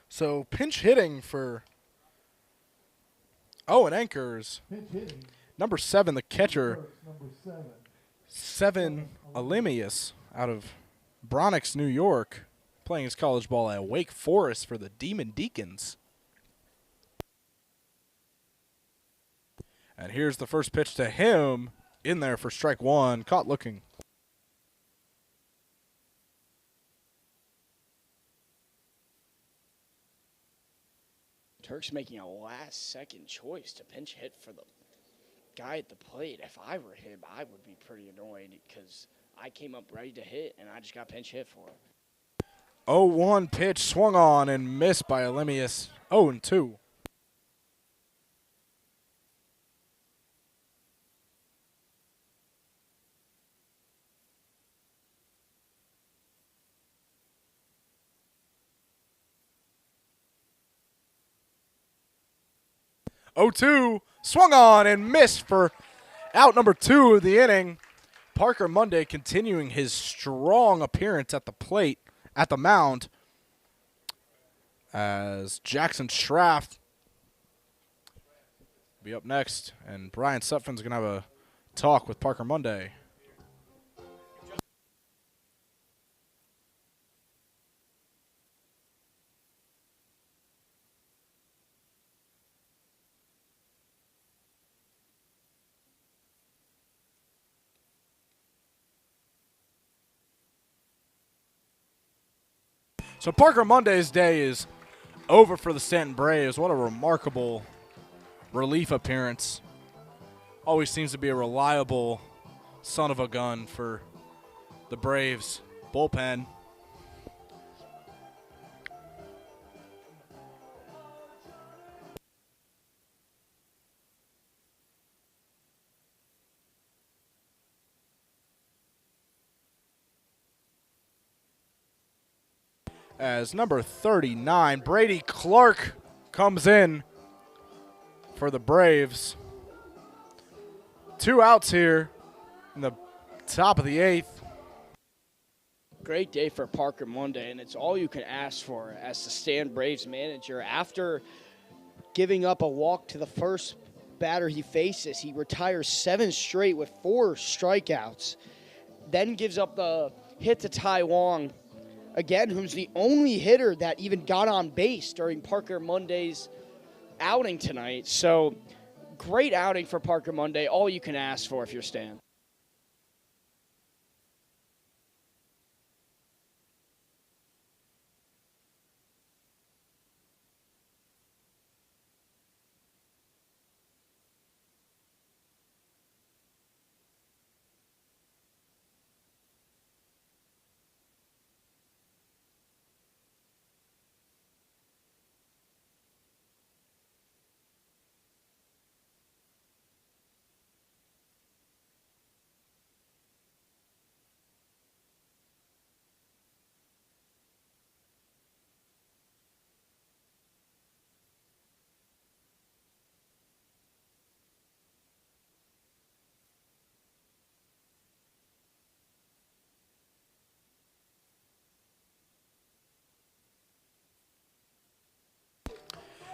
[SPEAKER 1] So pinch hitting for Owen Anchors. Number 7, the catcher.
[SPEAKER 3] Number
[SPEAKER 1] 7 Alimius out of Bronx, New York, playing his college ball at Wake Forest for the Demon Deacons. And here's the first pitch to him in there for strike 1, caught looking.
[SPEAKER 2] Turks making a last-second choice to pinch hit for the guy at the plate. If I were him, I would be pretty annoyed because I came up ready to hit, and I just got pinch hit for it.
[SPEAKER 1] 0-1 pitch swung on and missed by Elemius. 0-2. Swung on and missed for out number 2 of the inning. Parker Monday continuing his strong appearance at the plate, at the mound, as Jackson Schraft will be up next, and Brian Sutphen's going to have a talk with Parker Monday. So Parker Monday's day is over for the Staunton Braves. What a remarkable relief appearance. Always seems to be a reliable son of a gun for the Braves bullpen. As number 39, Brady Clark, comes in for the Braves. 2 outs here in the top of the 8th.
[SPEAKER 2] Great day for Parker Monday, and it's all you can ask for as the Staunton Braves manager. After giving up a walk to the first batter he faces, he retires 7 straight with 4 strikeouts, then gives up the hit to Tai Wong, again, who's the only hitter that even got on base during Parker Monday's outing tonight. So, great outing for Parker Monday. All you can ask for if you're Stan.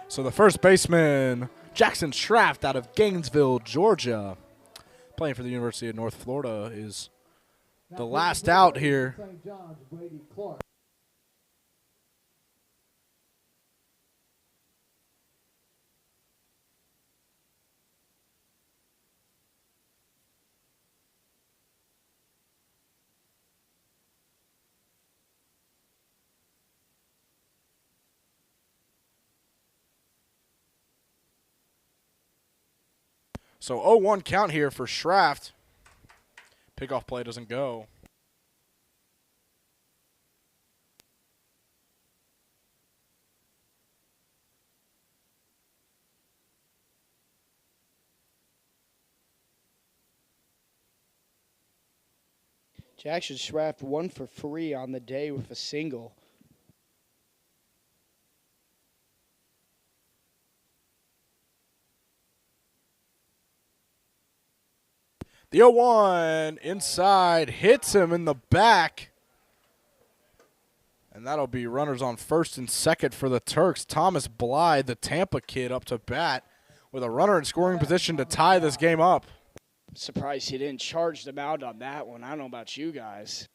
[SPEAKER 1] So the first baseman, Jackson Schraft out of Gainesville, Georgia, playing for the University of North Florida, is the last out here.
[SPEAKER 3] St. John's, Brady Clark.
[SPEAKER 1] So 0-1 count here for Schraft. Pickoff play doesn't go.
[SPEAKER 2] Jackson Schraft 1 for 3 on the day with a single.
[SPEAKER 1] The 0-1 inside hits him in the back. And that'll be runners on first and second for the Turks. Thomas Blythe, the Tampa kid, up to bat with a runner in scoring position to tie this game up.
[SPEAKER 2] Surprised he didn't charge them out on that one. I don't know about you guys.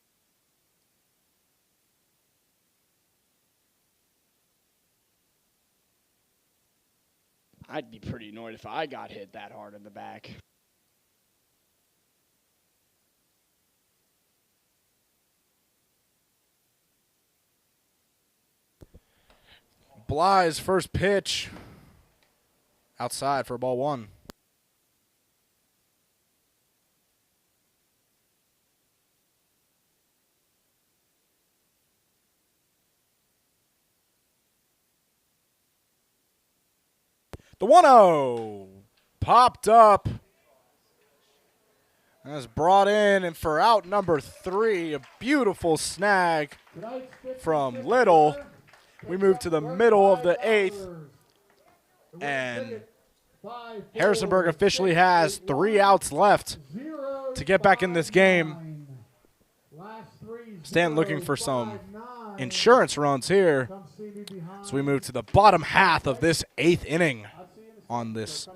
[SPEAKER 2] I'd be pretty annoyed if I got hit that hard in the back.
[SPEAKER 1] Blythe's first pitch outside for ball 1. The 1-0 popped up. That's brought in, and for out number 3, a beautiful snag from Little. We move to the middle of the 8th, and Harrisonburg officially has 3 outs left to get back in this game. Staunton looking for some insurance runs here. So we move to the bottom half of this 8th inning on this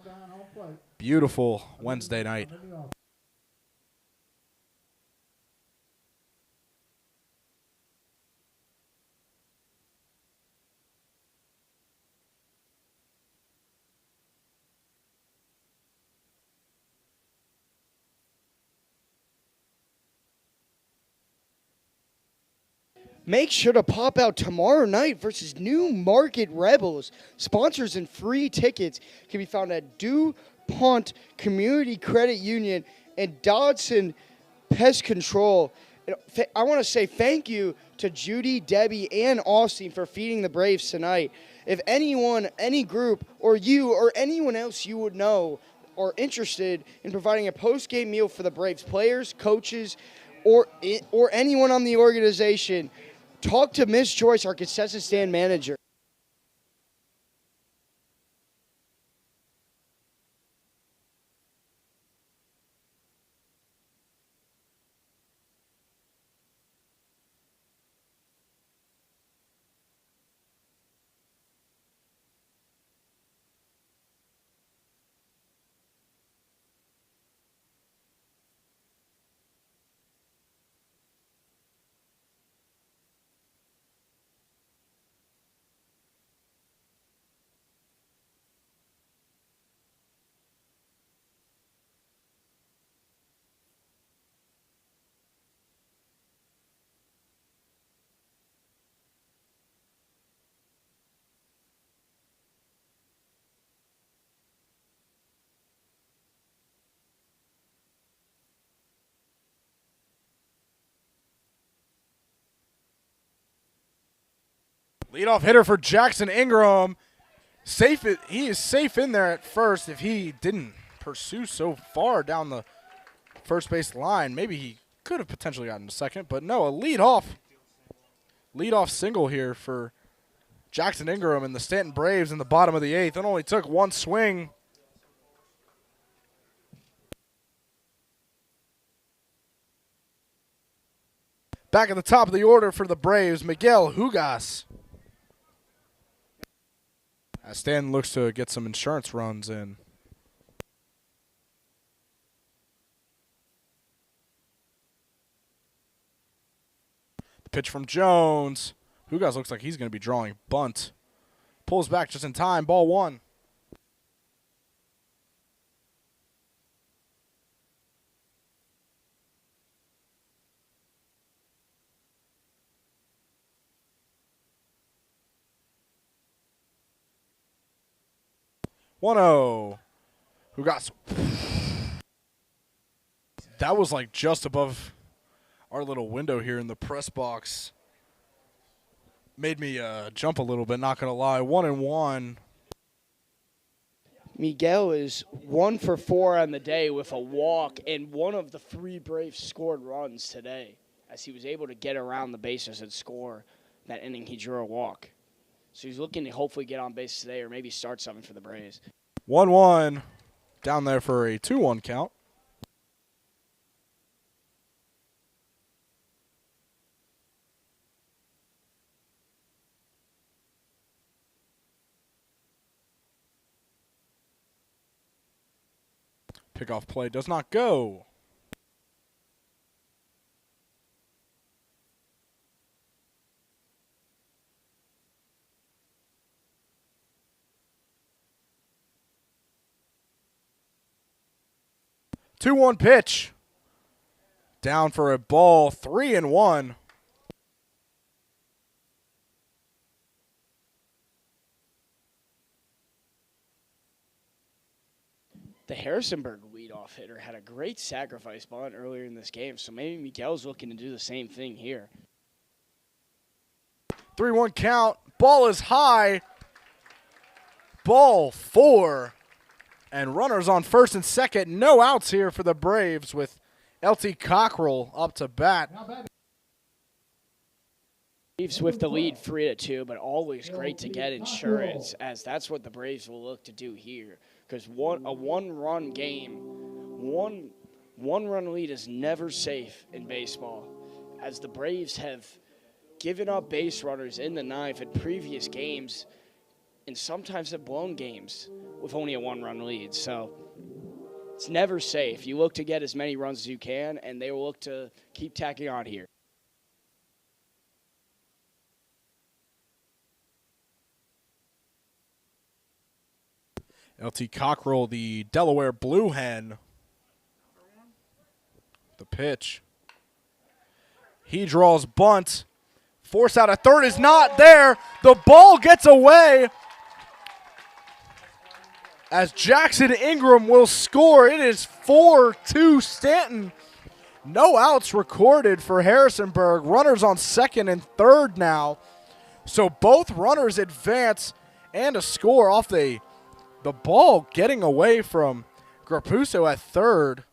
[SPEAKER 1] beautiful Wednesday night.
[SPEAKER 2] Make sure to pop out tomorrow night versus New Market Rebels. Sponsors and free tickets can be found at DuPont Community Credit Union and Dodson Pest Control. I want to say thank you to Judy, Debbie, and Austin for feeding the Braves tonight. If anyone, any group, or you, or anyone else you would know are interested in providing a post-game meal for the Braves players, coaches, or anyone on the organization, talk to Ms. Joyce, our concession stand manager.
[SPEAKER 1] Leadoff hitter for Jackson Ingram. He is safe in there at first. If he didn't pursue so far down the first base line, maybe he could have potentially gotten to second. But no, a leadoff single here for Jackson Ingram and the Staunton Braves in the bottom of the 8th. It only took one swing. Back at the top of the order for the Braves, Miguel Hugas. As Staunton looks to get some insurance runs in. The pitch from Jones. Hugas looks like he's going to be drawing bunt. Pulls back just in time. Ball 1. One-oh. Hugas. That was like just above our little window here in the press box. Made me jump a little bit, not going to lie. 1-1.
[SPEAKER 2] Miguel is 1 for 4 on the day with a walk, and one of the 3 Braves scored runs today as he was able to get around the bases and score. That inning, he drew a walk. So he's looking to hopefully get on base today or maybe start something for the Braves.
[SPEAKER 1] 1-1 down there for a 2-1 count. Pickoff play does not go. Two-one pitch. Down for a ball. 3-1.
[SPEAKER 2] The Harrisonburg leadoff hitter had a great sacrifice bunt earlier in this game, so maybe Miguel's looking to do the same thing here.
[SPEAKER 1] 3-1 count. Ball is high. ball 4. And runners on first and second. No outs here for the Braves with LT Cockrell up to bat.
[SPEAKER 2] Braves with the lead 3-2, but always great to get insurance, as that's what the Braves will look to do here. Because a one-run game, one-run lead is never safe in baseball, as the Braves have given up base runners in the ninth in previous games, and sometimes have blown games with only a one-run lead. So it's never safe. You look to get as many runs as you can, and they will look to keep tacking on here.
[SPEAKER 1] LT Cockrell, the Delaware Blue Hen. The pitch. He draws bunt. Force out at third is not there. The ball gets away as Jackson Ingram will score. It is 4-2 Staunton. No outs recorded for Harrisonburg. Runners on second and third now. So both runners advance and a score off the ball getting away from Grapuso at third.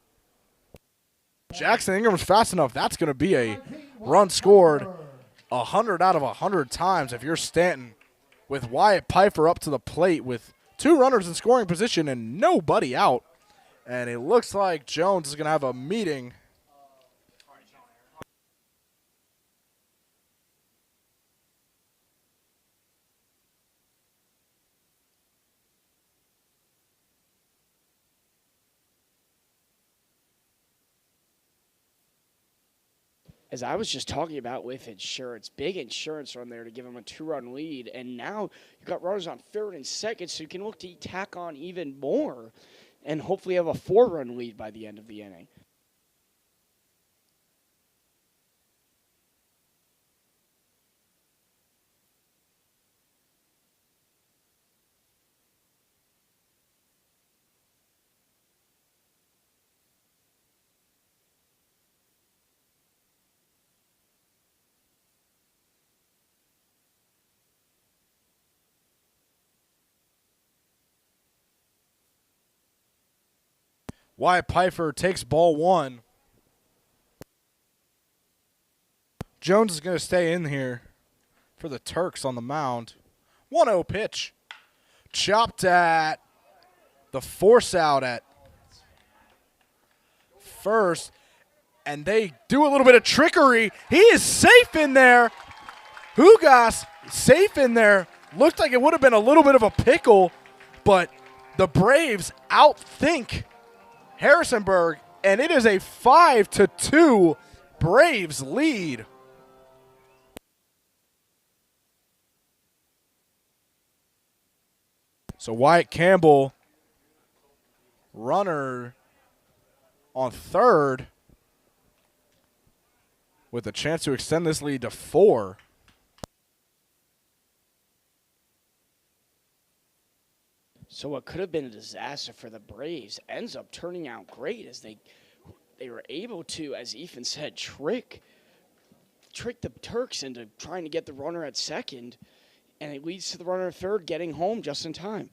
[SPEAKER 1] Jackson Ingram's fast enough. That's going to be a run scored 100 out of 100 times if you're Staunton, with Wyatt Pfeiffer up to the plate with 2 runners in scoring position and nobody out. And it looks like Jones is going to have a meeting.
[SPEAKER 2] As I was just talking about with insurance, big insurance on there to give them a 2-run lead. And now you've got runners on third and second, so you can look to tack on even more and hopefully have a 4-run lead by the end of the inning.
[SPEAKER 1] Wyatt Pfeiffer takes ball 1. Jones is going to stay in here for the Turks on the mound. 1-0 pitch. Chopped at the force out at first. And they do a little bit of trickery. He is safe in there. Hugas safe in there. Looked like it would have been a little bit of a pickle, but the Braves outthink Harrisonburg, and it is a 5-2 Braves lead. So Wyatt Campbell, runner on third, with a chance to extend this lead to 4.
[SPEAKER 2] So what could have been a disaster for the Braves ends up turning out great, as they were able to, as Ethan said, trick the Turks into trying to get the runner at second, and it leads to the runner at third getting home just in time.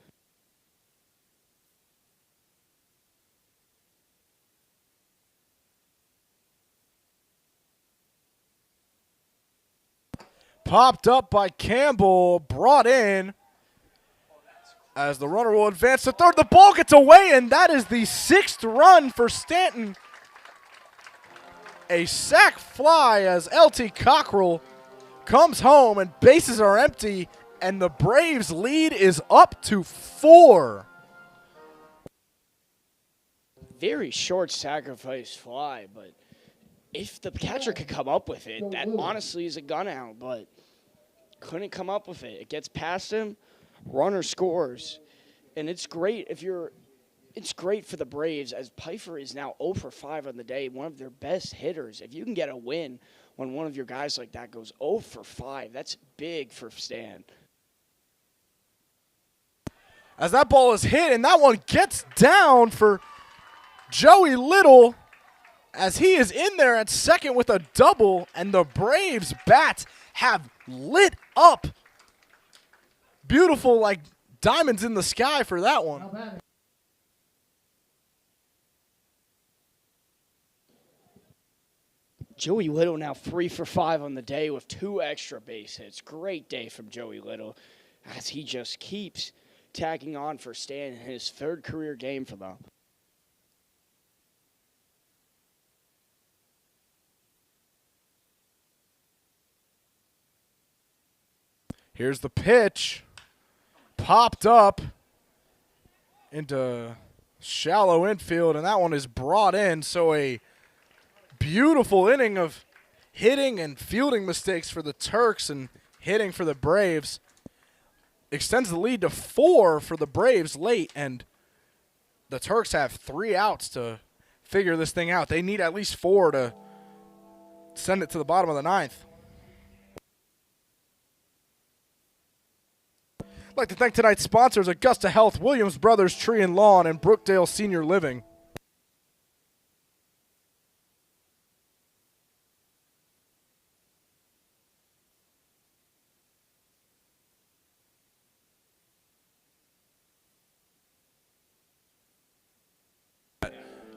[SPEAKER 1] Popped up by Campbell, brought in as the runner will advance to third. The ball gets away, and that is the 6th run for Staunton. A sac fly as LT Cockrell comes home and bases are empty, and the Braves lead is up to 4.
[SPEAKER 2] Very short sacrifice fly, but if the catcher could come up with it, that honestly is a gun out, but couldn't come up with it. It gets past him, runner scores, and it's great it's great for the Braves, as Pfeiffer is now 0 for 5 on the day, one of their best hitters. If you can get a win when one of your guys like that goes 0 for 5, that's big for Stan.
[SPEAKER 1] As that ball is hit, and that one gets down for Joey Little, as he is in there at second with a double, and the Braves bats have lit up. Beautiful, like diamonds in the sky for that one.
[SPEAKER 3] Now batting.
[SPEAKER 2] Joey Little now 3 for 5 on the day with 2 extra base hits. Great day from Joey Little as he just keeps tagging on for Stan in his 3rd career game for them.
[SPEAKER 1] Here's the pitch. Popped up into shallow infield, and that one is brought in. So a beautiful inning of hitting and fielding mistakes for the Turks and hitting for the Braves. Extends the lead to 4 for the Braves late, and the Turks have 3 outs to figure this thing out. They need at least 4 to send it to the bottom of the 9th. I'd like to thank tonight's sponsors, Augusta Health, Williams Brothers Tree and Lawn, and Brookdale Senior Living.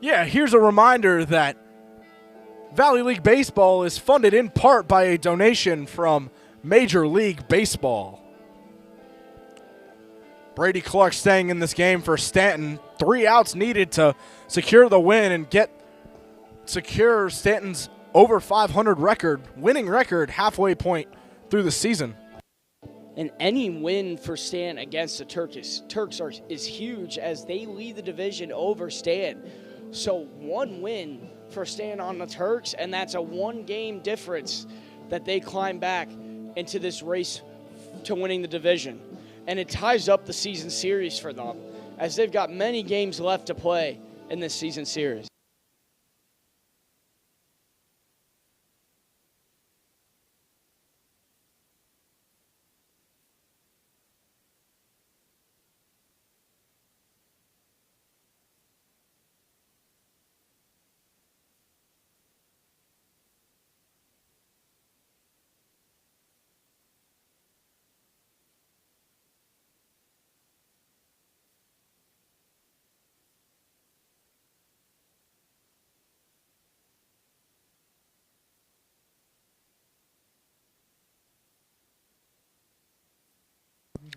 [SPEAKER 1] Yeah, here's a reminder that Valley League Baseball is funded in part by a donation from Major League Baseball. Brady Clark staying in this game for Staunton. 3 outs needed to secure the win and secure Staunton's over 500 winning record halfway point through the season.
[SPEAKER 2] And any win for Stan against the Turks is huge as they lead the division over Stan. So 1 win for Stan on the Turks, and that's a 1-game difference that they climb back into this race to winning the division. And it ties up the season series for them as they've got many games left to play in this season series.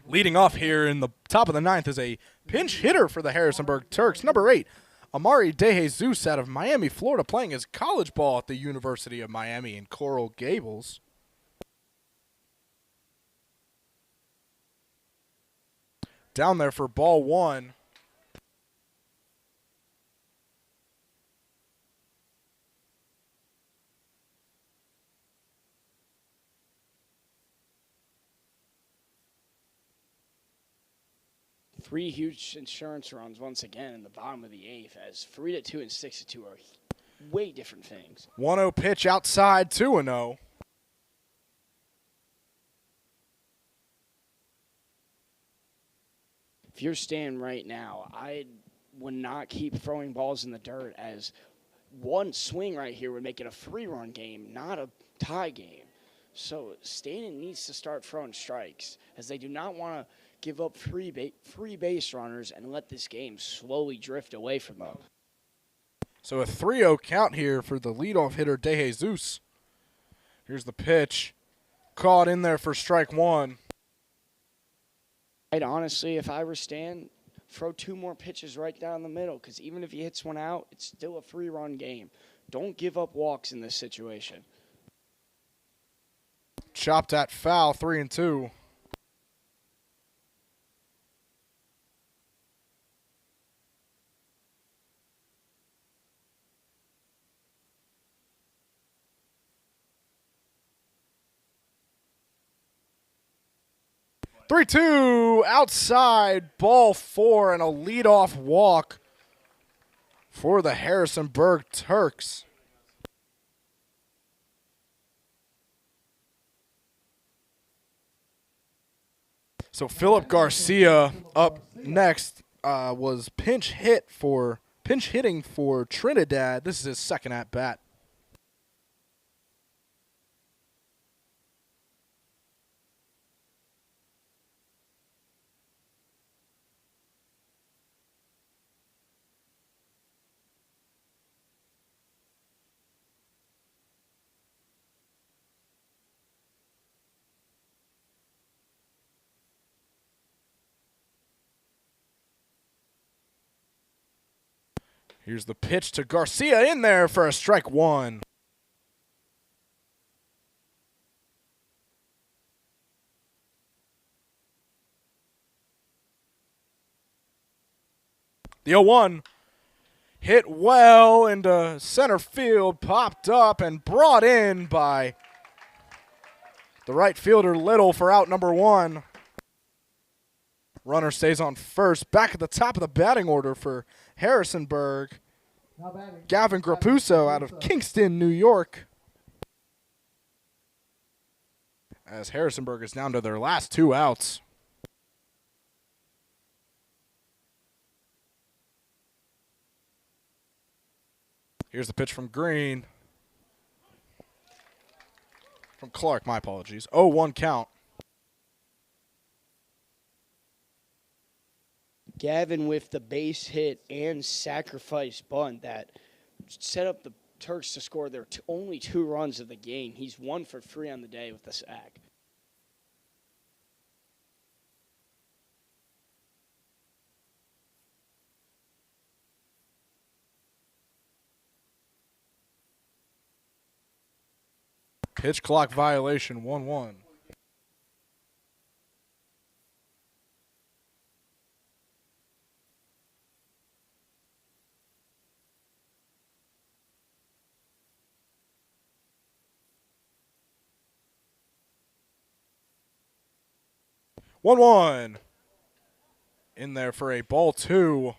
[SPEAKER 1] Leading off here in the top of the 9th is a pinch hitter for the Harrisonburg Turks. Number 8, Amari DeJesus out of Miami, Florida, playing his college ball at the University of Miami in Coral Gables. Down there for ball 1.
[SPEAKER 2] Three huge insurance runs once again in the bottom of the 8th as 3-2 and 6-2 are way different things.
[SPEAKER 1] 1-0 pitch outside, 2-0.
[SPEAKER 2] If you're Stan right now, I would not keep throwing balls in the dirt as 1 swing right here would make it a 3-run game, not a tie game. So Stan needs to start throwing strikes as they do not want to give up free base runners and let this game slowly drift away from them.
[SPEAKER 1] So a 3-0 count here for the leadoff hitter, DeJesus. Here's the pitch. Caught in there for strike 1.
[SPEAKER 2] Quite honestly, if I were Stan, throw 2 more pitches right down the middle because even if he hits 1 out, it's still a 3-run game. Don't give up walks in this situation.
[SPEAKER 1] Chopped at foul, 3-2. Three-two outside, ball 4, and a leadoff walk for the Harrisonburg Turks. So Philip Garcia up next was pinch hitting for Trinidad. This is his 2nd at bat. Here's the pitch to Garcia in there for a strike one. The 0-1 hit well into center field, popped up and brought in by the right fielder Little for out number one. Runner stays on first. Back at the top of the batting order for Harrisonburg, Gavin Grapuso out of Kingston, New York. As Harrisonburg is down to their last two outs. Here's the pitch from Green. From Clark, my apologies. 0-1 count.
[SPEAKER 2] Gavin with the base hit and sacrifice bunt that set up the Turks to score their only 2 runs of the game. He's 1 for 3 on the day with the sack.
[SPEAKER 1] Pitch clock violation, 1-1. In there for a ball 2.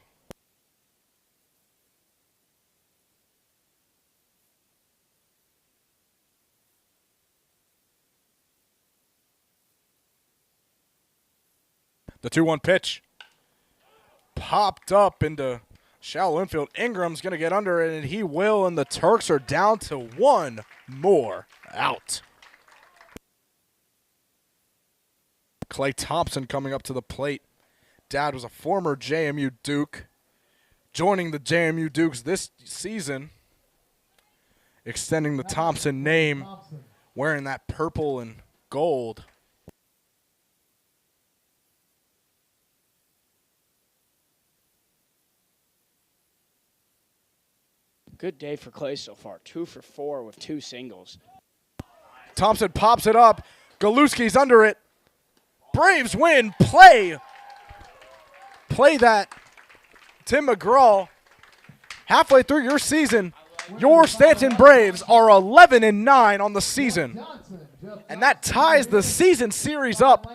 [SPEAKER 1] The 2-1 pitch popped up into shallow infield. Ingram's going to get under it, and he will, and the Turks are down to 1 more out. Clay Thompson coming up to the plate. Dad was a former JMU Duke, joining the JMU Dukes this season, extending the Thompson name, wearing that purple and gold.
[SPEAKER 2] Good day for Clay so far. 2 for 4 with 2 singles.
[SPEAKER 1] Thompson pops it up. Galuski's under it. Braves win. Play that. Tim McGraw, halfway through your season, your Staunton Braves are 11-9 on the season. And that ties the season series up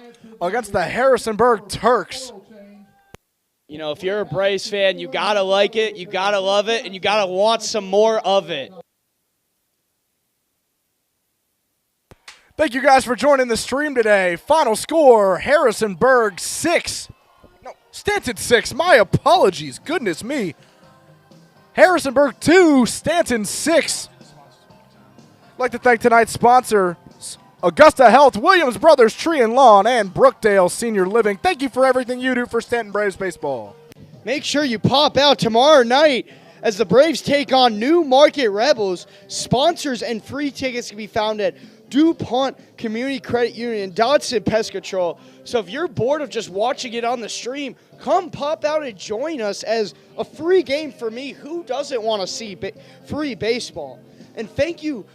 [SPEAKER 1] against the Harrisonburg Turks.
[SPEAKER 2] You know, if you're a Braves fan, you got to like it, you got to love it, and you got to want some more of it.
[SPEAKER 1] Thank you guys for joining the stream today. Final score, Harrisonburg 6. No, Staunton 6. My apologies. Goodness me. Harrisonburg 2, Staunton 6. I'd like to thank tonight's sponsors, Augusta Health, Williams Brothers Tree and Lawn, and Brookdale Senior Living. Thank you for everything you do for Staunton Braves baseball.
[SPEAKER 2] Make sure you pop out tomorrow night as the Braves take on New Market Rebels. Sponsors and free tickets can be found at DuPont Community Credit Union and Dodson Pest Control. So if you're bored of just watching it on the stream, come pop out and join us as a free game for me. Who doesn't want to see free baseball? And thank you,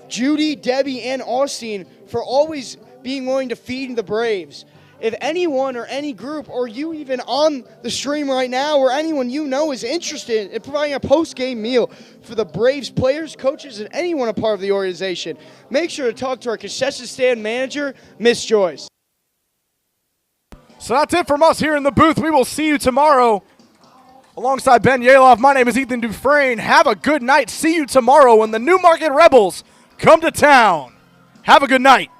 [SPEAKER 2] Judy, Debbie, and Austin, for always being willing to feed the Braves. If anyone or any group, or you even on the stream right now, or anyone you know is interested in providing a post-game meal for the Braves players, coaches, and anyone a part of the organization, make sure to talk to our concession stand manager, Miss Joyce.
[SPEAKER 1] So that's it from us here in the booth. We will see you tomorrow. Alongside Ben Yaloff, my name is Ethan Dufresne. Have a good night. See you tomorrow when the New Market Rebels come to town. Have a good night.